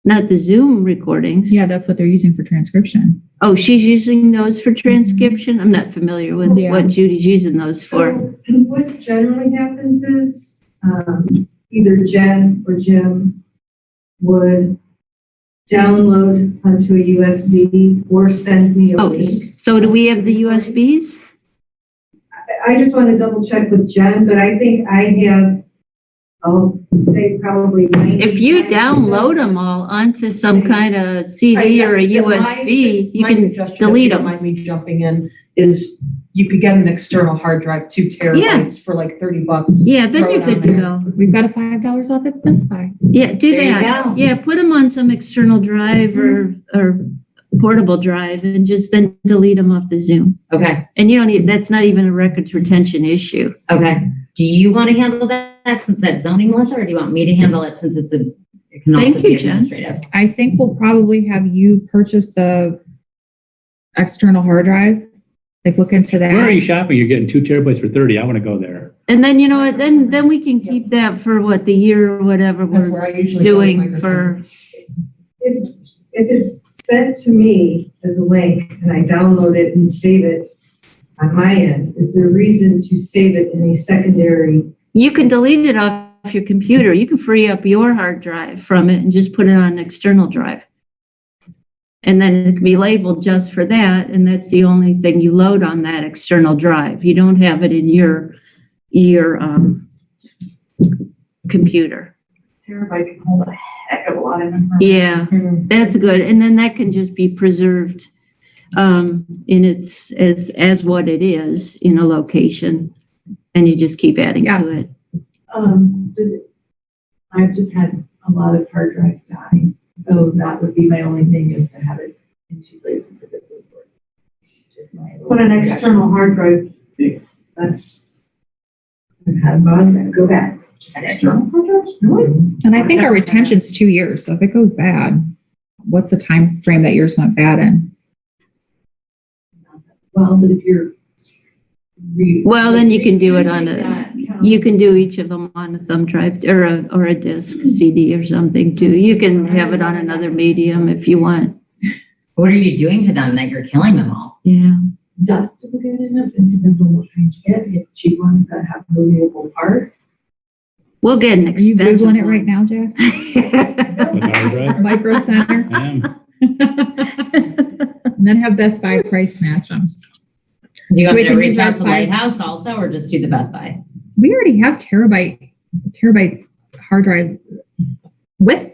Not the Zoom recordings. Yeah, that's what they're using for transcription. Oh, she's using those for transcription? I'm not familiar with Yeah. what Judy's using those for. So what generally happens is, either Jen or Jim would download onto a USB or send me a Oh, link. so do we have the USBs? I just want to double check with Jen, but I think I have, I'll say probably 90. If you download them all onto some kind of CD or a USB, you can delete them. Mind me jumping in is you could get an external hard drive, 2 terabytes for like $30. Yeah, then Throw you're it good on to there. go. We've got a $5 off at Best Buy. Yeah, do There you that. go. Yeah, put them on some external drive or portable drive and just then delete them off the Zoom. Okay, And you don't need, that's not even a records retention issue. okay. Do you want to handle that since that's zoning, Melissa, or do you want me to handle it since it can also Thank be you, Jen. administrative? I think we'll probably have you purchase the external hard drive. Like look into that. Where are you shopping? You're getting 2 terabytes for 30. I want to go there. And then, you know what, then we can keep that for what, the year or whatever That's we're where I usually go with my doing for, If it's sent to me as a link and I download it and save it on my end, is there a reason to save it in a secondary? you can delete it off your computer. You can free up your hard drive from it and just put it on an external drive. And then it can be labeled just for that, and that's the only thing you load on that external drive. You don't have it in your computer. Terabyte can hold a heck of a lot of information. Yeah, that's good. And then that can just be preserved in its, as what it is in a location. And you just keep adding Yes. to it. I've just had a lot of hard drives die, so that would be my only thing is to have it in 2 places if it's important. But an external hard drive, that's, I've had mine, go back. Just external hard drives? Really? And I think our retention's 2 years. So if it goes bad, what's the time frame that yours went bad in? Well, but if you're. Well, then you can do it on Using a, that You can do each of them on a thumb drive or a disc CD or something too. You can have it on another medium if you want. What are you doing to them that you're killing them all? Yeah. Just to put it in them, it depends on what kind you get. You have cheap ones that have removable parts. We'll get an Are you expensive Googling it one. right now, Jack? With hard drive? Micro Center? I am. And then have Best Buy price match them. You So want we me to can reach use out our to Lighthouse also, or just do the Best Buy? We already have terabytes hard drive with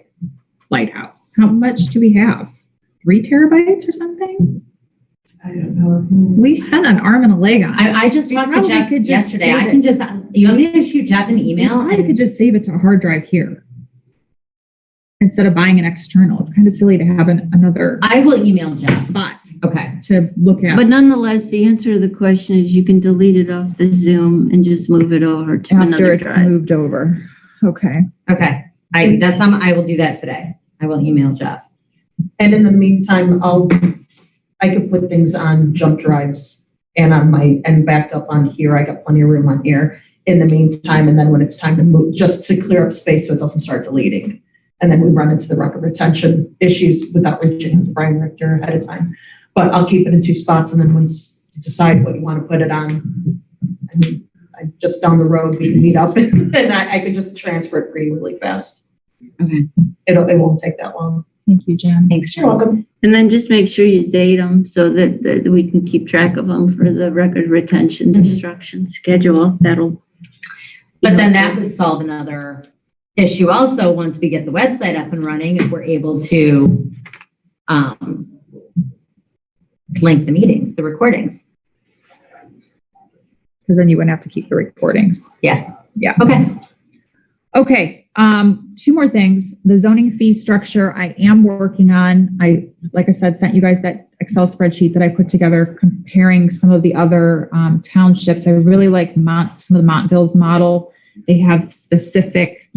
Lighthouse. How much do we have? 3 terabytes or something? I don't know. We spent an arm and a leg on it. I just talked to probably Jeff could just yesterday. save I it. can just, you want me to shoot Jeff an email? I could just save it to a hard drive here instead of buying an external. It's kind of silly to have another I will email Jeff. spot Okay. to look at But nonetheless, the answer to the question is you can delete it off the Zoom and just move it over to after another it's drive. moved over. Okay. Okay. I will do that today. I will email Jeff. And in the meantime, I could put things on jump drives and backed up on here. I got plenty of room on here in the meantime. And then when it's time to move, just to clear up space so it doesn't start deleting. And then we run into the record retention issues without reaching out to Brian Richter ahead of time. But I'll keep it in 2 spots. And then once you decide what you want to put it on, I mean, just down the road, we can meet up and I could just transfer it for you really fast. Okay. It won't take that long. Thank you, Jen. Thanks, You're welcome. And then just make sure you date them so that we can keep track of them for the record retention destruction schedule. But then that would solve another issue also once we get the website up and running, if we're able to link the meetings, the recordings. Because then you wouldn't have to keep the recordings. Yeah. Yeah. Okay. Okay. 2 more things. The zoning fee structure I am working on. Like I said, sent you guys that Excel spreadsheet that I put together comparing some of the other townships. I really like some of the Montville's model. They have specific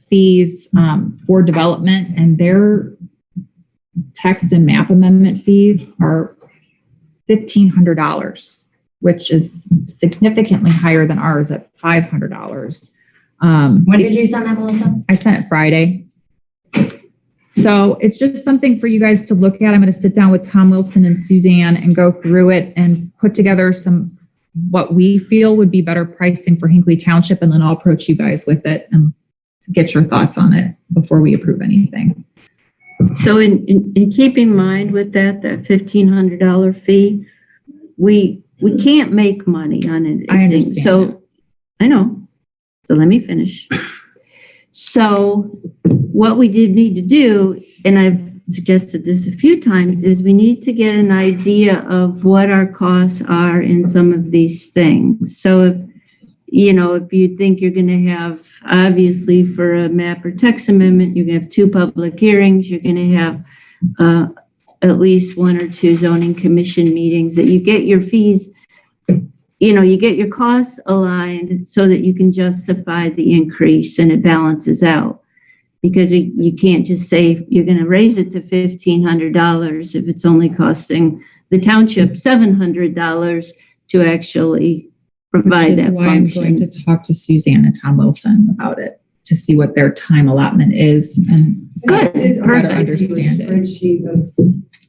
fees for development, and their text and map amendment fees are $1,500, which is significantly higher than ours at $500. When did you send that, Melissa? I sent it Friday. So it's just something for you guys to look at. I'm going to sit down with Tom Wilson and Suzanne and go through it and put together what we feel would be better pricing for Hinckley Township, and then I'll approach you guys with it and get your thoughts on it before we approve anything. So in keeping in mind with that $1,500 fee, we can't make money on it. I understand So I know. So let me finish. So what we did need to do, and I've suggested this a few times, is we need to get an idea of what our costs are in some of these things. So if you think you're going to have, obviously for a map or text amendment, you're going to have 2 public hearings, you're going to have at least 1 or 2 zoning commission meetings, that you get your fees, you get your costs aligned so that you can justify the increase and it balances out. Because you can't just say you're going to raise it to $1,500 if it's only costing the township $700 to actually provide Which is that why I'm function. going to talk to Suzanne and Tom Wilson about it to see what their time allotment is and Good, better perfect. understand it. Spreadsheet of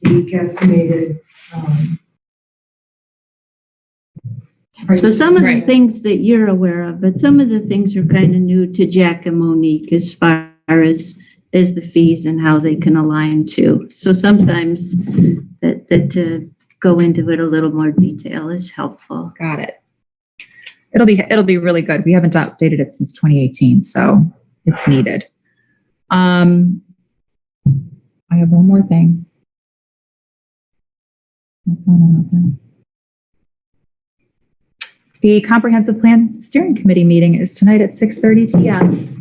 the estimated, So some of the Right. things that you're aware of, but some of the things are kind of new to Jack and Monique as far as the fees and how they can align to. So sometimes that to go into it a little more detail is helpful. Got it. It'll be really good. We haven't updated it since 2018, so it's needed. I have one more thing. The Comprehensive Plan Steering Committee meeting is tonight at 6:30 p.m.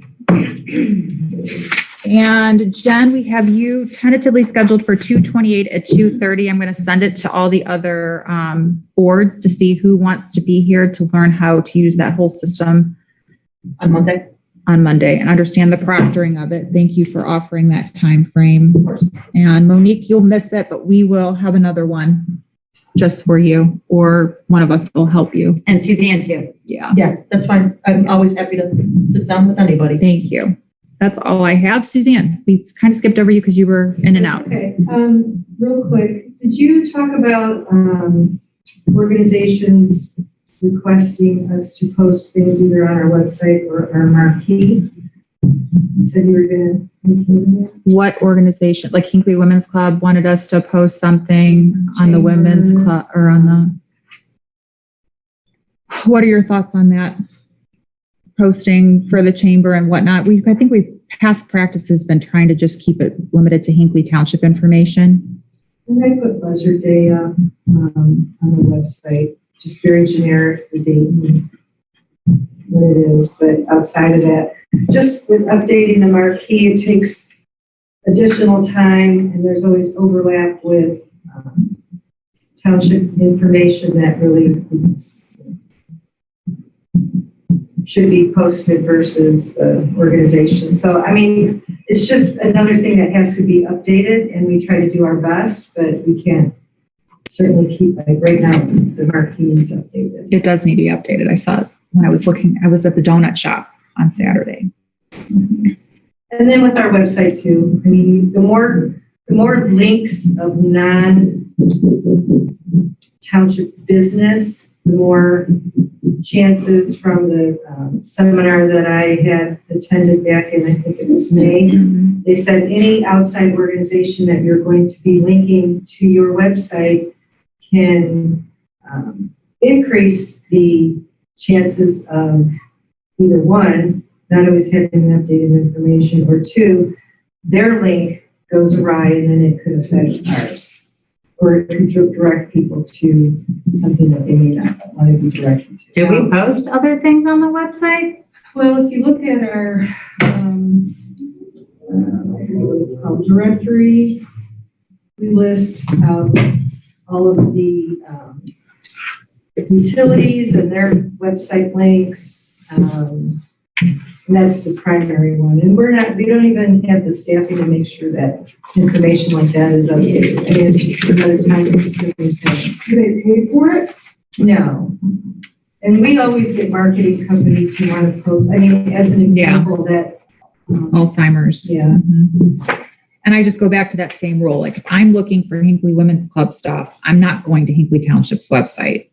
And Jen, we have you tentatively scheduled for 2/28 at 2:30. I'm going to send it to all the other boards to see who wants to be here to learn how to use that whole system On Monday? on Monday and understand the proctoring of it. Thank you for offering that time frame. And Monique, you'll miss it, but we will have another one. just for you, or one of us will help you. And Suzanne too. Yeah. Yeah, that's fine. I'm always happy to sit down with anybody. Thank you. That's all I have. Suzanne, we kind of skipped over you because you were in and out. Okay, real quick, did you talk about organizations requesting us to post things either on our website or our marquee? You said you were going to include that? What organization, like Hinckley Women's Club, wanted us to post something on the women's club or on the, what are your thoughts on that? Posting for the chamber and whatnot. I think past practice has been trying to just keep it limited to Hinckley Township information. And I put Buzzard Day up on the website, just very generic, the date and what it is. But outside of that, just with updating the marquee, it takes additional time, and there's always overlap with township information that really should be posted versus the organization. So, I mean, it's just another thing that has to be updated, and we try to do our best, but we can't certainly keep, like right now, the marquee is updated. It does need to be updated. I saw it when I was looking, I was at the donut shop on Saturday. And then with our website too, I mean, the more links of non-township business, the more chances from the seminar that I had attended back in, I think it was May. They said any outside organization that you're going to be linking to your website can increase the chances of either one, not always having updated information, or two, their link goes awry and then it could affect ours. Or it could direct people to something that they may not want to be directed to. Do we post other things on the website? Well, if you look at our, I don't know what it's called, directory, we list all of the utilities and their website links. And that's the primary one. And we don't even have the staffing to make sure that information like that is updated. I mean, it's just another time-consuming thing. Do they pay for it? No. And we always get marketing companies who want to post, I mean, as an example, that Alzheimer's. Yeah. And I just go back to that same rule. Like if I'm looking for Hinckley Women's Club stuff, I'm not going to Hinckley Township's website.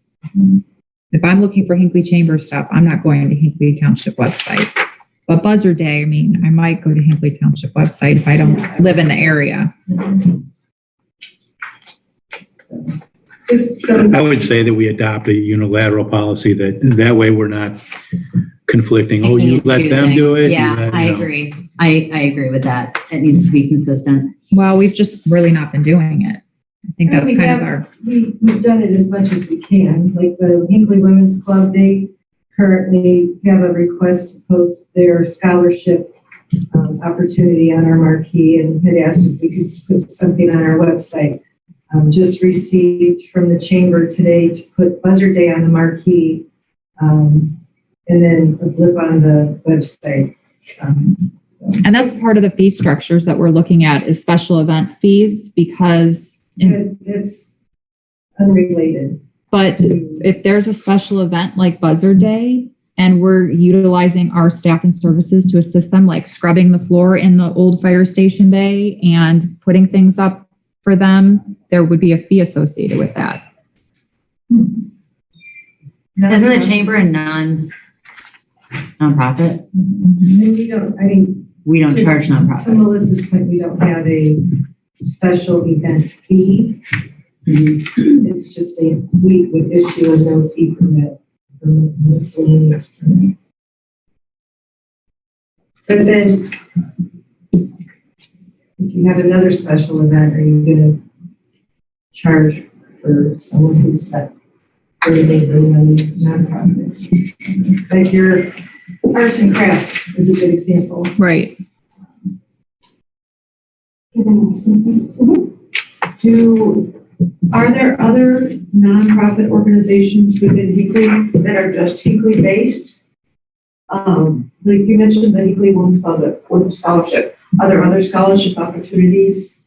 If I'm looking for Hinckley Chamber stuff, I'm not going to Hinckley Township website. But Buzzard Day, I mean, I might go to Hinckley Township website if I don't live in the area. I would say that we adopt a unilateral policy that way we're not conflicting. Oh, you let them do it. Yeah, I agree. I agree with that. It needs to be consistent. Well, we've just really not been doing it. I think that's kind of our. We've done it as much as we can. Like the Hinckley Women's Club, they currently have a request to post their scholarship opportunity on our marquee, and had asked if we could put something on our website. Just received from the chamber today to put Buzzard Day on the marquee, and then a blip on the website. And that's part of the fee structures that we're looking at is special event fees because it's unrelated. But if there's a special event like Buzzard Day and we're utilizing our staff and services to assist them, like scrubbing the floor in the old fire station bay and putting things up for them, there would be a fee associated with that. Isn't the chamber a nonprofit? We don't, I mean, we don't charge nonprofit. To Melissa's point, we don't have a special event fee. It's just we would issue a no fee permit for miscellaneous permit. But then, if you have another special event, are you going to charge for someone who's not really nonprofit? Like your arts and crafts is a good example. Right. Are there other nonprofit organizations within Hinckley that are just Hinckley based? Like you mentioned the Hinckley Women's Club with the scholarship. Are there other scholarship opportunities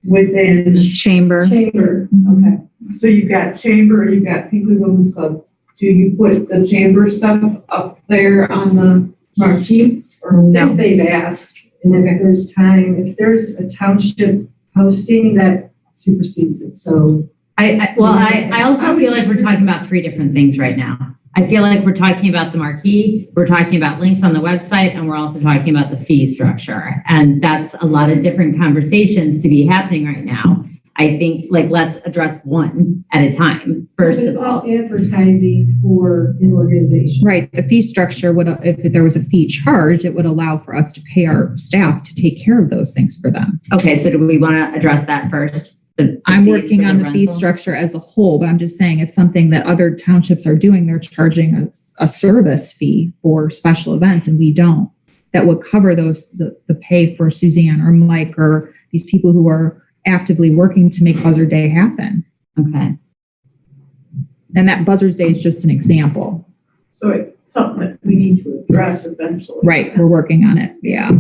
within Chamber. chamber? Okay, so you've got chamber, you've got Hinckley Women's Club. Do you put the chamber stuff up there on the marquee? Or No. if they've asked, and if there's time, if there's a township posting that supersedes it, so. I also feel like we're talking about three different things right now. I feel like we're talking about the marquee, we're talking about links on the website, and we're also talking about the fee structure. And that's a lot of different conversations to be happening right now. I think, like, let's address one at a time, first of It's all. all advertising for an organization. Right. The fee structure would, if there was a fee charge, it would allow for us to pay our staff to take care of those things for them. Okay, so do we want to address that first? I'm working on the fee structure as a whole, but I'm just saying it's something that other townships are doing. They're charging a service fee for special events, and we don't. That would cover the pay for Suzanne or Mike or these people who are actively working to make Buzzard Day happen. Okay. And that Buzzard Day is just an example. So it's something that we need to address eventually. Right. We're working on it. Yeah.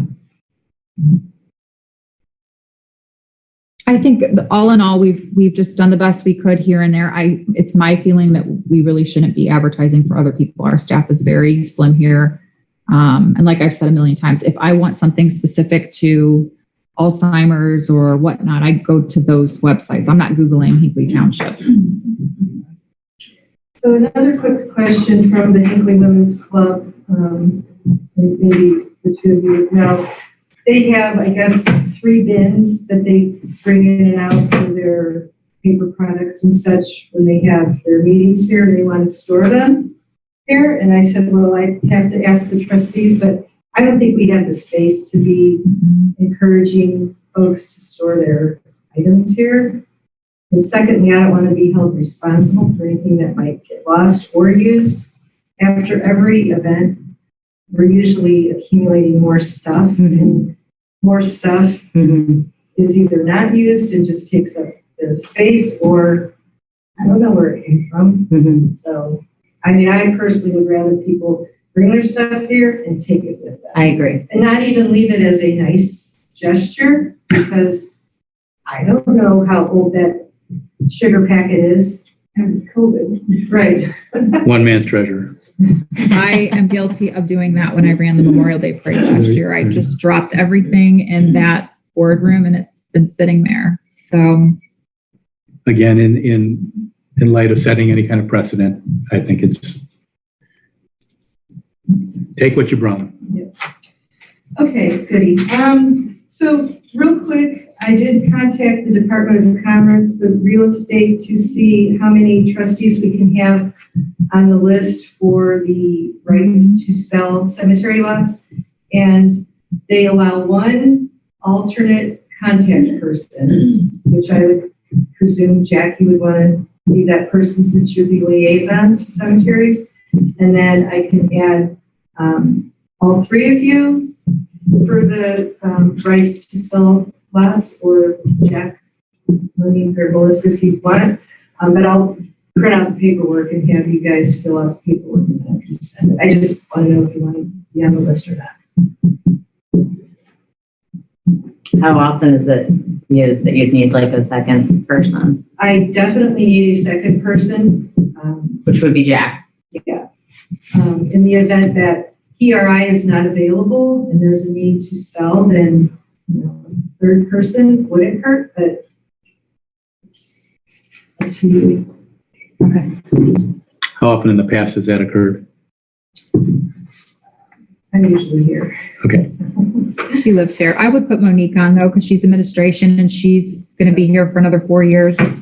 I think all in all, we've just done the best we could here and there. It's my feeling that we really shouldn't be advertising for other people. Our staff is very slim here. And like I've said a million times, if I want something specific to Alzheimer's or whatnot, I go to those websites. I'm not Googling Hinckley Township. So another quick question from the Hinckley Women's Club, maybe the two of you know. They have, I guess, 3 bins that they bring in and out for their paper products and such when they have their meetings here and they want to store them here. And I said, well, I have to ask the trustees, but I don't think we have the space to be encouraging folks to store their items here. And secondly, I don't want to be held responsible for anything that might get lost or used. After every event, we're usually accumulating more stuff, and more stuff is either not used and just takes up the space, or I don't know where it came from. So, I mean, I personally would rather people bring their stuff here and take it with them. I agree. And not even leave it as a nice gesture, because I don't know how old that sugar packet is. And COVID. Right. One man's treasure. I am guilty of doing that when I ran the Memorial Day Parade last year. I just dropped everything in that boardroom and it's been sitting there. So Again, in light of setting any kind of precedent, I think it's take what you brought. Yeah. Okay, goody. So real quick, I did contact the Department of Commerce, the real estate, to see how many trustees we can have on the list for the right to sell cemetery lots. And they allow one alternate contact person, which I would presume, Jack, you would want to be that person since you're the liaison to cemeteries. And then I can add all 3 of you for the rights to sell lots, or Jack, Monique, or Melissa if you want. But I'll print out the paperwork and have you guys fill out the paperwork and then I can send it. I just want to know if you want to be on the list or not. How often is it used that you'd need like a second person? I definitely need a second person. Which would be Jack. Yeah. In the event that PRI is not available and there's a need to sell, then third person wouldn't hurt, but it's up to you. Okay. How often in the past has that occurred? I'm usually here. Okay. she lives here. I would put Monique on though, because she's administration and she's going to be here for another 4 years. Are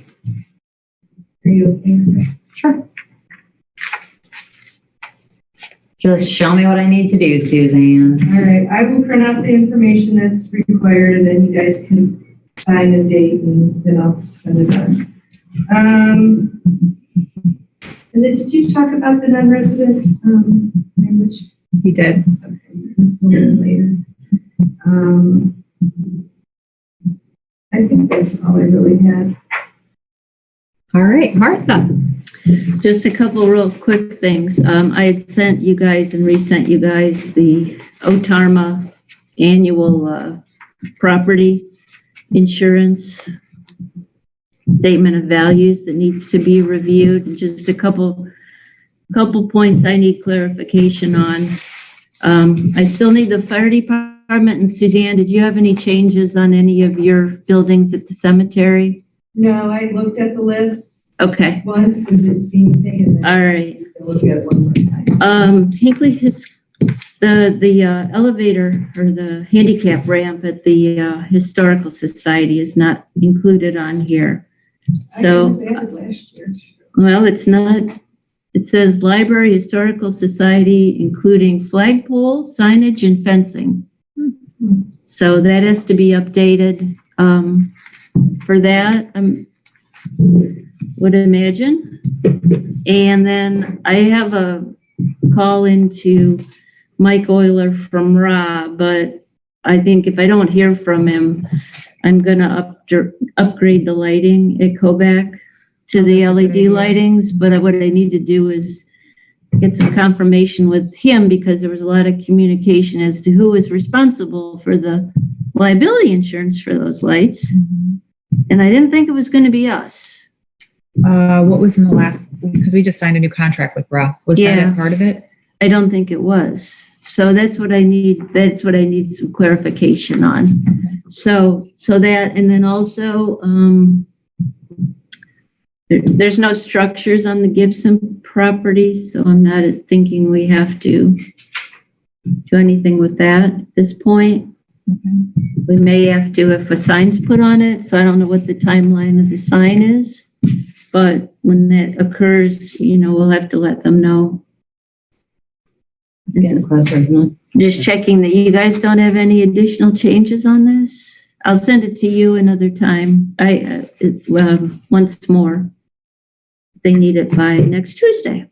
you okay? Sure. Just show me what I need to do, Suzanne. All right, I will print out the information that's required and then you guys can sign a date and then I'll send it on. And then did you talk about the non-resident language? He did. Okay, a little later. I think that's all I really had. All right, Martha. Just a couple real quick things. I had sent you guys and resent you guys the Otarma annual property insurance statement of values that needs to be reviewed. And just a couple points I need clarification on. I still need the fire department. And Suzanne, did you have any changes on any of your buildings at the cemetery? No, I looked at the list Okay. once and didn't see anything. And then All right. still look at it one more time. Hinckley, the elevator or the handicap ramp at the Historical Society is not included on here. So, I just added last year. well, it's not, it says Library Historical Society, including flagpole, signage, and fencing. So that has to be updated. For that, I would imagine. And then I have a call into Mike Euler from RA, but I think if I don't hear from him, I'm gonna upgrade the lighting at Kovac to the LED lightings. But what I need to do is get some confirmation with him, because there was a lot of communication as to who is responsible for the liability insurance for those lights. And I didn't think it was gonna be us. What was in the last, because we just signed a new contract with Ra. Was that Yeah. a part of it? I don't think it was. So that's what I need. That's what I need some clarification on. So that, and then also, there's no structures on the Gibson property, so I'm not thinking we have to do anything with that at this point. We may have to if a sign's put on it, so I don't know what the timeline of the sign is. But when that occurs, we'll have to let them know. Just checking that you guys don't have any additional changes on this. I'll send it to you another time. Once more. They need it by next Tuesday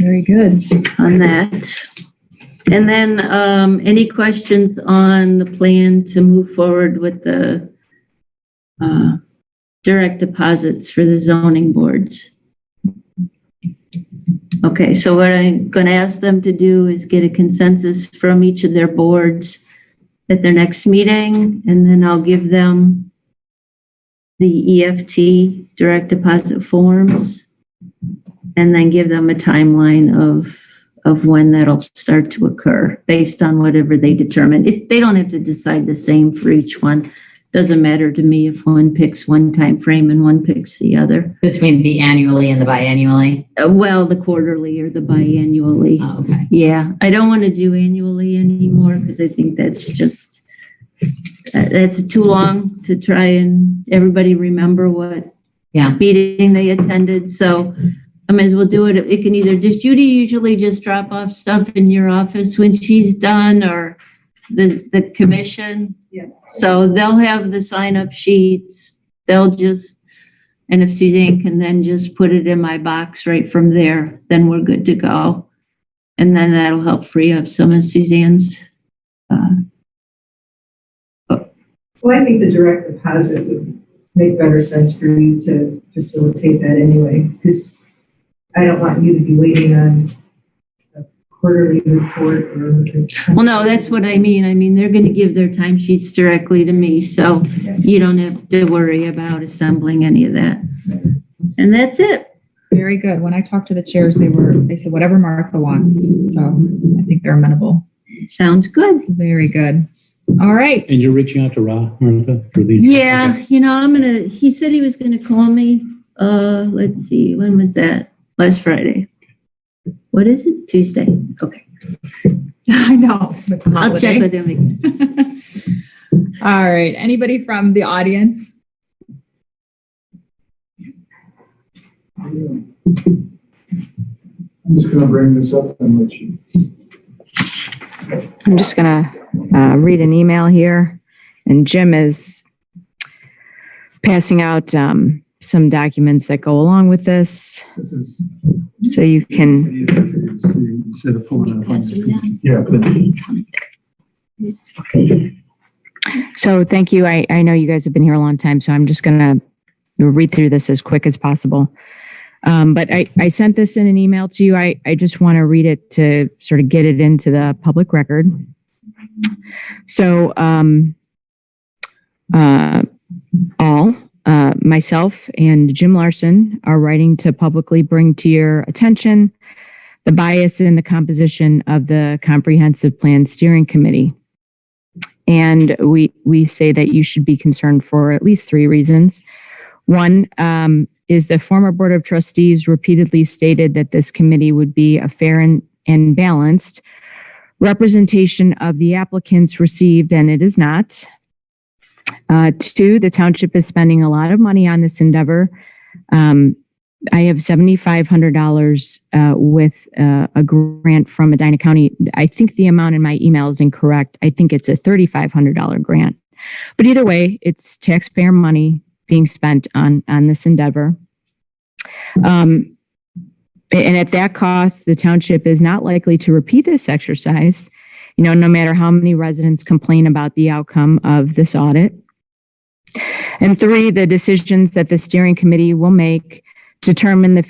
Very good. on that. And then, any questions on the plan to move forward with the direct deposits for the zoning boards? Okay, so what I'm going to ask them to do is get a consensus from each of their boards at their next meeting, and then I'll give them the EFT direct deposit forms, and then give them a timeline of when that'll start to occur based on whatever they determine. They don't have to decide the same for each one. Doesn't matter to me if one picks one time frame and one picks the other. Between the annually and the biannually? Well, the quarterly or the biannually. Oh, okay. Yeah, I don't want to do annually anymore because I think that's just, that's too long to try and everybody remember what meeting they attended. So I might as well do it. It can either, does Judy usually just drop off stuff in your office when she's done, or the commission? Yes. So they'll have the sign-up sheets. They'll just, and if Suzanne can then just put it in my box right from there, then we're good to go. And then that'll help free up some of Suzanne's. Well, I think the direct deposit would make better sense for you to facilitate that anyway, because I don't want you to be waiting on a quarterly report or. Well, no, that's what I mean. I mean, they're going to give their timesheets directly to me, so you don't have to worry about assembling any of that. And that's it. Very good. When I talked to the chairs, they said whatever Martha wants. So I think they're amenable. Sounds good. Very good. All right. And you're reaching out to Ra, Martha, for these? Yeah, he said he was going to call me. Let's see, when was that? Last Friday. What is it? Tuesday. Okay. I know. With the I'll check holiday. with him again. All right. Anybody from the audience? I'm just gonna bring this up and let you. I'm just going to read an email here, and Jim is passing out some documents that go along with this. This is. So you can, Instead of pulling Pass them down. Yeah, but so thank you. I know you guys have been here a long time, so I'm just going to read through this as quick as possible. But I sent this in an email to you. I just want to read it to sort of get it into the public record. So myself and Jim Larson are writing to publicly bring to your attention the bias in the composition of the Comprehensive Plan Steering Committee. And we say that you should be concerned for at least 3 reasons. One is the former Board of Trustees repeatedly stated that this committee would be a fair and balanced representation of the applicants received, and it is not. 2, the township is spending a lot of money on this endeavor. I have $7,500 with a grant from Medina County. I think the amount in my email is incorrect. I think it's a $3,500 grant. But either way, it's taxpayer money being spent on this endeavor. And at that cost, the township is not likely to repeat this exercise, no matter how many residents complain about the outcome of this audit. And 3, the decisions that the steering committee will make will determine the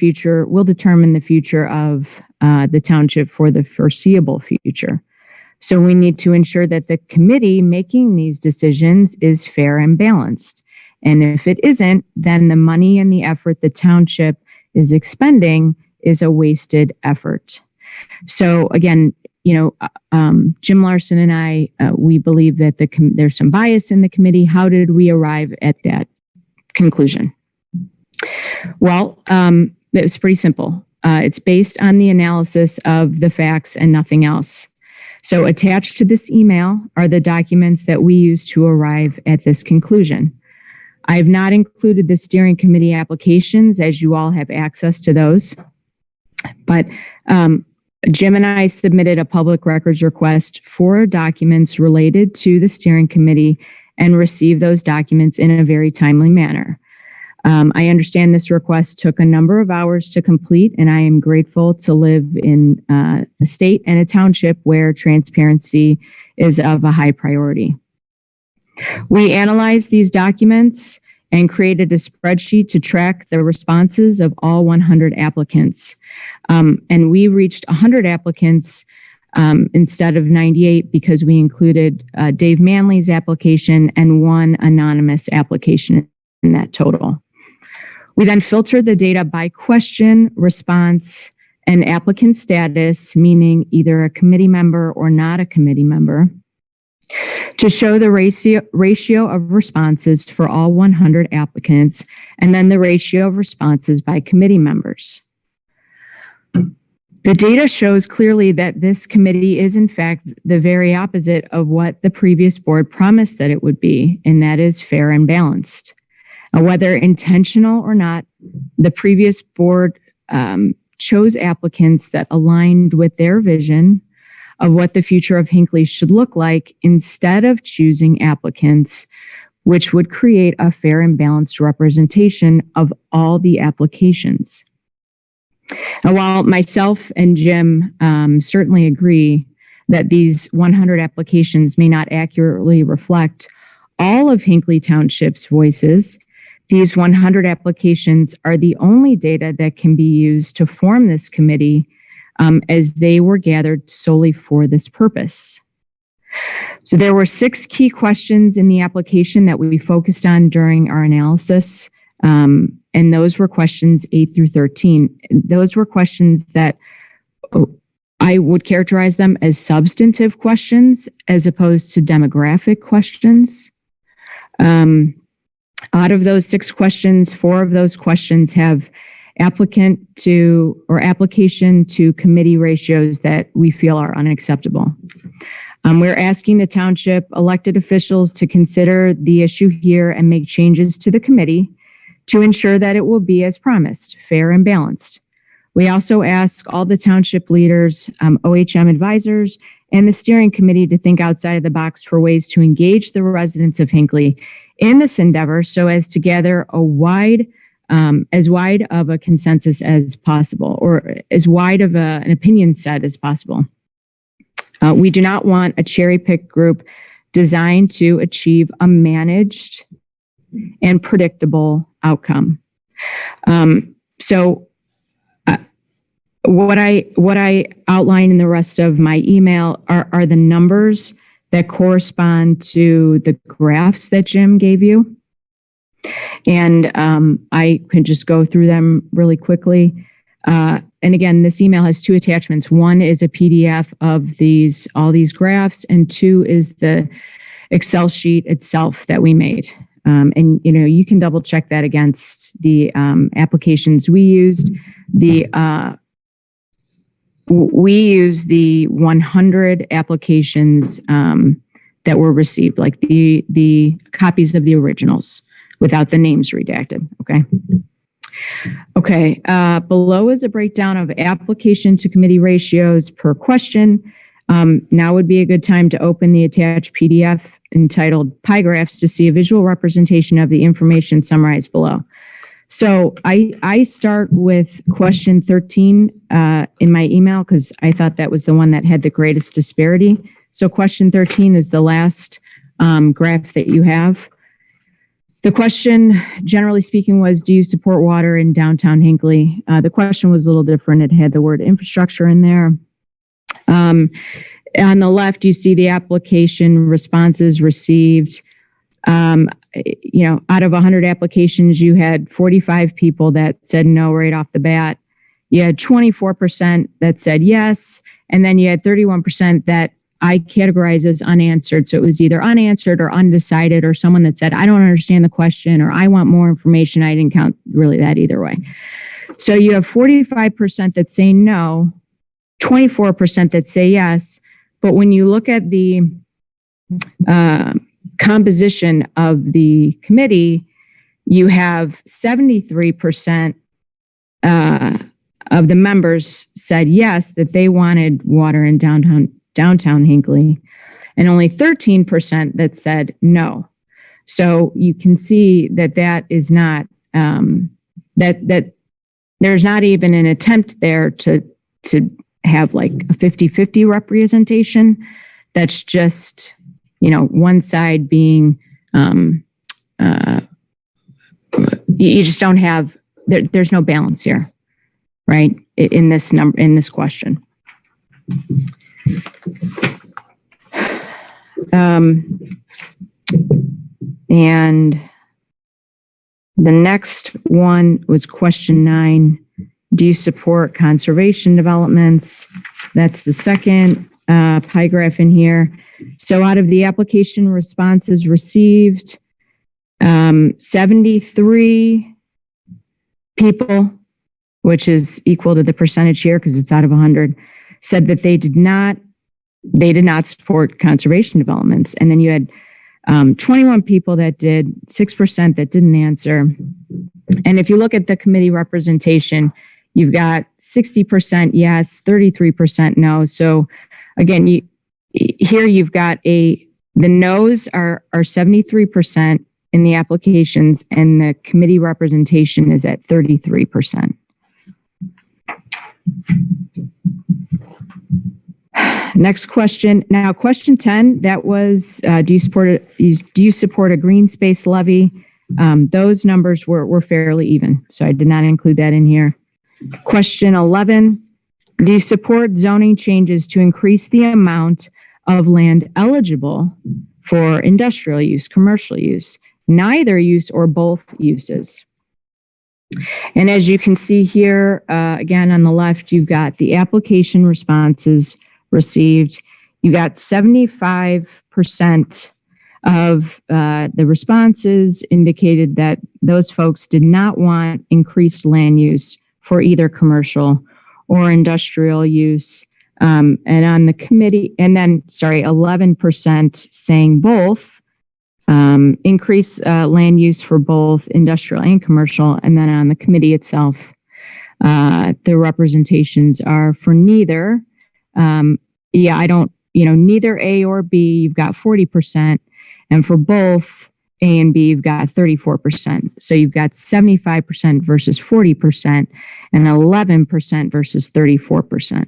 future of the township for the foreseeable future. So we need to ensure that the committee making these decisions is fair and balanced. And if it isn't, then the money and the effort the township is expending is a wasted effort. So again, Jim Larson and I, we believe that there's some bias in the committee. How did we arrive at that conclusion? Well, it was pretty simple. It's based on the analysis of the facts and nothing else. So attached to this email are the documents that we use to arrive at this conclusion. I have not included the steering committee applications, as you all have access to those. But Jim and I submitted a public records request for documents related to the steering committee and received those documents in a very timely manner. I understand this request took a number of hours to complete, and I am grateful to live in a state and a township where transparency is of a high priority. We analyzed these documents and created a spreadsheet to track the responses of all 100 applicants. And we reached 100 applicants instead of 98 because we included Dave Manley's application and 1 anonymous application in that total. We then filtered the data by question, response, and applicant status, meaning either a committee member or not a committee member, to show the ratio of responses for all 100 applicants, and then the ratio of responses by committee members. The data shows clearly that this committee is in fact the very opposite of what the previous board promised that it would be, and that is fair and balanced. Whether intentional or not, the previous board chose applicants that aligned with their vision of what the future of Hinckley should look like instead of choosing applicants which would create a fair and balanced representation of all the applications. And while myself and Jim certainly agree that these 100 applications may not accurately reflect all of Hinckley Township's voices, these 100 applications are the only data that can be used to form this committee, as they were gathered solely for this purpose. So there were 6 key questions in the application that we focused on during our analysis, and those were questions 8 through 13. Those were questions that I would characterize them as substantive questions as opposed to demographic questions. Out of those 6 questions, 4 of those questions have applicant to or application to committee ratios that we feel are unacceptable. We're asking the township elected officials to consider the issue here and make changes to the committee to ensure that it will be as promised, fair and balanced. We also ask all the township leaders, OHM advisors, and the steering committee to think outside of the box for ways to engage the residents of Hinckley in this endeavor so as to gather as wide of a consensus as possible, or as wide of an opinion set as possible. We do not want a cherry-picked group designed to achieve a managed and predictable outcome. What I outline in the rest of my email are the numbers that correspond to the graphs that Jim gave you. And I can just go through them really quickly. And again, this email has two attachments. One is a PDF of all these graphs, and two is the Excel sheet itself that we made. And you can double check that against the applications we used. We use the 100 applications that were received, like the copies of the originals without the names redacted. Okay. Below is a breakdown of application to committee ratios per question. Now would be a good time to open the attached PDF entitled Pie Graphs to see a visual representation of the information summarized below. So I start with question 13 in my email because I thought that was the one that had the greatest disparity. So question 13 is the last graph that you have. The question, generally speaking, was, do you support water in downtown Hinckley? The question was a little different. It had the word infrastructure in there. On the left, you see the application responses received. Out of 100 applications, you had 45 people that said no right off the bat. You had 24% that said yes, and then you had 31% that I categorize as unanswered. So it was either unanswered or undecided, or someone that said, I don't understand the question, or I want more information. I didn't count really that either way. So you have 45% that say no, 24% that say yes. But when you look at the composition of the committee, you have 73% of the members said yes, that they wanted water in downtown Hinckley, and only 13% that said no. So you can see that is not, that there's not even an attempt there to have like a 50-50 representation. That's just, one side being, you just don't have, there's no balance here, right? In this question. And the next one was question 9. Do you support conservation developments? That's the second pie graph in here. So out of the application responses received, 73 people, which is equal to the percentage here because it's out of 100, said that they did not support conservation developments. And then you had 21 people that did, 6% that didn't answer. And if you look at the committee representation, you've got 60% yes, 33% no. So again, here you've got the no's are 73% in the applications, and the committee representation is at 33%. Next question. Now, question 10, that was, do you support a green space levy? Those numbers were fairly even, so I did not include that in here. Question 11, do you support zoning changes to increase the amount of land eligible for industrial use, commercial use, neither use or both uses? And as you can see here, again, on the left, you've got the application responses received. You got 75% of the responses indicated that those folks did not want increased land use for either commercial or industrial use. And on the committee, 11% saying both, increase land use for both industrial and commercial. And then on the committee itself, the representations are for neither. Neither A or B, you've got 40%. And for both A and B, you've got 34%. So you've got 75% versus 40% and 11% versus 34%.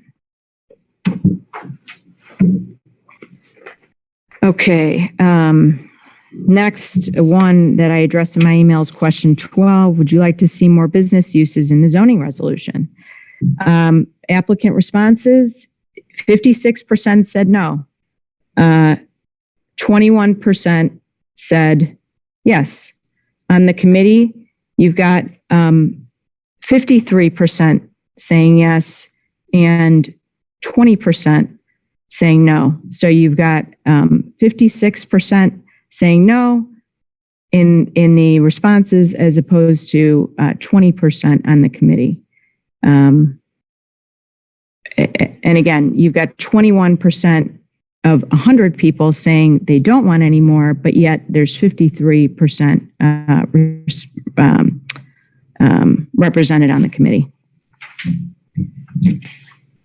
Okay. Next one that I addressed in my email is question 12. Would you like to see more business uses in the zoning resolution? Applicant responses, 56% said no. 21% said yes. On the committee, you've got 53% saying yes and 20% saying no. So you've got 56% saying no in the responses as opposed to 20% on the committee. And again, you've got 21% of 100 people saying they don't want any more, but yet there's 53% represented on the committee.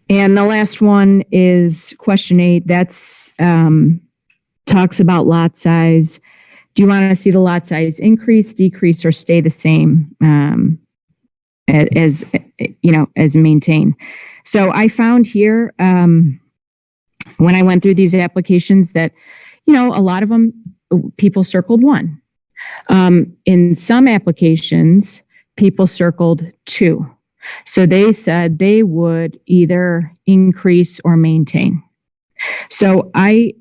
And the last one is question 8. That's talks about lot size. Do you want to see the lot size increase, decrease, or stay the same as maintained? So I found here when I went through these applications that, a lot of them, people circled 1. In some applications, people circled 2. So they said they would either increase or maintain. So I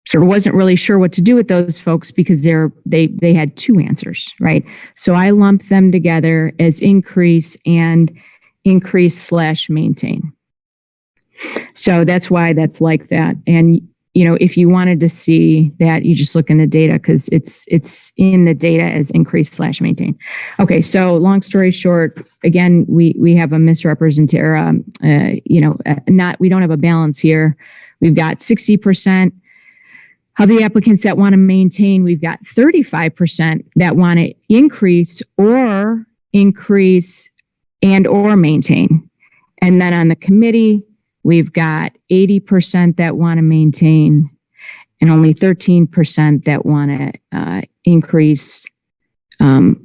sort of wasn't really sure what to do with those folks because they had 2 answers, right? So I lumped them together as increase and increase/maintain. So that's why that's like that. And, if you wanted to see that, you just look in the data because it's in the data as increase/maintain. Okay, so long story short, again, we have a misrepresentation. We don't have a balance here. We've got 60% of the applicants that want to maintain. We've got 35% that want to increase and or maintain. And then on the committee, we've got 80% that want to maintain and only 13% that want to increase and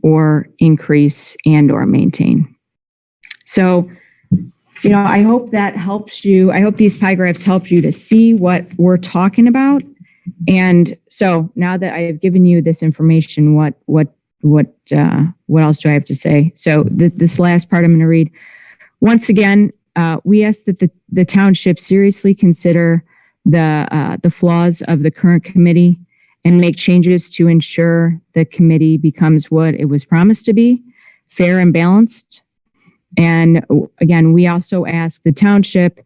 or maintain. So, I hope that helps you. I hope these pie graphs help you to see what we're talking about. And so now that I have given you this information, what else do I have to say? So this last part I'm going to read. Once again, we ask that the township seriously consider the flaws of the current committee and make changes to ensure the committee becomes what it was promised to be, fair and balanced. And again, we also ask the township,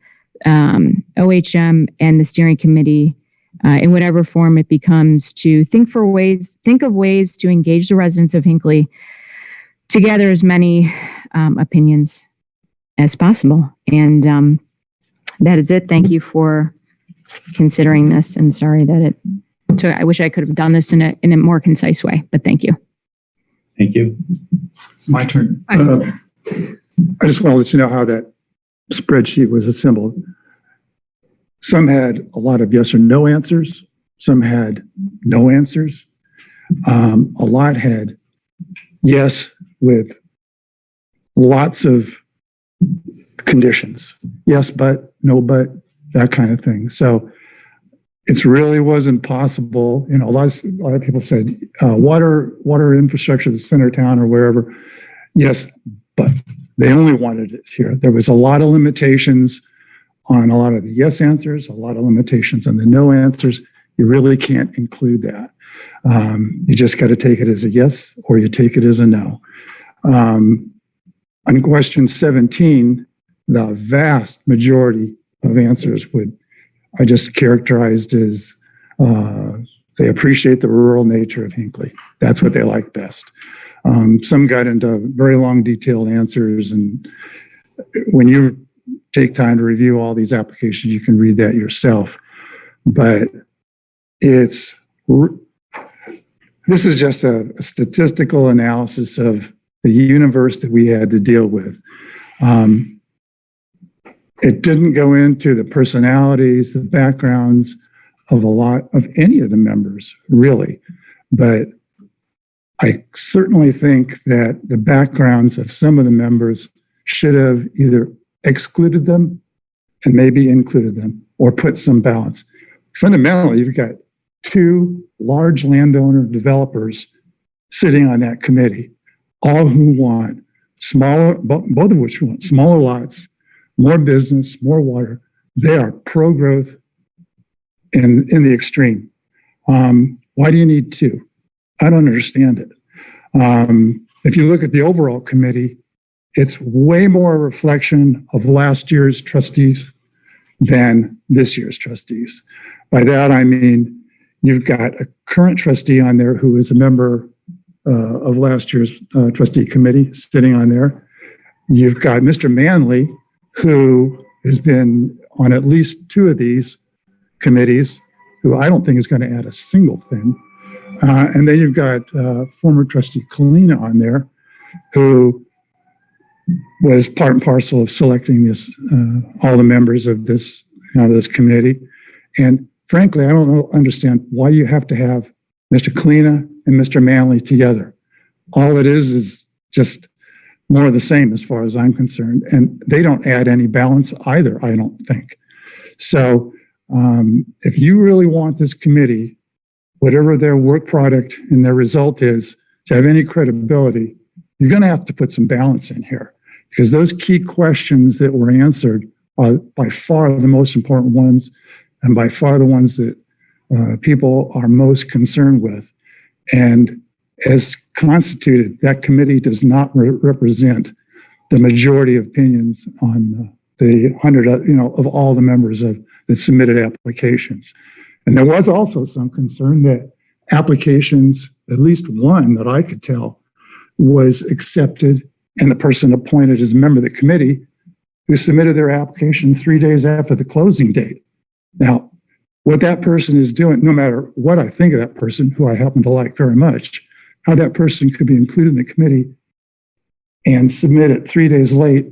OHM, and the steering committee, in whatever form it becomes, to think of ways to engage the residents of Hinckley to gather as many opinions as possible. And that is it. Thank you for considering this, and sorry that I wish I could have done this in a more concise way, but thank you. Thank you. My turn. I just want to let you know how that spreadsheet was assembled. Some had a lot of yes or no answers. Some had no answers. A lot had yes with lots of conditions. Yes, but, no, but, that kind of thing. So it really wasn't possible. A lot of people said water infrastructure, the center of town or wherever. Yes, but they only wanted it here. There was a lot of limitations on a lot of the yes answers, a lot of limitations on the no answers. You really can't include that. You just got to take it as a yes or you take it as a no. On question 17, the vast majority of answers I just characterized as they appreciate the rural nature of Hinckley. That's what they like best. Some got into very long, detailed answers, and when you take time to review all these applications, you can read that yourself. But this is just a statistical analysis of the universe that we had to deal with. It didn't go into the personalities, the backgrounds of a lot of any of the members, really. But I certainly think that the backgrounds of some of the members should have either excluded them and maybe included them or put some balance. Fundamentally, you've got 2 large landowner developers sitting on that committee, all who want both of which want smaller lots, more business, more water. They are pro-growth in the extreme. Why do you need two? I don't understand it. If you look at the overall committee, it's way more a reflection of last year's trustees than this year's trustees. By that, I mean, you've got a current trustee on there who is a member of last year's trustee committee sitting on there. You've got Mr. Manley, who has been on at least two of these committees, who I don't think is going to add a single thing. And then you've got former trustee Kalina on there, who was part and parcel of selecting this, all the members of this, this committee. And frankly, I don't understand why you have to have Mr. Kalina and Mr. Manley together. All it is just more of the same as far as I'm concerned. And they don't add any balance either, I don't think. So if you really want this committee, whatever their work product and their result is, to have any credibility, you're going to have to put some balance in here, because those key questions that were answered are by far the most important ones, and by far the ones that people are most concerned with. And as constituted, that committee does not represent the majority of opinions on the 100, of all the members that submitted applications. And there was also some concern that applications, at least one that I could tell, was accepted, and the person appointed as a member of the committee who submitted their application 3 days after the closing date. Now, what that person is doing, no matter what I think of that person, who I happen to like very much, how that person could be included in the committee and submit it 3 days late,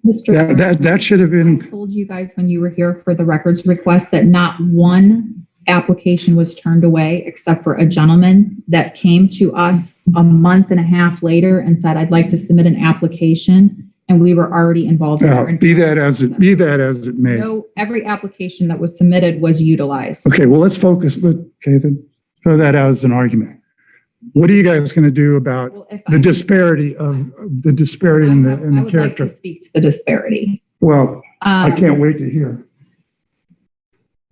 that should have been. I told you guys when you were here for the records request that not one application was turned away, except for a gentleman that came to us a month and a half later and said, I'd like to submit an application. And we were already involved. Be that as it may. No, every application that was submitted was utilized. Okay, well, let's focus. Okay, then throw that out as an argument. What are you guys going to do about the disparity in the I would character? like to speak to the disparity. Well, I can't wait to hear.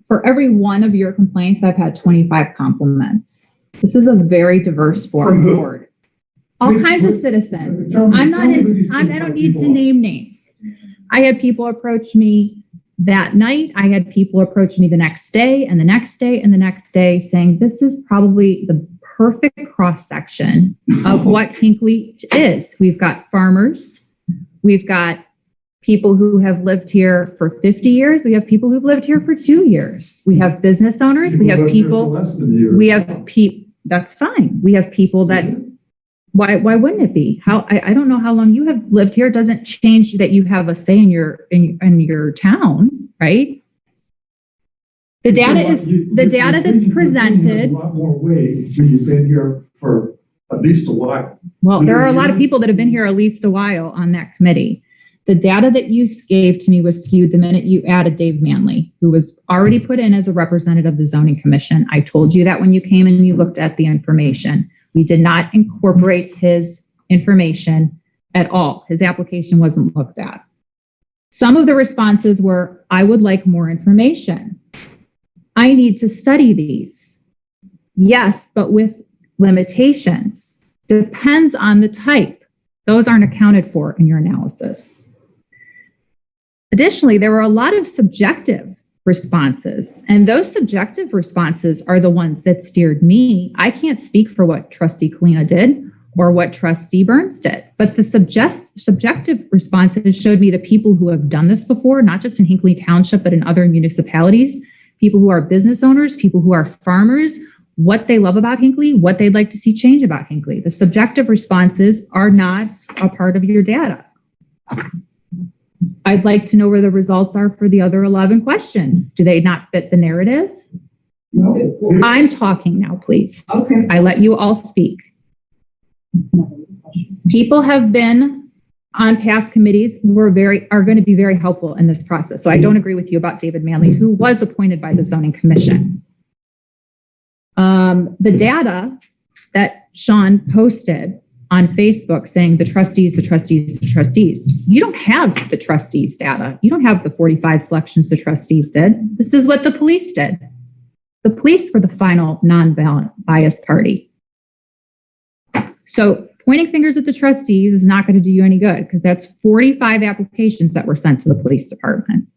For every one of your complaints, I've had 25 compliments. This is a very diverse board. All kinds of citizens. I don't need to name names. I had people approach me that night. I had people approach me the next day and the next day and the next day saying, this is probably the perfect cross-section of what Hinckley is. We've got farmers. We've got people who have lived here for 50 years. We have people who've lived here for 2 years. We have business owners. We have people, that's fine. We have people that, why wouldn't it be? I don't know how long you have lived here. It doesn't change that you have a say in your town, right? The data that's presented. A lot more weight when you've been here for at least a while. Well, there are a lot of people that have been here at least a while on that committee. The data that you gave to me was skewed the minute you added Dave Manley, who was already put in as a representative of the zoning commission. I told you that when you came and you looked at the information. We did not incorporate his information at all. His application wasn't looked at. Some of the responses were, I would like more information. I need to study these. Yes, but with limitations. Depends on the type. Those aren't accounted for in your analysis. Additionally, there were a lot of subjective responses, and those subjective responses are the ones that steered me. I can't speak for what Trustee Kalina did or what Trustee Burns did, but the subjective responses showed me the people who have done this before, not just in Hinckley Township, but in other municipalities, people who are business owners, people who are farmers, what they love about Hinckley, what they'd like to see change about Hinckley. The subjective responses are not a part of your data. I'd like to know where the results are for the other 11 questions. Do they not fit the narrative? No. I'm talking now, please. Okay. I let you all speak. People have been on past committees who are going to be very helpful in this process. So I don't agree with you about David Manley, who was appointed by the Zoning Commission. The data that Sean posted on Facebook saying the trustees, the trustees, the trustees. You don't have the trustees data. You don't have the 45 selections the trustees did. This is what the police did. The police were the final non-biased party. So pointing fingers at the trustees is not going to do you any good because that's 45 applications that were sent to the police department.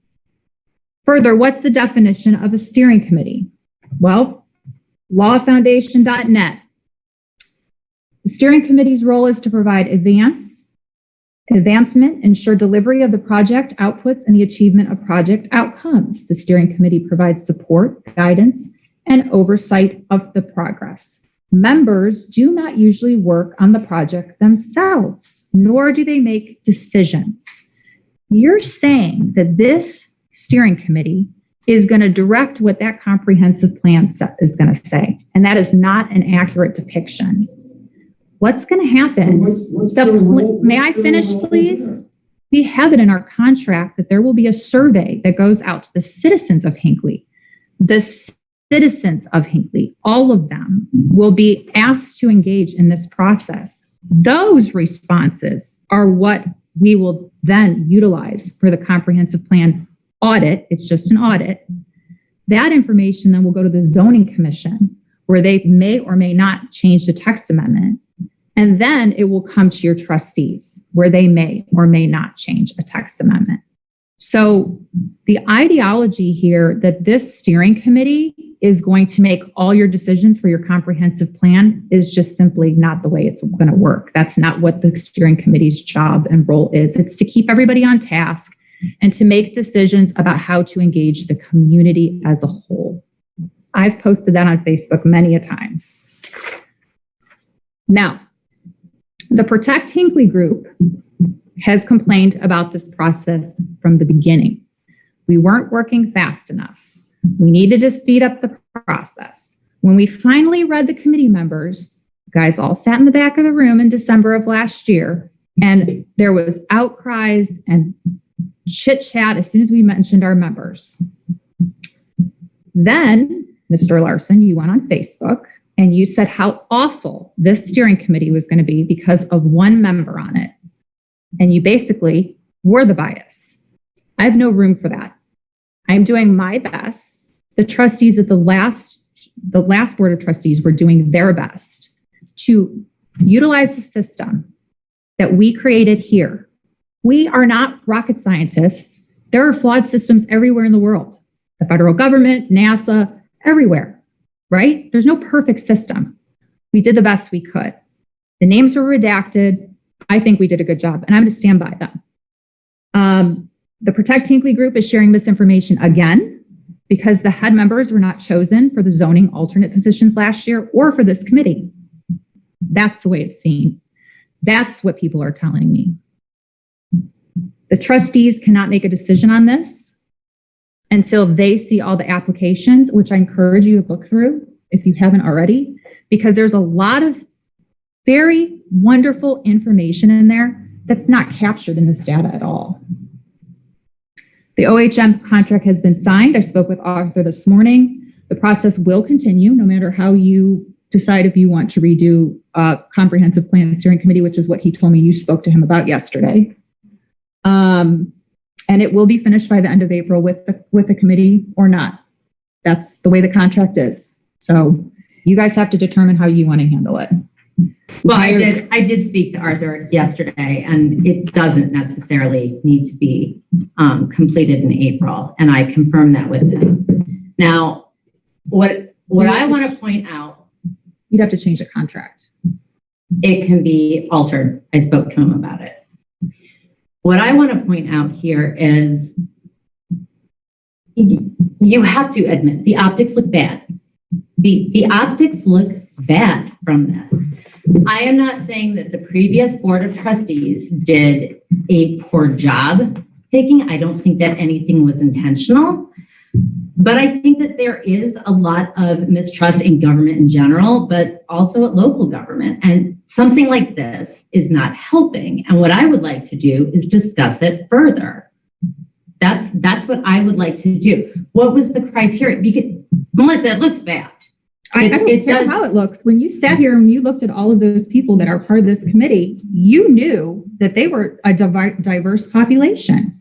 Further, what's the definition of a steering committee? Well, lawfoundation.net. The steering committee's role is to provide advancement, ensure delivery of the project outputs, and the achievement of project outcomes. The steering committee provides support, guidance, and oversight of the progress. Members do not usually work on the project themselves, nor do they make decisions. You're saying that this steering committee is going to direct what that comprehensive plan is going to say, and that is not an accurate depiction. What's going to happen? May I finish, please? We have it in our contract that there will be a survey that goes out to the citizens of Hinckley. The citizens of Hinckley, all of them, will be asked to engage in this process. Those responses are what we will then utilize for the comprehensive plan audit. It's just an audit. That information then will go to the zoning commission, where they may or may not change the text amendment. And then it will come to your trustees, where they may or may not change a text amendment. So the ideology here that this steering committee is going to make all your decisions for your comprehensive plan is just simply not the way it's going to work. That's not what the steering committee's job and role is. It's to keep everybody on task and to make decisions about how to engage the community as a whole. I've posted that on Facebook many a times. Now, the Protect Hinckley group has complained about this process from the beginning. We weren't working fast enough. We needed to speed up the process. When we finally read the committee members, guys all sat in the back of the room in December of last year, and there was outcries and chit chat as soon as we mentioned our members. Then, Mr. Larson, you went on Facebook and you said how awful this steering committee was going to be because of one member on it. And you basically were the bias. I have no room for that. I'm doing my best. The trustees at the last board of trustees were doing their best to utilize the system that we created here. We are not rocket scientists. There are flawed systems everywhere in the world. The federal government, NASA, everywhere. Right? There's no perfect system. We did the best we could. The names were redacted. I think we did a good job, and I'm going to stand by them. The Protect Hinckley group is sharing misinformation again because the head members were not chosen for the zoning alternate positions last year or for this committee. That's the way it's seen. That's what people are telling me. The trustees cannot make a decision on this until they see all the applications, which I encourage you to look through if you haven't already, because there's a lot of very wonderful information in there that's not captured in this data at all. The OHM contract has been signed. I spoke with Arthur this morning. The process will continue no matter how you decide if you want to redo a comprehensive plan steering committee, which is what he told me you spoke to him about yesterday. And it will be finished by the end of April with the committee or not. That's the way the contract is. So you guys have to determine how you want to handle it. Well, I did speak to Arthur yesterday, and it doesn't necessarily need to be completed in April, and I confirmed that with him. Now, what I want to point out, you'd have to change the contract. It can be altered. I spoke to him about it. What I want to point out here is you have to admit the optics look bad. The optics look bad from this. I am not saying that the previous board of trustees did a poor job picking. I don't think that anything was intentional, but I think that there is a lot of mistrust in government in general, but also at local government. And something like this is not helping. And what I would like to do is discuss it further. That's what I would like to do. What was the criteria? Because Melissa, it looks bad. I don't It care does- how it looks. When you sat here and you looked at all of those people that are part of this committee, you knew that they were a diverse population.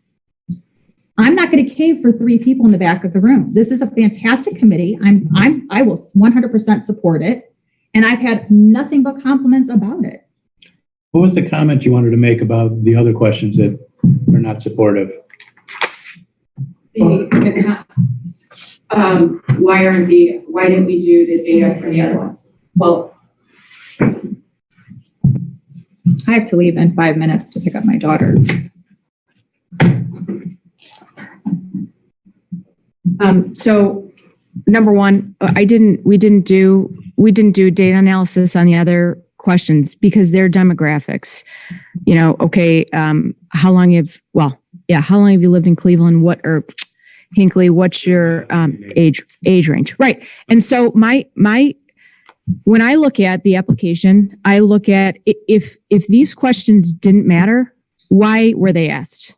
I'm not going to cave for 3 people in the back of the room. This is a fantastic committee. I will 100% support it. And I've had nothing but compliments about it. What was the comment you wanted to make about the other questions that are not supportive? Why didn't we do the data for the other ones? Well, I have to leave in 5 minutes to pick up my daughter. So number one, we didn't do data analysis on the other questions because they're demographics. You know, okay, how long have you lived in Cleveland? Hinckley, what's your age range? Right. And so when I look at the application, I look at if these questions didn't matter, why were they asked?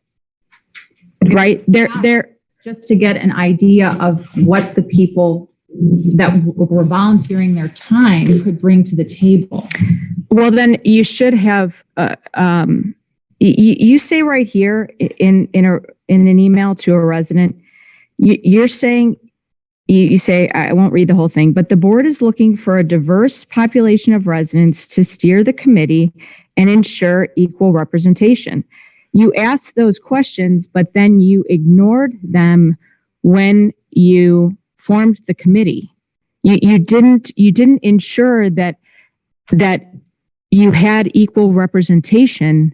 Right? They're just to get an idea of what the people that were volunteering their time could bring to the table. Well, then you should have, you say right here in an email to a resident, you're saying, you say, I won't read the whole thing, but the board is looking for a diverse population of residents to steer the committee and ensure equal representation. You asked those questions, but then you ignored them when you formed the committee. You didn't ensure that you had equal representation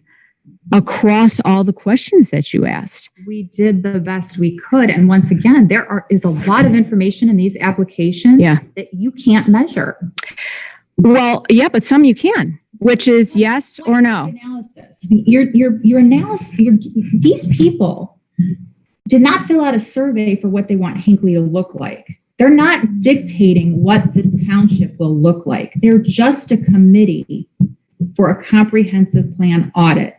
across all the questions that you asked. We did the best we could. And once again, is a lot of information in these applications that you can't measure. Well, yeah, but some you can, which is yes or no. Analysis. Your analysis, these people did not fill out a survey for what they want Hinckley to look like. They're not dictating what the township will look like. They're just a committee for a comprehensive plan audit.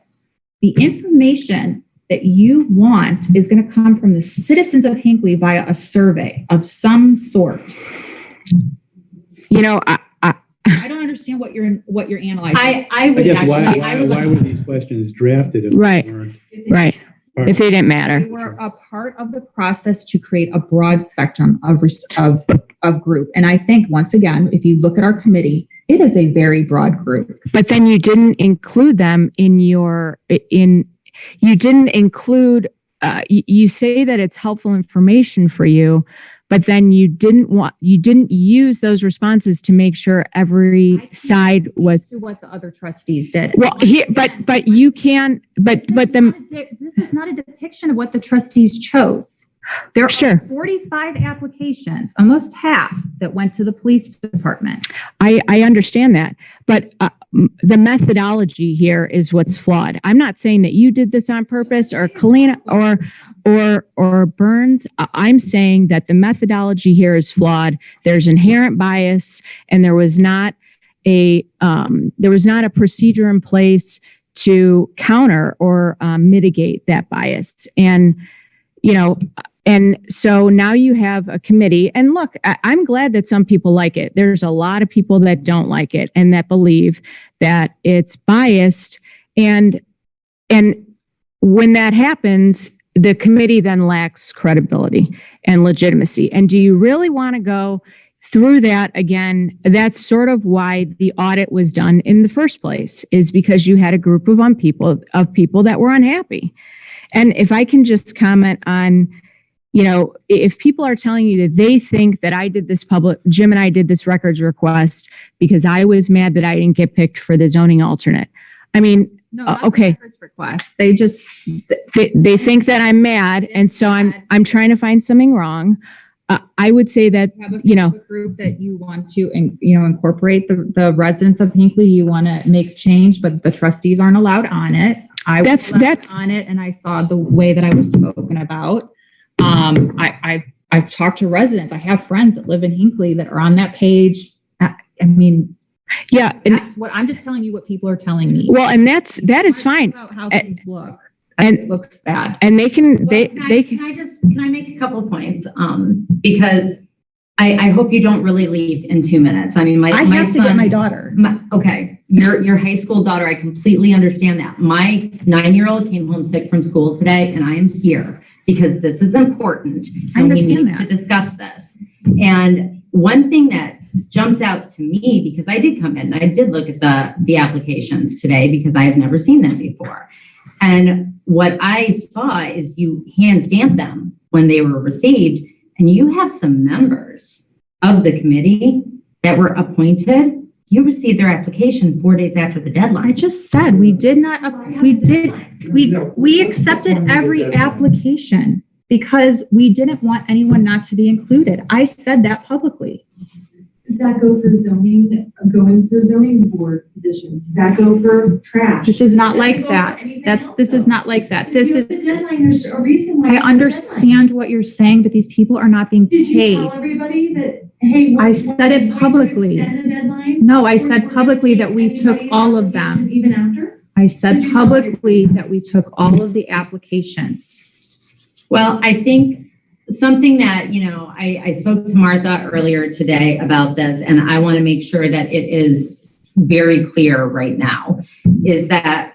The information that you want is going to come from the citizens of Hinckley via a survey of some sort. You know, I don't understand what you're analyzing. I guess why were these questions drafted if right, they weren't? Right. If they didn't matter. They were a part of the process to create a broad spectrum of group. And I think, once again, if you look at our committee, it is a very broad group. But then you didn't include them you didn't include, you say that it's helpful information for you, but then you didn't use those responses to make sure every side was to what the other trustees did. Well, but you can, this is not a depiction of what the trustees chose. There are sure 45 applications, almost half, that went to the police department. I understand that, but the methodology here is what's flawed. I'm not saying that you did this on purpose or Kalina or Burns. I'm saying that the methodology here is flawed. There's inherent bias, and there was not a procedure in place to counter or mitigate that bias. And and so now you have a committee, and look, I'm glad that some people like it. There's a lot of people that don't like it and that believe that it's biased. And when that happens, the committee then lacks credibility and legitimacy. And do you really want to go through that again? That's sort of why the audit was done in the first place, is because you had a group of people that were unhappy. And if I can just comment on, if people are telling you that they think that Jim and I did this records request because I was mad that I didn't get picked for the zoning alternate. I mean, okay. Records request. They think that I'm mad, and so I'm trying to find something wrong. I would say that, have a group that you want to, incorporate the residents of Hinckley. You want to make change, but the trustees aren't allowed on it. I was on it, and I saw the way that I was spoken about. I've talked to residents. I have friends that live in Hinckley that are on that page. I mean, yeah, and that's what I'm just telling you what people are telling me. Well, and that is fine. About how things look. And it looks bad. And they can, Can I make a couple of points? Because I hope you don't really leave in 2 minutes. I mean, I my have to get son- my daughter. Okay, your high school daughter, I completely understand that. My 9-year-old came home sick from school today, and I am here because this is important. I And we understand need that. to discuss this. And one thing that jumped out to me, because I did come in, I did look at the applications today because I have never seen them before. And what I saw is you hand stamped them when they were received, and you have some members of the committee that were appointed. You received their application 4 days after the I deadline. just said, we accepted every application because we didn't want anyone not to be included. I said that publicly. Does that go for zoning, going for zoning board positions? Does that go for trash? This is not Does like it go for that. anything This else, is though? not like that. If This you is, have the deadline, there's a reason why. I you have the deadline. understand what you're saying, but these people are not being Did you tell paid. everybody that, hey? I said it publicly. Extend the deadline? No, I Or said we're gonna publicly take that we took anybody's all of application them. Even after? I said publicly that we took all of the applications. Well, I think something that, I spoke to Martha earlier today about this, and I want to make sure that it is very clear right now, is that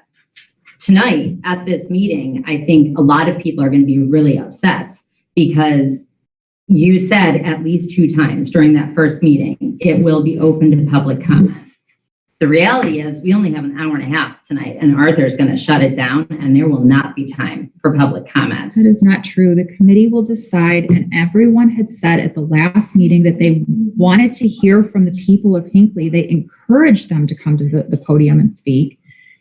tonight at this meeting, I think a lot of people are going to be really upset because you said at least 2 times during that first meeting, it will be open to public comment. The reality is we only have an hour and a half tonight, and Arthur's going to shut it down, and there will not be time for public comment. That is not true. The committee will decide, and everyone had said at the last meeting that they wanted to hear from the people of Hinckley. They encouraged them to come to the podium and speak.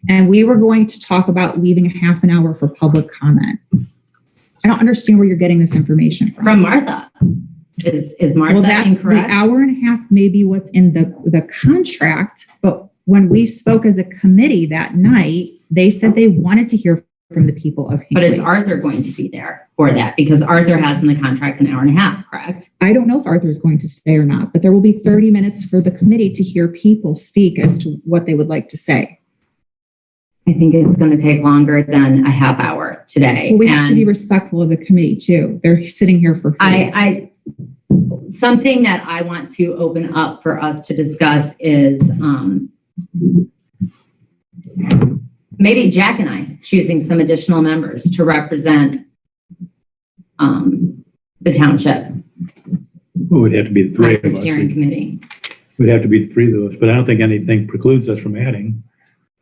And we were going to talk about leaving a half an hour for public comment. I don't understand where you're getting this information from. From Martha. Is Martha Well, that's incorrect? the hour and a half, maybe what's in the contract, but when we spoke as a committee that night, they said they wanted to hear from the people of But is Hinckley. Arthur going to be there for that? Because Arthur has in the contract an hour and a half, correct? I don't know if Arthur is going to stay or not, but there will be 30 minutes for the committee to hear people speak as to what they would like to say. I think it's going to take longer than a half hour today. Well, we have to be And respectful of the committee too. They're sitting here for free. Something that I want to open up for us to discuss is maybe Jack and I choosing some additional members to represent the township Well, it would have to be the on 3 the of us. steering committee. It would have to be the 3 of us, but I don't think anything precludes us from adding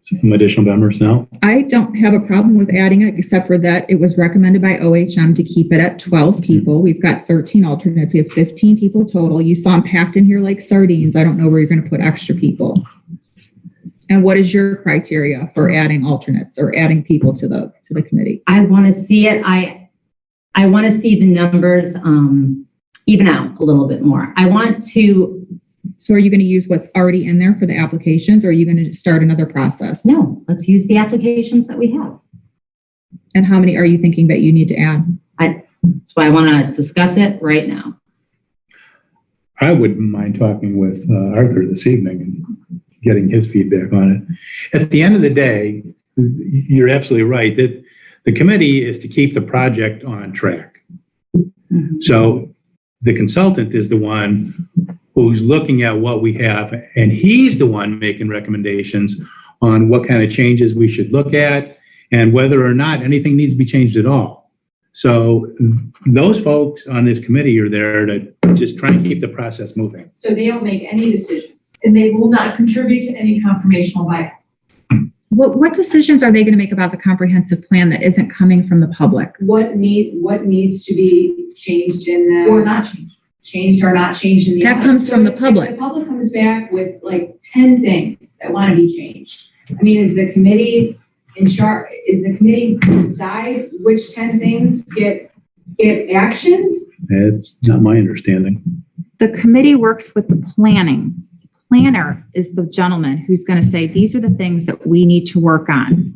some additional members now. I don't have a problem with adding it, except for that it was recommended by OHM to keep it at 12 people. We've got 13 alternates. We have 15 people total. You saw them packed in here like sardines. I don't know where you're going to put extra people. And what is your criteria for adding alternates or adding people to the committee? I want to see it. I want to see the numbers even out a little bit more. I want to. So are you going to use what's already in there for the applications, or are you going to start another process? No, let's use the applications that we have. And how many are you thinking that you need to add? That's why I want to discuss it right now. I wouldn't mind talking with Arthur this evening and getting his feedback on it. At the end of the day, you're absolutely right that the committee is to keep the project on track. Mm-hmm. So the consultant is the one who's looking at what we have, and he's the one making recommendations on what kind of changes we should look at and whether or not anything needs to be changed at all. So those folks on this committee are there to just try and keep the process moving. So they don't make any decisions and they will not contribute to any confirmational bias. What decisions are they going to make about the comprehensive plan that isn't coming from the public? What needs to be changed in the. Or not changed. Changed or not changed in the. That comes from the If public. the public comes back with like 10 things that want to be changed. I mean, is the committee in charge, is the committee decide which 10 things get action? That's not my understanding. The committee works with the planning. The planner is the gentleman who's going to say, these are the things that we need to work on.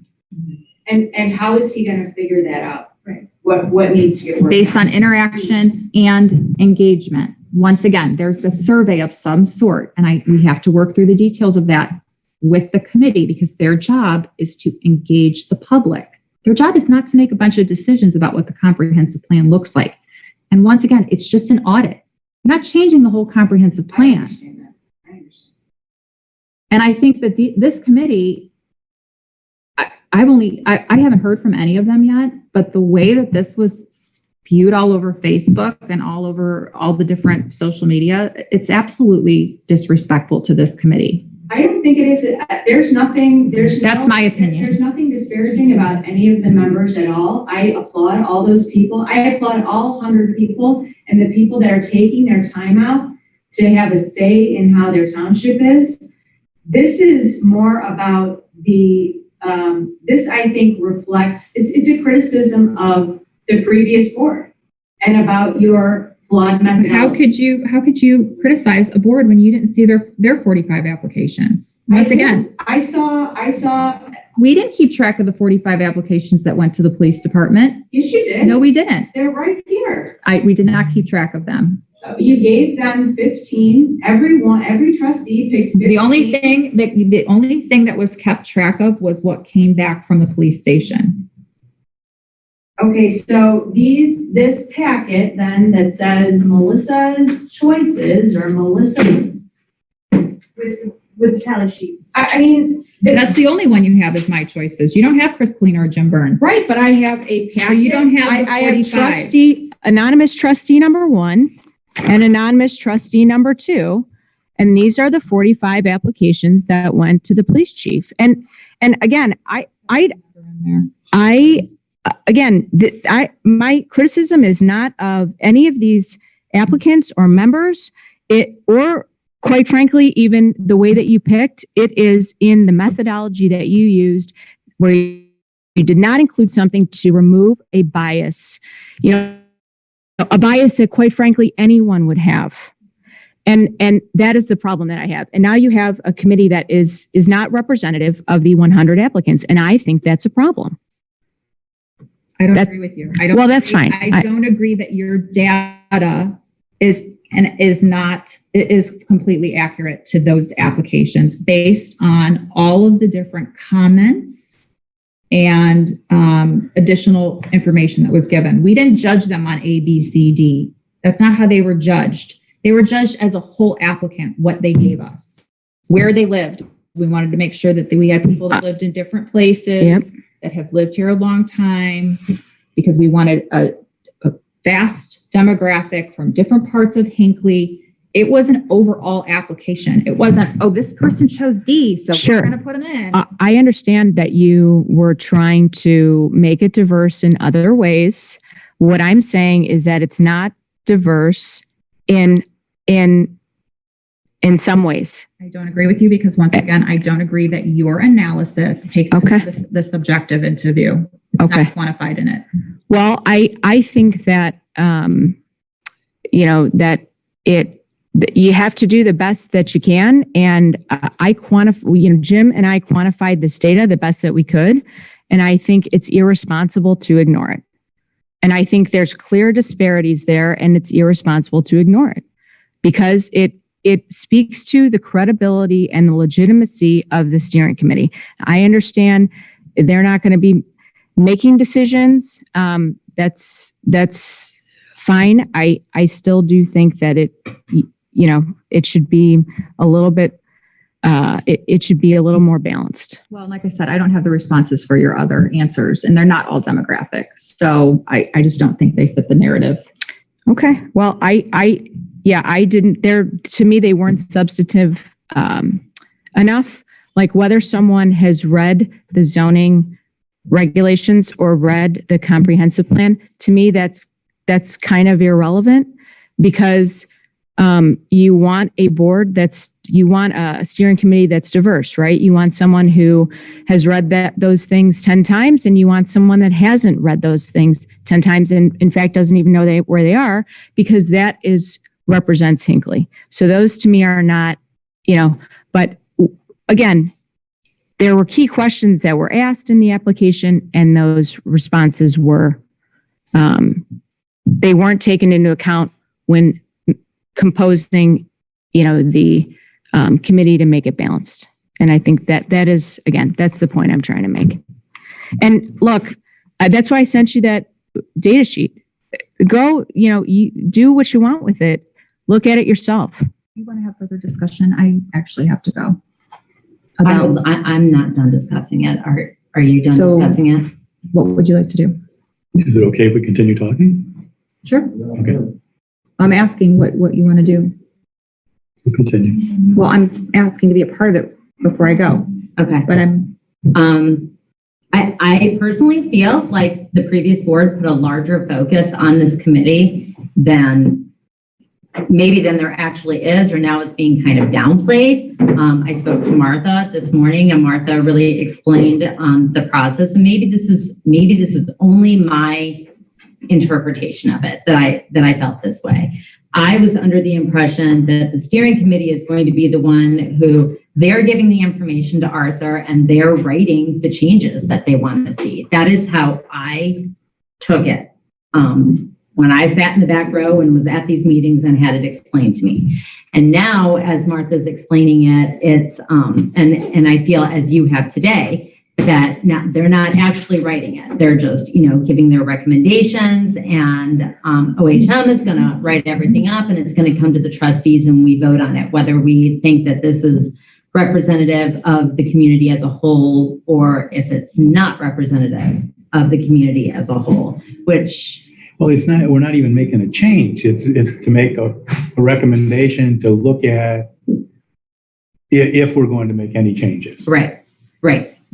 And how is he going to figure that out? Right. What needs to get worked Based on interaction and engagement. Once again, there's a survey of some sort, and we have to work through the details of that with the committee because their job is to engage the public. Their job is not to make a bunch of decisions about what the comprehensive plan looks like. And once again, it's just an audit. You're not changing the whole comprehensive I plan. understand that. I understand. And I think that this committee, I haven't heard from any of them yet, but the way that this was spewed all over Facebook and all over all the different social media, it's absolutely disrespectful to this committee. I don't think it is. That's my opinion. There's nothing disparaging about any of the members at all. I applaud all those people. I applaud all 100 people and the people that are taking their time out to have a say in how their township is. This is more about this I think reflects, it's a criticism of the previous board and about your flawed methodology. How could you criticize a board when you didn't see their 45 applications? Once again, I saw. We didn't keep track of the 45 applications that went to the police department. Yes, you did. No, we didn't. They're right here. We did not keep track of them. You gave them 15. Every trustee picked 15. The only thing that was kept track of was what came back from the police station. Okay, so this packet then that says Melissa's choices or Melissa's with the tally sheet. I mean, that's the only one you have is my choices. You don't have Chris Cleaner or Jim Burns. Right, but I have a packet. So you don't have I have 45. anonymous trustee number 1 and anonymous trustee number 2. And these are the 45 applications that went to the police chief. And again, my criticism is not of any of these applicants or members, or quite frankly, even the way that you picked. It is in the methodology that you used, where you did not include something to remove a bias, a bias that quite frankly anyone would have. And that is the problem that I have. And now you have a committee that is not representative of the 100 applicants, and I think that's a problem. I don't agree with you. That's fine. I don't agree that your data is completely accurate to those applications based on all of the different comments and additional information that was given. We didn't judge them on A, B, C, D. That's not how they were judged. They were judged as a whole applicant, what they gave us, where they lived. We wanted to make sure that we had people that lived in different places, that have lived here a long time, because we wanted a vast demographic from different parts of Hinckley. It was an overall application. It wasn't, this person chose D, so Sure. we're going to put them in. I understand that you were trying to make it diverse in other ways. What I'm saying is that it's not diverse in some ways. I don't agree with you because once again, I don't agree that your analysis takes the subjective into view. It's not quantified in it. Well, I think that, that you have to do the best that you can. And Jim and I quantified this data the best that we could. And I think it's irresponsible to ignore it. And I think there's clear disparities there, and it's irresponsible to ignore it because it speaks to the credibility and the legitimacy of the steering committee. I understand they're not going to be making decisions. That's fine. I still do think that it should be a little bit, it should be a little more balanced. Well, like I said, I don't have the responses for your other answers, and they're not all demographic. So I just don't think they fit the narrative. Okay. Well, I didn't, to me, they weren't substantive enough. Like whether someone has read the zoning regulations or read the comprehensive plan, to me, that's kind of irrelevant because you want a board you want a steering committee that's diverse, right? You want someone who has read those things 10 times, and you want someone that hasn't read those things 10 times and in fact doesn't even know where they are, because that represents Hinckley. So those to me are not, but again, there were key questions that were asked in the application, and those responses were, they weren't taken into account when composing, the committee to make it balanced. And I think that is, again, that's the point I'm trying to make. And look, that's why I sent you that data sheet. Go, you do what you want with it. look at it yourself. You want to have further discussion? I actually have to go. About I'm not done discussing it. Are you done So- discussing it? what would you like to do? Is it okay if we continue talking? Sure. Okay, I'm asking what you want to do. we'll continue. Well, I'm asking to be a part of it before I go, Okay. but I'm, I personally feel like the previous board put a larger focus on this committee than there actually is, or now it's being kind of downplayed. I spoke to Martha this morning, and Martha really explained the process. And maybe this is only my interpretation of it that I felt this way. I was under the impression that the steering committee is going to be the one who they're giving the information to Arthur and they're writing the changes that they want to see. That is how I took it. When I sat in the back row and was at these meetings and had it explained to me. And now, as Martha's explaining it, it's, and I feel as you have today, that they're not actually writing it. They're just, giving their recommendations, and OHM is going to write everything up, and it's going to come to the trustees and we vote on it, whether we think that this is representative of the community as a whole, or if it's not representative of the community as a whole, which... Well, it's not, we're not even making a change. It's to make a recommendation to look at if we're going to make any changes. Right.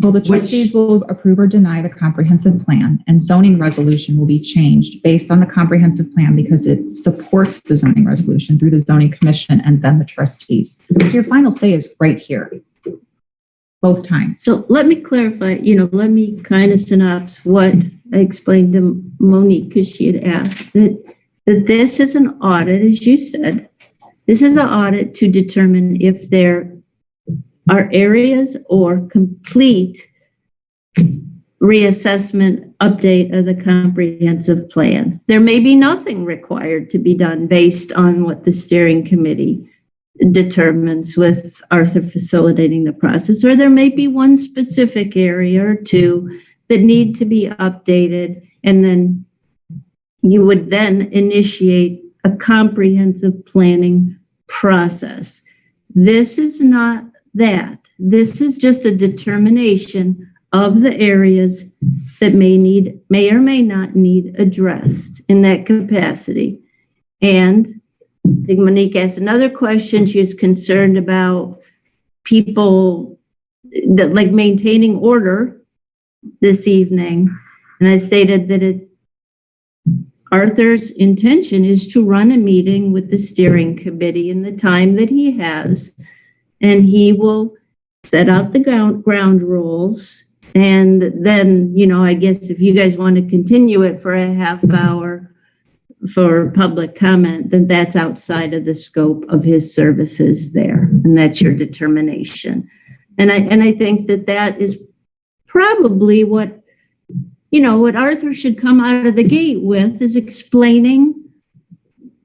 well, the trustees will approve or deny the comprehensive plan, and zoning resolution will be changed based on the comprehensive plan because it supports the zoning resolution through the zoning commission and then the trustees. So your final say is right here, both times. So let me clarify, let me kind of synopsis what I explained to Monique, because she had asked that this is an audit, as you said. This is an audit to determine if there are areas or complete reassessment update of the comprehensive plan. There may be nothing required to be done based on what the steering committee determines with Arthur facilitating the process, or there may be one specific area or two that need to be updated, and then you would then initiate a comprehensive planning process. This is not that. This is just a determination of the areas that may or may not need addressed in that capacity. And I think Monique asked another question. She was concerned about people that like maintaining order this evening. And I stated that Arthur's intention is to run a meeting with the steering committee in the time that he has, and he will set out the ground rules. And then, I guess if you guys want to continue it for a half hour for public comment, then that's outside of the scope of his services there. And that's your determination. And I think that is probably what Arthur should come out of the gate with, is explaining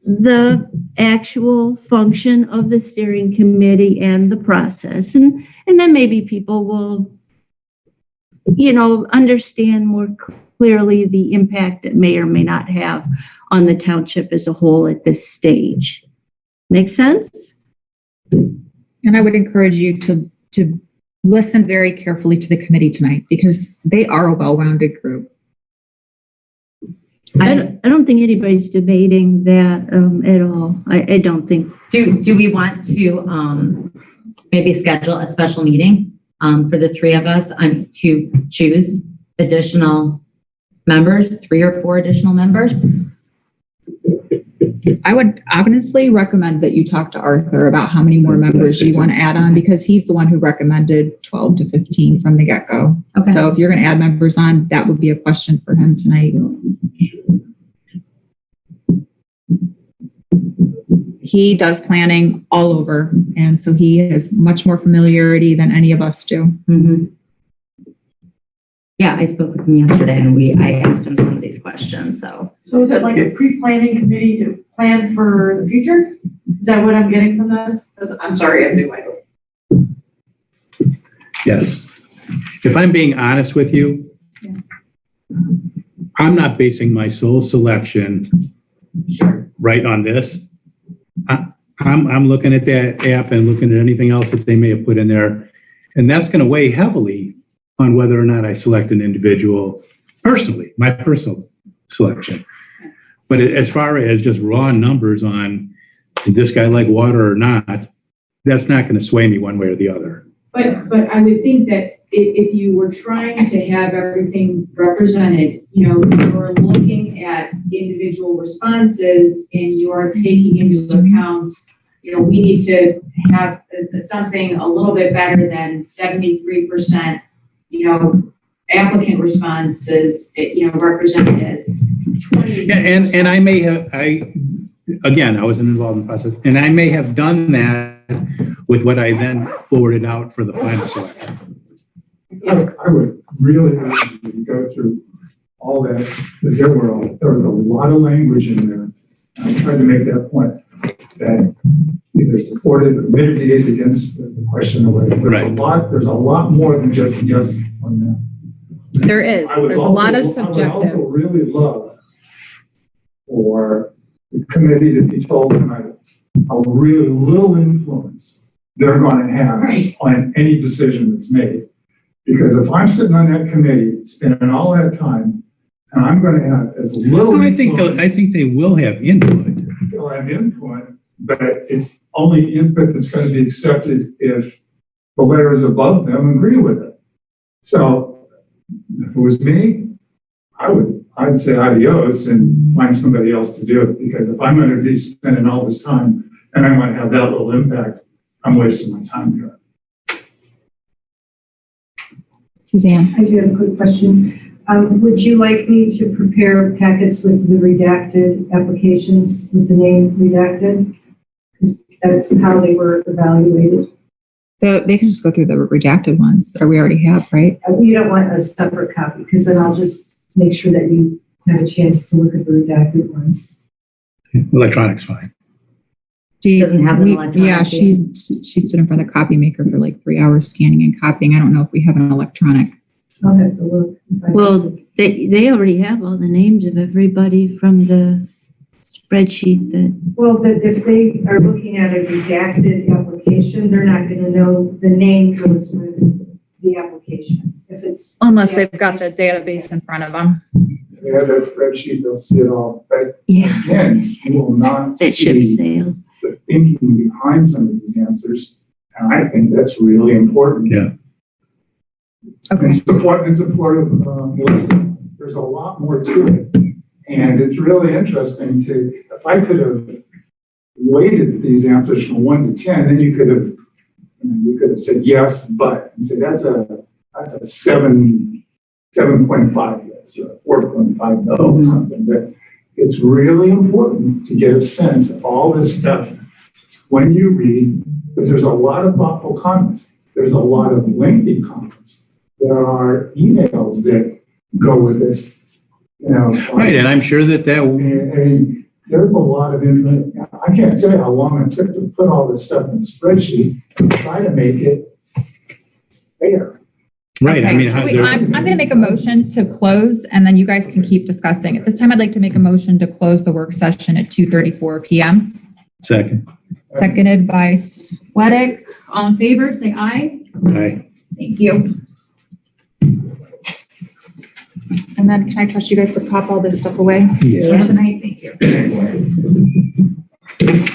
the actual function of the steering committee and the process. And then maybe people will, understand more clearly the impact it may or may not have on the township as a whole at this stage. Make sense? And I would encourage you to listen very carefully to the committee tonight, because they are a well-rounded group. I don't think anybody's debating that at all. I don't think. Do we want to maybe schedule a special meeting for the three of us to choose additional members, 3 or 4 additional members? I would honestly recommend that you talk to Arthur about how many more members you want to add on, because he's the one who recommended 12 to 15 from the get-go. Okay. So if you're going to add members on, that would be a question for him tonight. He does planning all over, and so he has much more familiarity than any of us do. Mm-hmm. Yeah, I spoke with him yesterday, and I asked him some of these questions. So is it like a pre-planning committee to plan for the future? Is that what I'm getting from this? Because I'm sorry, I'm new. Yes. If I'm being honest with you, I'm not basing my sole selection right on this. I'm looking at that app and looking at anything else that they may have put in there. And that's going to weigh heavily on whether or not I select an individual personally, my personal selection. But as far as just raw numbers on, did this guy like water or not, that's not going to sway me one way or the other. But I would think that if you were trying to have everything represented, you were looking at individual responses and you are taking into account, we need to have something a little bit better than 73%, applicant responses, represented as 20. Yeah, and I may have, again, I wasn't involved in the process, and I may have done that with what I then forwarded out for the final selection. I would really urge you to go through all that, because there was a lot of language in there. I tried to make that point, that either supported or mitigated against the question of whether there's a lot more than just yes or no. There is. There's a lot of I would subjective. also really love for the committee to be told tonight how really little influence they're going to have on any decision that's made. Because if I'm sitting on that committee, spending all that time, and I'm going to have as little influence. I think they will have input. They'll have input, but it's only input that's going to be accepted if the layers above them agree with it. So if it was me, I'd say adios and find somebody else to do it, because if I'm going to be spending all this time and I might have that little impact, I'm wasting my time here. Suzanne. I do have a quick question. Would you like me to prepare packets with the redacted applications with the name redacted? Because that's how they were evaluated. They can just go through the redacted ones that we already have, right? You don't want a separate copy, because then I'll just make sure that you have a chance to look at the redacted ones. Electronic's fine. She doesn't have an electronic. Yeah, she stood in front of the copy maker for like 3 hours scanning and copying. I don't know if we have an electronic. I'll have to look. Well, they already have all the names of everybody from the spreadsheet that. Well, but if they are looking at a redacted application, they're not going to know the name goes with the application. If it's. Unless they've got the database in front of them. They have that spreadsheet, they'll see it all. But Yeah. again, you will not That ship see sailed. the thinking behind some of these answers. And I think that's really important. Yeah. Okay. In support of Melissa, there's a lot more to it. And it's really interesting if I could have weighted these answers from 1 to 10, then you could have said yes, but, and say that's a 7.5 yes, or 4.5 no, or something. But it's really important to get a sense of all this stuff when you read, because there's a lot of thoughtful comments. There's a lot of lengthy comments. There are emails that go with this, Right, and I'm sure that and there's a lot of information. I can't tell you how long it took to put all this stuff in a spreadsheet and try to make it fair. Right, I mean, I'm going to make a motion to close, and then you guys can keep discussing. At this time, I'd like to make a motion to close the work session at 2:34 p.m. second. Seconded by Sweattick. All in favor, say aye. Aye. Thank you. And then can I trust you guys to pop all this stuff away Yeah. for tonight? Thank you.